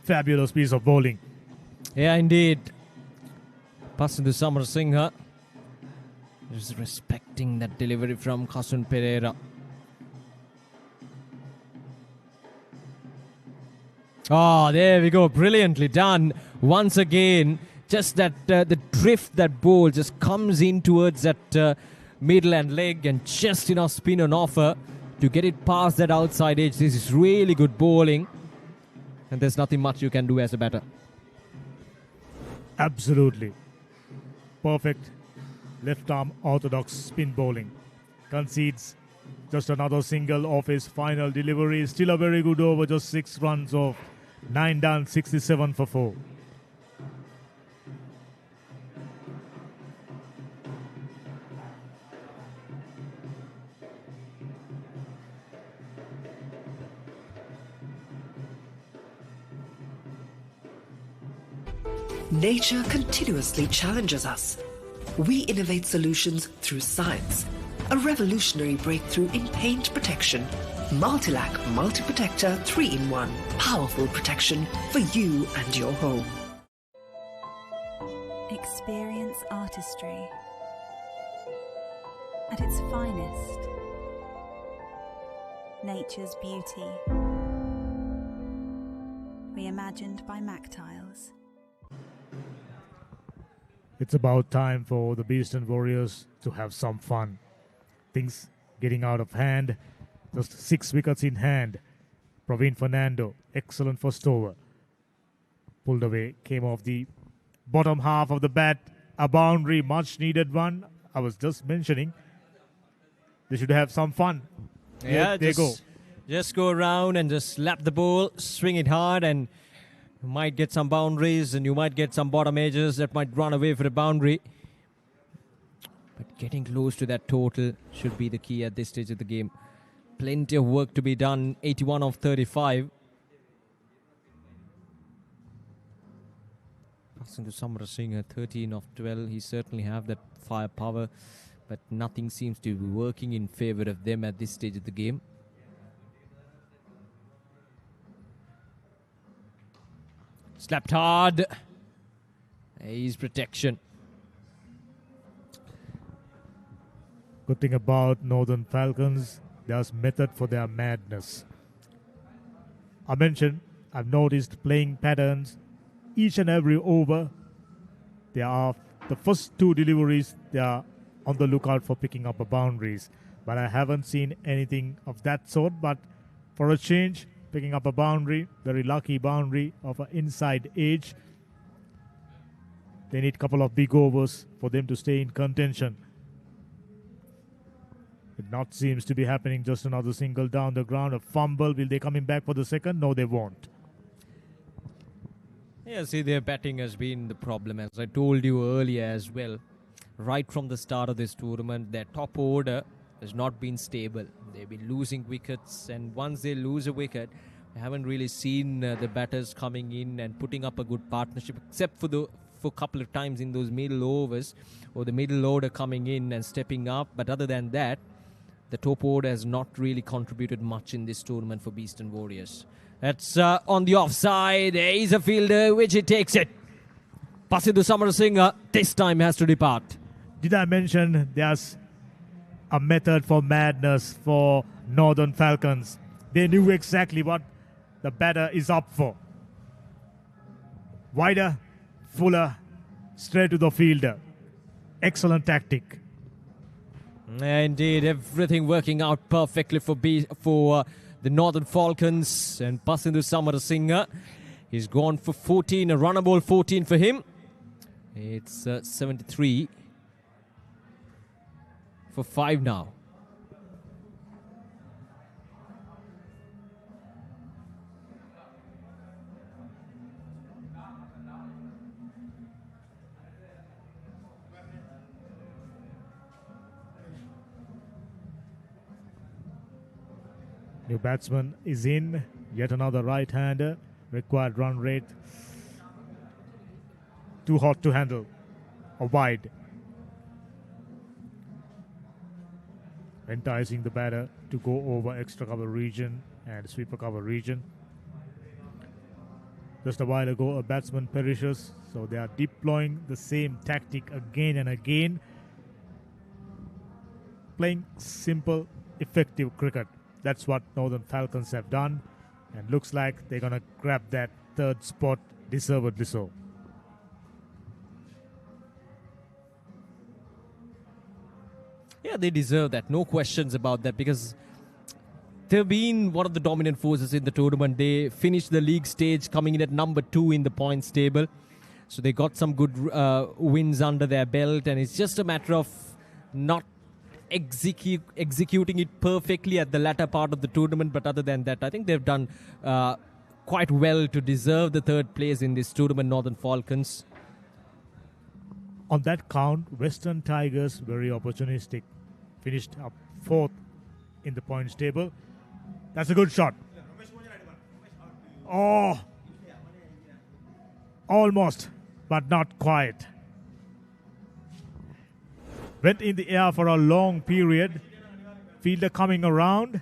S2: fabulous piece of bowling.
S1: Yeah, indeed. Passing to Samarasinghe. Just respecting that delivery from Kasun Pereira. Oh, there we go. Brilliantly done. Once again, just that the drift that ball just comes in towards that middle and leg and just enough spin on offer to get it past that outside edge. This is really good bowling. And there's nothing much you can do as a batter.
S2: Absolutely. Perfect left arm orthodox spin bowling. Concedes just another single off his final delivery. Still a very good over, just 6 runs off. 9 down, 67 for 4.
S5: Nature continuously challenges us. We innovate solutions through science. A revolutionary breakthrough in paint protection. Multilac Multi-Protector 3-in-1. Powerful protection for you and your home.
S4: Experience artistry at its finest. Nature's beauty. Reimagined by Mactiles.
S2: It's about time for the BEASTON Warriors to have some fun. Things getting out of hand. Just 6 wickets in hand. Praveen Fernando, excellent first over. Pulled away, came off the bottom half of the bat. A boundary, much needed one. I was just mentioning they should have some fun.
S1: Yeah,
S2: there you go.
S1: Just go around and just slap the ball, swing it hard, and you might get some boundaries and you might get some bottom edges that might run away for a boundary. But getting close to that total should be the key at this stage of the game. Plenty of work to be done. 81 of 35. Passing to Samara Singh at 13 of 12. He certainly have that firepower, but nothing seems to be working in favor of them at this stage of the game. Slapped hard. Ace protection.
S2: Good thing about Northern Falcons, there's method for their madness. I've noticed playing patterns each and every over. There are the first two deliveries, they are on the lookout for picking up boundaries. But I haven't seen anything of that sort. But for a change, picking up a boundary, very lucky boundary of an inside edge. They need a couple of big overs for them to stay in contention. It not seems to be happening. Just another single down the ground. A fumble. Will they coming back for the second? No, they won't.
S1: Yeah, see, their batting has been the problem, as I told you earlier as well. Right from the start of this tournament, their top order has not been stable. They've been losing wickets, and once they lose a wicket, I haven't really seen the batters coming in and putting up a good partnership, except for a couple of times in those middle overs, or the middle order coming in and stepping up. But other than that, the top order has not really contributed much in this tournament for BEASTON Warriors. That's on the offside. There is a fielder, which he takes it. Passing to Samarasinghe. This time has to depart.
S2: Did I mention there's a method for madness for Northern Falcons? They knew exactly what the batter is up for. Wider, fuller, straight to the fielder. Excellent tactic.
S1: Indeed, everything working out perfectly for the Northern Falcons. And passing to Samarasinghe. He's gone for 14, a runner ball 14 for him. It's 73 for 5 now.
S2: New batsman is in. Yet another right-hander. Required run rate. Too hot to handle. A wide. Enticing the batter to go over extra cover region and sweeper cover region. Just a while ago, a batsman perishes, so they are deploying the same tactic again and again. Playing simple, effective cricket. That's what Northern Falcons have done, and looks like they're going to grab that third spot, deservedly so.
S1: Yeah, they deserve that. No questions about that, because they've been one of the dominant forces in the tournament. They finished the league stage coming in at number 2 in the points table. So they got some good wins under their belt, and it's just a matter of not executing it perfectly at the latter part of the tournament. But other than that, I think they've done quite well to deserve the third place in this tournament, Northern Falcons.
S2: On that count, Western Tigers, very opportunistic, finished up 4th in the points table. That's a good shot. Oh, almost, but not quite. Went in the air for a long period. Fielder coming around.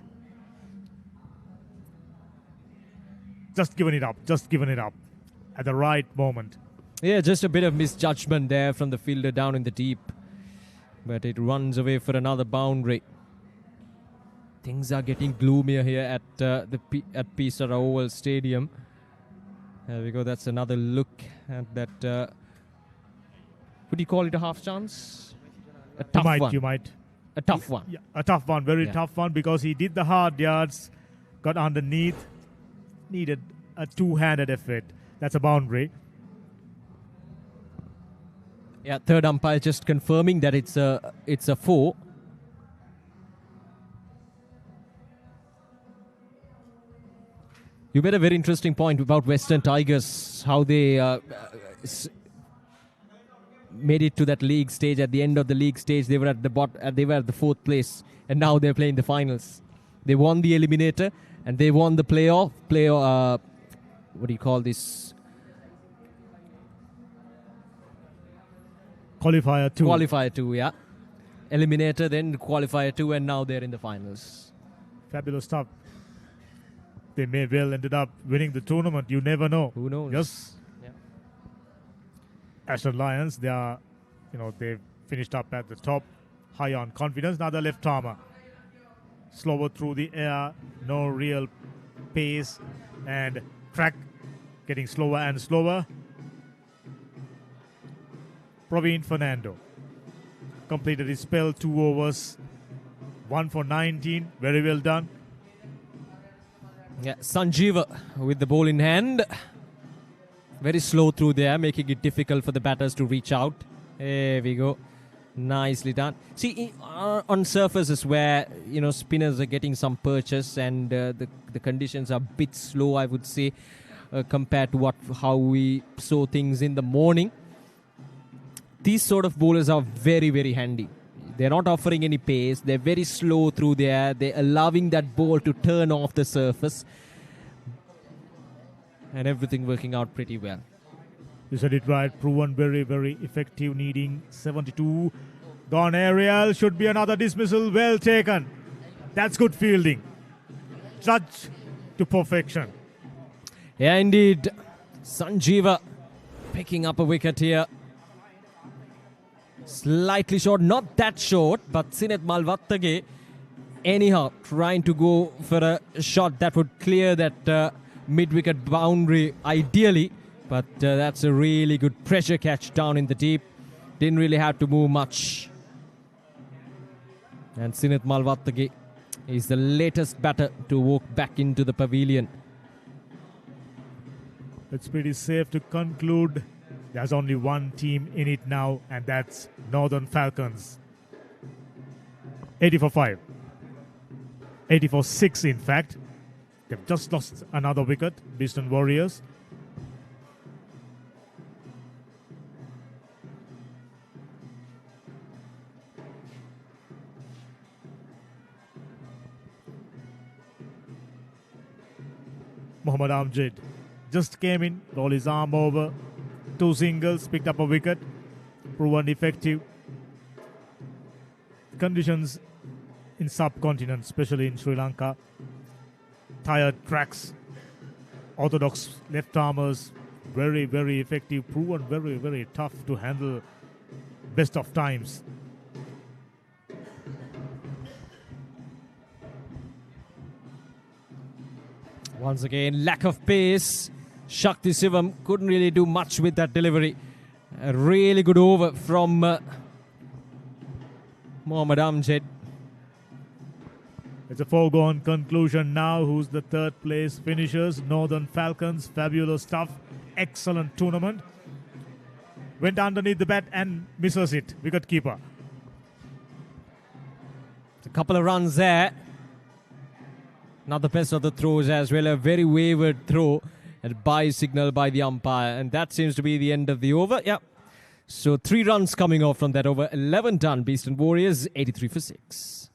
S2: Just giving it up at the right moment.
S1: Yeah, just a bit of misjudgment there from the fielder down in the deep. But it runs away for another boundary. Things are getting gloomier here at at Pisara Oval Stadium. There we go. That's another look at that. Would you call it a half chance? A tough one.
S2: You might.
S1: A tough one.
S2: Yeah, a tough one. Very tough one, because he did the hard yards, got underneath, needed a two-handed effort. That's a boundary.
S1: Yeah, third umpire just confirming that it's a 4. You made a very interesting point about Western Tigers, how they made it to that league stage. At the end of the league stage, they were at the fourth place, and now they're playing the finals. They won the eliminator, and they won the playoff. What do you call this?
S2: Qualifier 2.
S1: Qualifier 2, yeah. Eliminator, then qualifier 2, and now they're in the finals.
S2: Fabulous stuff. They may well ended up winning the tournament. You never know.
S1: Who knows?
S2: Yes.
S1: Yeah.
S2: Ashton Lions, they've finished up at the top, high on confidence. Another left armer. Slower through the air, no real pace, and track getting slower and slower. Praveen Fernando completed his spell, 2 overs, 1 for 19. Very well done.
S1: Yeah, Sanjeeva with the ball in hand. Very slow through there, making it difficult for the batters to reach out. There we go. Nicely done. See, on surfaces where, spinners are getting some purchase and the conditions are a bit slow, I would say, compared to how we saw things in the morning. These sort of bowlers are very, very handy. They're not offering any pace. They're very slow through there. They're allowing that ball to turn off the surface. And everything working out pretty well.
S2: You said it right. Proven very, very effective, needing 72. Gone aerial. Should be another dismissal. Well taken. That's good fielding. Judge to perfection.
S1: Yeah, indeed. Sanjeeva picking up a wicket here. Slightly short, not that short, but Sinet Malvattage anyhow trying to go for a shot that would clear that mid-wicket boundary ideally, but that's a really good pressure catch down in the deep. Didn't really have to move much. And Sinet Malvattage is the latest batter to walk back into the pavilion.
S2: It's pretty safe to conclude there's only one team in it now, and that's Northern Falcons. 80 for 5. 80 for 6, in fact. They've just lost another wicket, BEASTON Warriors. Mohammad Amjad just came in, rolled his arm over. 2 singles, picked up a wicket, proven effective. Conditions in subcontinent, especially in Sri Lanka, tired tracks, orthodox left armers, very, very effective, proven very, very tough to handle best of times.
S1: Once again, lack of pace. Shakti Sivam couldn't really do much with that delivery. A really good over from Mohammad Amjad.
S2: It's a foregone conclusion now. Who's the third place finishers? Northern Falcons. Fabulous stuff. Excellent tournament. Went underneath the bat and misses it. Wicket keeper.
S1: A couple of runs there. Not the best of the throws as well. A very wayward throw. And bye signal by the umpire. And that seems to be the end of the over. Yep. So 3 runs coming off from that over. 11 done. BEASTON Warriors 83 for 6.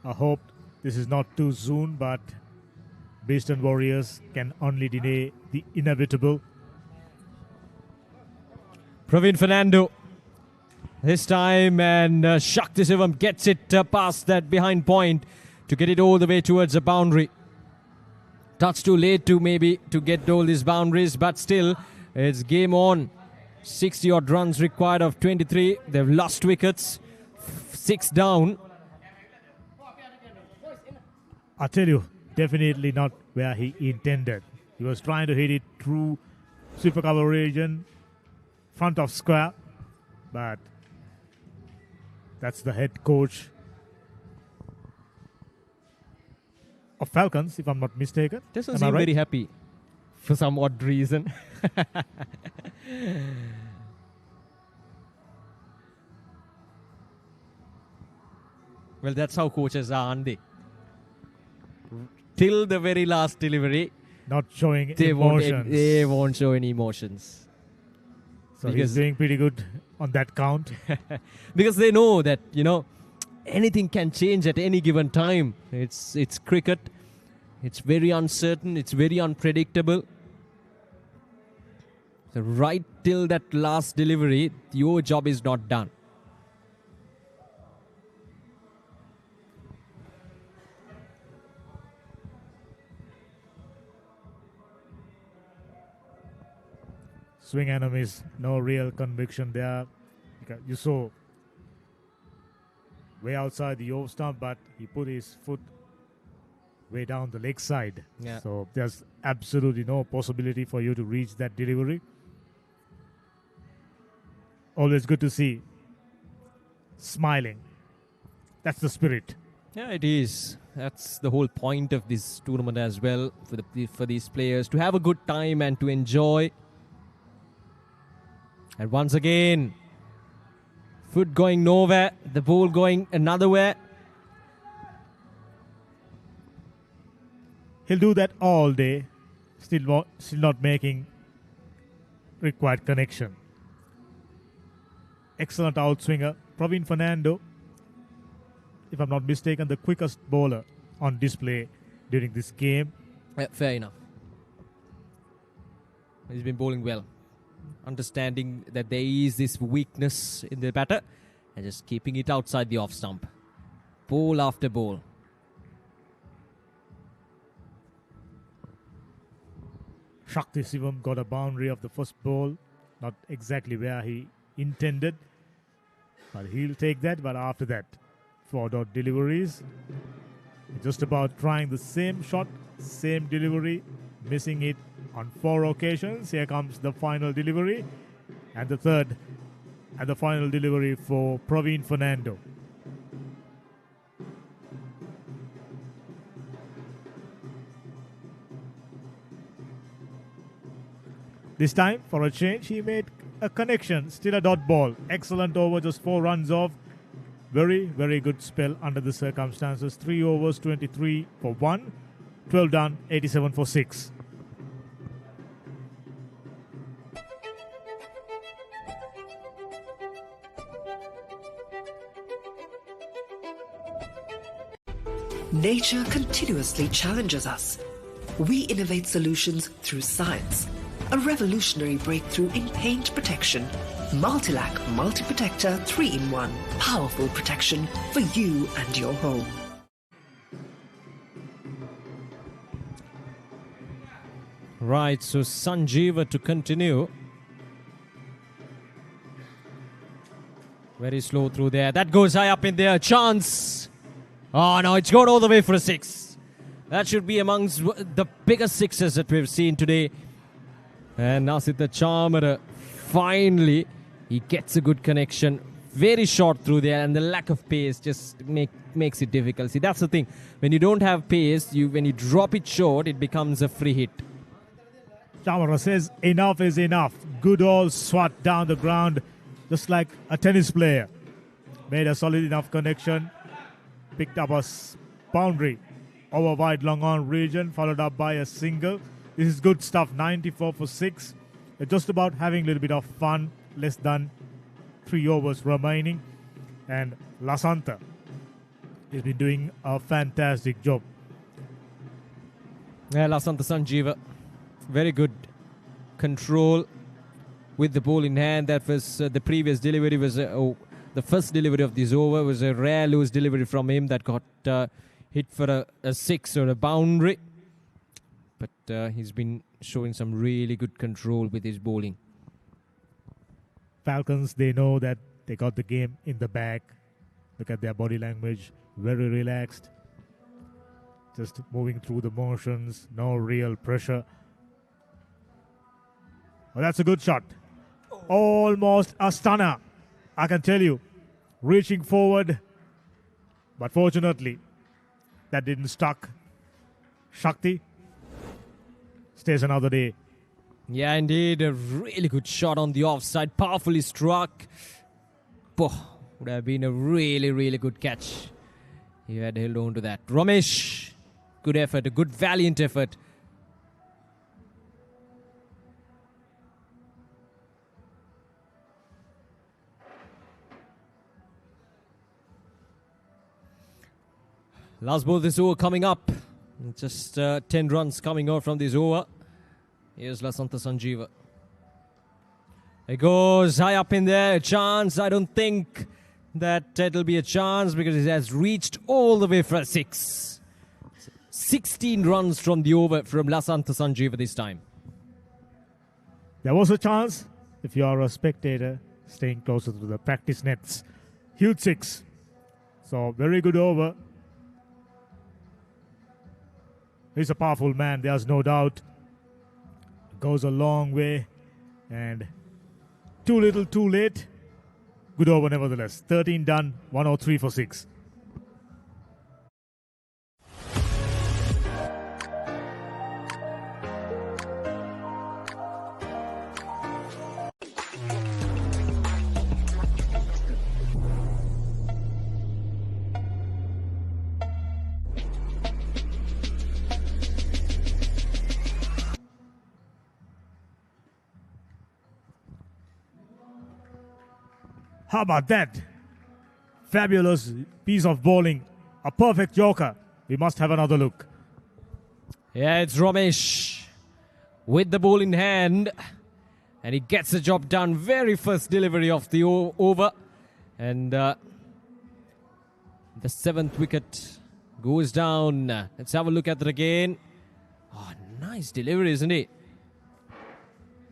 S2: I hope this is not too soon, but BEASTON Warriors can only delay the inevitable.
S1: Praveen Fernando this time, and Shakti Sivam gets it past that behind point to get it all the way towards the boundary. Touch too late to maybe to get all these boundaries, but still it's game on. 60 odd runs required of 23. They've lost wickets. 6 down.
S2: I tell you, definitely not where he intended. He was trying to hit it through super cover region, front of square, but that's the head coach of Falcons, if I'm not mistaken.
S1: Doesn't
S2: Am I
S1: seem
S2: right?
S1: very happy for some odd reason. Well, that's how coaches are, aren't they? Till the very last delivery,
S2: Not showing
S1: they
S2: emotions.
S1: won't show any emotions.
S2: So he's
S1: because-
S2: doing pretty good on that count.
S1: Because they know that, anything can change at any given time. It's cricket. It's very uncertain. It's very unpredictable. So right till that last delivery, your job is not done.
S2: Swing enemies, no real conviction there. Because you saw way outside the off stump, but he put his foot way down the leg side.
S1: Yeah.
S2: So there's absolutely no possibility for you to reach that delivery. Always good to see. Smiling. That's the spirit.
S1: Yeah, it is. That's the whole point of this tournament as well, for these players to have a good time and to enjoy. And once again, foot going nowhere, the ball going another way.
S2: He'll do that all day, still not making required connection. Excellent outswinger, Praveen Fernando. If I'm not mistaken, the quickest bowler on display during this game.
S1: Yeah, fair enough. He's been bowling well. Understanding that there is this weakness in the batter and just keeping it outside the off stump. Ball after ball.
S2: Shakti Sivam got a boundary of the first ball. Not exactly where he intended. But he'll take that. But after that, 4 dot deliveries. Just about trying the same shot, same delivery, missing it on 4 occasions. Here comes the final delivery. And the third and the final delivery for Praveen Fernando. This time, for a change, he made a connection. Still a dot ball. Excellent over, just 4 runs off. Very, very good spell under the circumstances. 3 overs, 23 for 1. 12 done, 87 for 6.
S5: Nature continuously challenges us. We innovate solutions through science. A revolutionary breakthrough in paint protection. Multilac Multi-Protector 3-in-1. Powerful protection for you and your home.
S1: Right, so Sanjeeva to continue. Very slow through there. That goes high up in there. Chance. Oh, no, it's gone all the way for a 6. That should be amongst the biggest 6s that we've seen today. And Nasitha Chamara, finally, he gets a good connection. Very short through there, and the lack of pace just makes it difficult. See, that's the thing. When you don't have pace, when you drop it short, it becomes a free hit.
S2: Chamara says enough is enough. Good old swat down the ground, just like a tennis player. Made a solid enough connection. Picked up a boundary over wide long on region, followed up by a single. This is good stuff. 94 for 6. They're just about having a little bit of fun. Less than 3 overs remaining. And Lasantha has been doing a fantastic job.
S1: Yeah, Lasantha Sanjeeva, very good control with the ball in hand. That was the previous delivery was the first delivery of this over was a rare loose delivery from him that got hit for a 6 or a boundary. But he's been showing some really good control with his bowling.
S2: Falcons, they know that they got the game in the bag. Look at their body language, very relaxed. Just moving through the motions, no real pressure. Well, that's a good shot. Almost a stunner, I can tell you. Reaching forward, but fortunately, that didn't stuck. Shakti stays another day.
S1: Yeah, indeed. A really good shot on the offside. Powerfully struck. Would have been a really, really good catch. He had held on to that. Ramesh, good effort. A good, valiant effort. Last ball of this over coming up. Just 10 runs coming out from this over. Here's Lasanta Sanjeeva. It goes high up in there. A chance. I don't think that it'll be a chance because it has reached all the way for a 6. 16 runs from the over from Lasanta Sanjeeva this time.
S2: There was a chance if you are a spectator staying closer to the practice nets. Huge 6. So very good over. He's a powerful man, there's no doubt. Goes a long way. And too little, too late. Good over nevertheless. 13 done, 103 for 6. How about that? Fabulous piece of bowling. A perfect yorker. We must have another look.
S1: Yeah, it's Ramesh with the ball in hand. And he gets the job done. Very first delivery of the over. And the 7th wicket goes down. Let's have a look at it again. Oh, nice delivery, isn't it?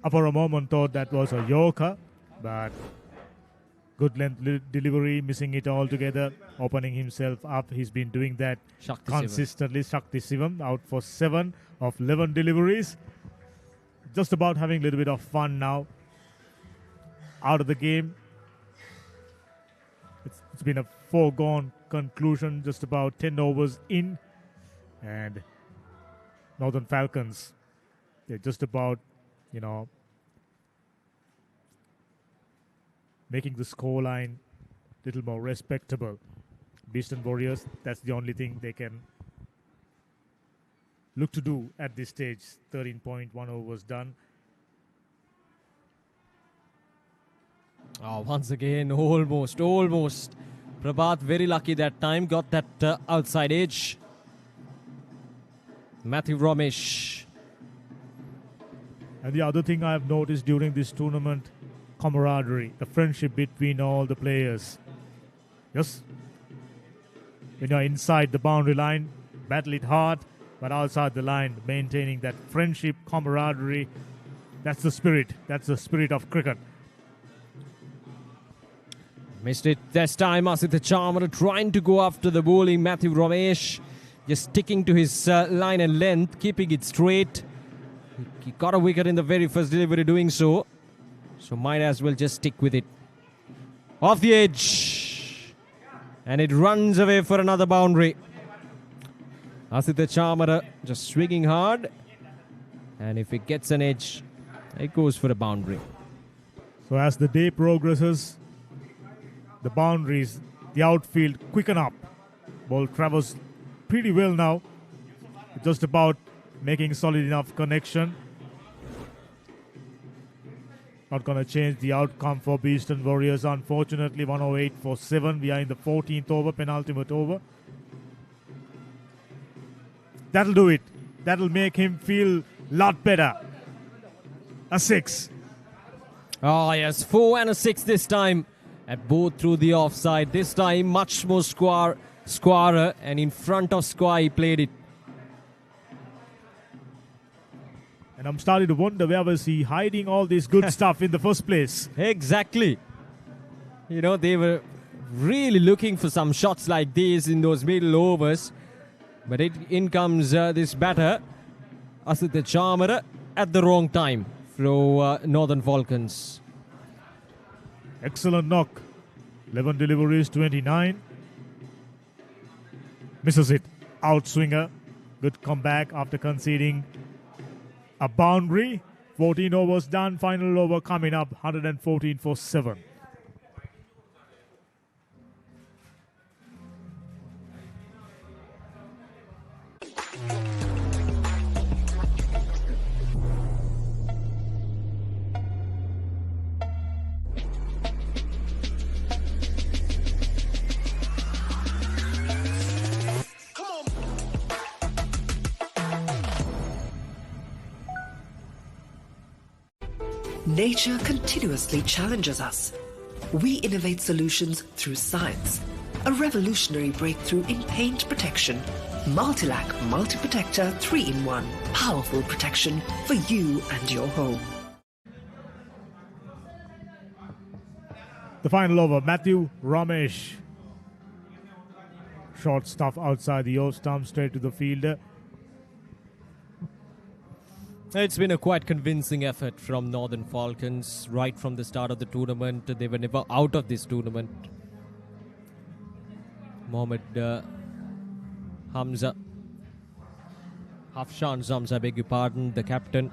S2: I for a moment thought that was a yorker. But good length delivery, missing it altogether, opening himself up. He's been doing that
S1: Shakti
S2: consistently. Shakti Sivam out for 7 of 11 deliveries. Just about having a little bit of fun now. Out of the game. It's been a foregone conclusion, just about 10 overs in. And Northern Falcons, they're just about, making the scoreline a little more respectable. BEASTON Warriors, that's the only thing they can look to do at this stage. 13.1 overs done.
S1: Oh, once again, almost. Prabhat very lucky that time. Got that outside edge. Matthew Ramesh.
S2: And the other thing I've noticed during this tournament, camaraderie, the friendship between all the players. Yes, when you're inside the boundary line, battle it hard, but outside the line, maintaining that friendship, camaraderie, that's the spirit. That's the spirit of cricket.
S1: Missed it this time. Asita Chamara trying to go after the bowling. Matthew Ramesh just sticking to his line and length, keeping it straight. He got a wicket in the very first delivery doing so. So might as well just stick with it. Off the edge. And it runs away for another boundary. Asita Chamara just swinging hard. And if it gets an edge, it goes for a boundary.
S2: So as the day progresses, the boundaries, the outfield quicken up. Ball travels pretty well now. Just about making solid enough connection. Not going to change the outcome for BEASTON Warriors. Unfortunately, 108 for 7. We are in the 14th over, penultimate over. That'll do it. That'll make him feel a lot better. A 6.
S1: Oh, yes. 4 and a 6 this time. At both through the offside. This time, much more squarer. And in front of square, he played it.
S2: And I'm starting to wonder where was he hiding all this good stuff in the first place.
S1: Exactly. You know, they were really looking for some shots like these in those middle overs. But in comes this batter, Asita Chamara, at the wrong time for Northern Falcons.
S2: Excellent knock. 11 deliveries, 29. Misses it. Outswinger. Good comeback after conceding a boundary. 14 overs done. Final over coming up. 114 for 7.
S5: Nature continuously challenges us. We innovate solutions through science. A revolutionary breakthrough in paint protection. Multilac Multi-Protector 3-in-1. Powerful protection for you and your home.
S2: The final over, Matthew Ramesh. Short stuff outside the off stump, straight to the fielder.
S1: It's been a quite convincing effort from Northern Falcons right from the start of the tournament. They were never out of this tournament. Mohammed Hamza, Hafshan Zamza, beg your pardon, the captain,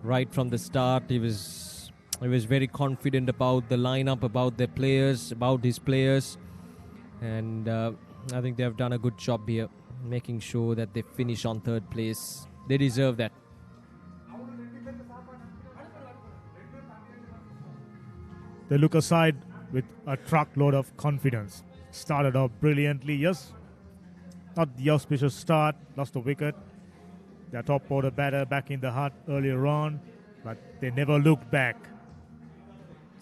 S1: right from the start, he was very confident about the lineup, about their players, about his players, and I think they have done a good job here, making sure that they finish on third place. They deserve that.
S2: They look aside with a truckload of confidence. Started off brilliantly, yes. Not the auspicious start, lost a wicket. Their top order batter back in the hut earlier on, but they never looked back.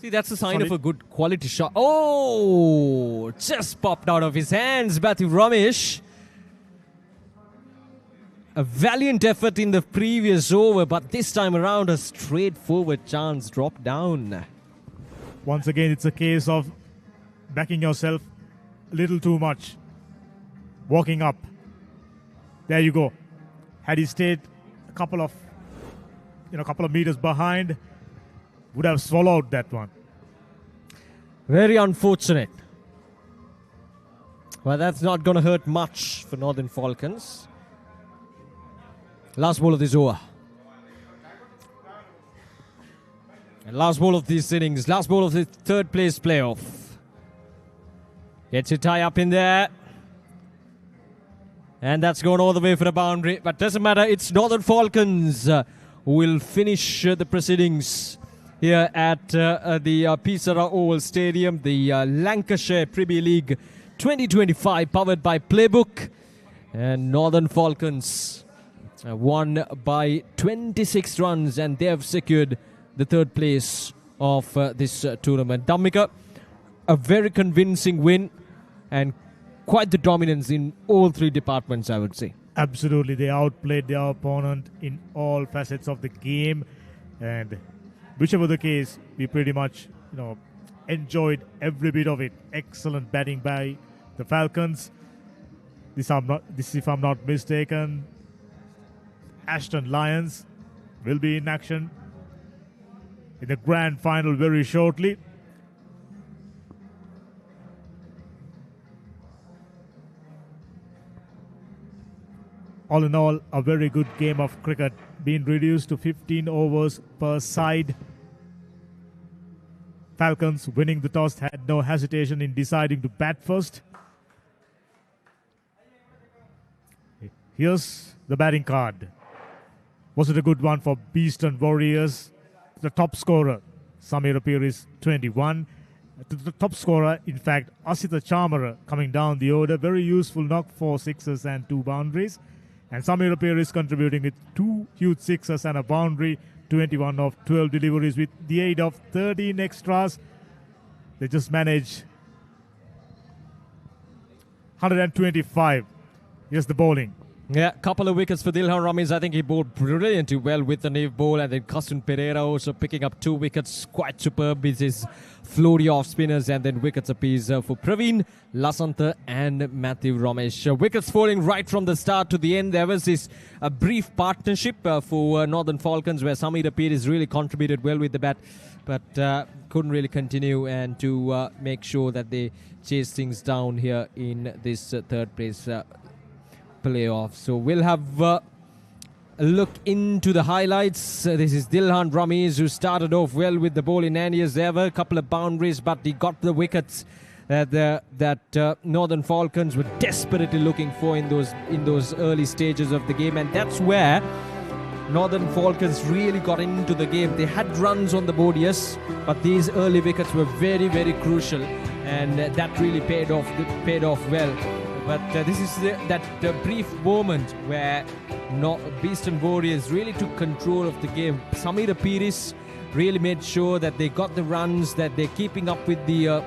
S1: See, that's a sign of a good quality shot. Oh, just popped out of his hands, Matthew Ramesh. A valiant effort in the previous over, but this time around a straightforward chance dropped down.
S2: Once again, it's a case of backing yourself a little too much. Walking up. There you go. Had he stayed a couple of meters behind, would have swallowed that one.
S1: Very unfortunate. Well, that's not going to hurt much for Northern Falcons. Last ball of this over. And last ball of this innings. Last ball of the third place playoff. Gets a tie up in there. And that's gone all the way for a boundary. But doesn't matter. It's Northern Falcons who will finish the proceedings here at the Pisara Oval Stadium. The Lancashire Premier League 2025 powered by Playbook. And Northern Falcons won by 26 runs. And they have secured the third place of this tournament. Dhammika, a very convincing win and quite the dominance in all three departments, I would say.
S2: Absolutely. They outplayed their opponent in all facets of the game. And whichever the case, we pretty much, enjoyed every bit of it. Excellent batting by the Falcons. This, if I'm not mistaken, Ashton Lions will be in action in the grand final very shortly. All in all, a very good game of cricket, being reduced to 15 overs per side. Falcons winning the toss, had no hesitation in deciding to bat first. Here's the batting card. Was it a good one for BEASTON Warriors? The top scorer, Samir Appearis, 21. The top scorer, in fact, Asita Chamara coming down the order. Very useful knock, 4 sixes and 2 boundaries. And Samir Appearis contributing with 2 huge sixes and a boundary, 21 of 12 deliveries with the aid of 13 extras. They just managed 125. Here's the bowling.
S1: Yeah, couple of wickets for Dilhan Ramesh. I think he bowled brilliantly well with the Nave ball, and then Kasun Pereira also picking up 2 wickets. Quite superb with his flurry off spinners, and then wickets apiece for Praveen, Lasantha and Matthew Ramesh. Wickets falling right from the start to the end. There was this brief partnership for Northern Falcons where Samir Peiris really contributed well with the bat, but couldn't really continue and to make sure that they chase things down here in this third place playoff. So we'll have a look into the highlights. This is Dilhan Ramesh, who started off well with the ball in hand as ever. A couple of boundaries, but he got the wickets that Northern Falcons were desperately looking for in those early stages of the game, and that's where Northern Falcons really got into the game. They had runs on the board, yes, but these early wickets were very, very crucial, and that really paid off well. But this is that brief moment where BEASTON Warriors really took control of the game. Samir Peiris really made sure that they got the runs, that they're keeping up with the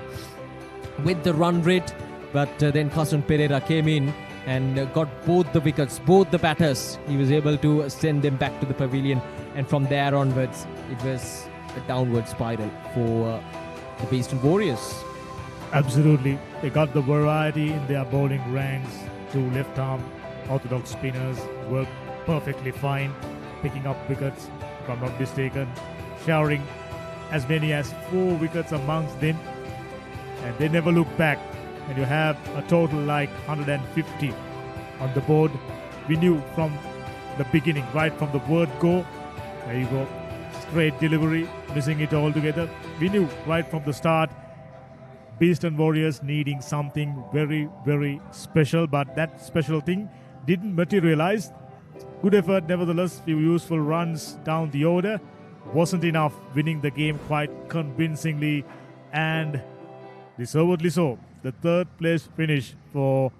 S1: run rate. But then Kasun Pereira came in and got both the wickets, both the batters. He was able to send them back to the pavilion, and from there onwards, it was a downward spiral for the BEASTON Warriors.
S2: Absolutely. They got the variety in their bowling ranks. 2 left-arm orthodox spinners worked perfectly fine, picking up wickets, if I'm not mistaken, showering as many as 4 wickets amongst them, and they never look back. And you have a total like 150 on the board. We knew from the beginning, right from the word go, there you go, straight delivery, missing it all together. We knew right from the start BEASTON Warriors needing something very, very special, but that special thing didn't materialize. Good effort, nevertheless, few useful runs down the order. Wasn't enough, winning the game quite convincingly and deservedly so. The third place finish for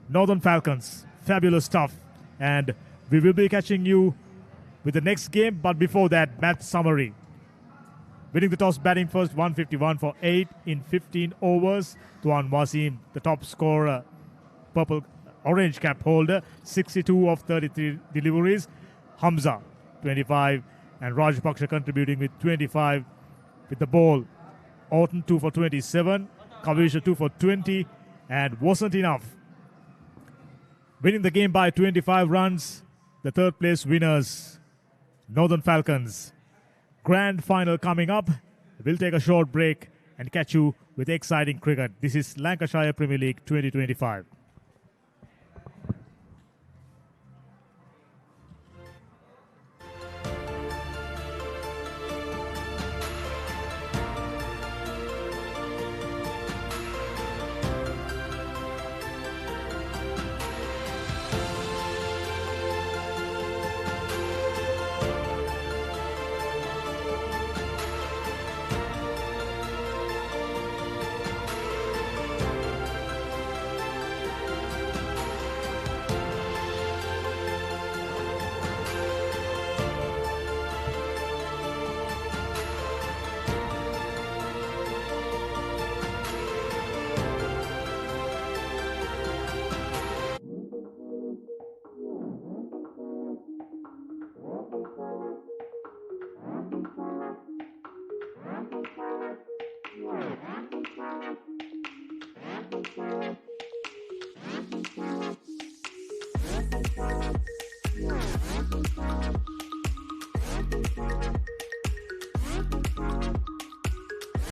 S2: Northern Falcons. Fabulous stuff. And we will be catching you with the next game, but before that, match summary. Winning the toss, batting first, 151 for 8 in 15 overs. Tuan Wasim, the top scorer, orange cap holder, 62 of 33 deliveries. Hamza, 25, and Rajpaksha contributing with 25 with the ball. Orton, 2 for 27. Kavisha, 2 for 20, and wasn't enough. Winning the game by 25 runs, the third place winners, Northern Falcons. Grand final coming up. We'll take a short break and catch you with exciting cricket. This is Lancashire Premier League 2025.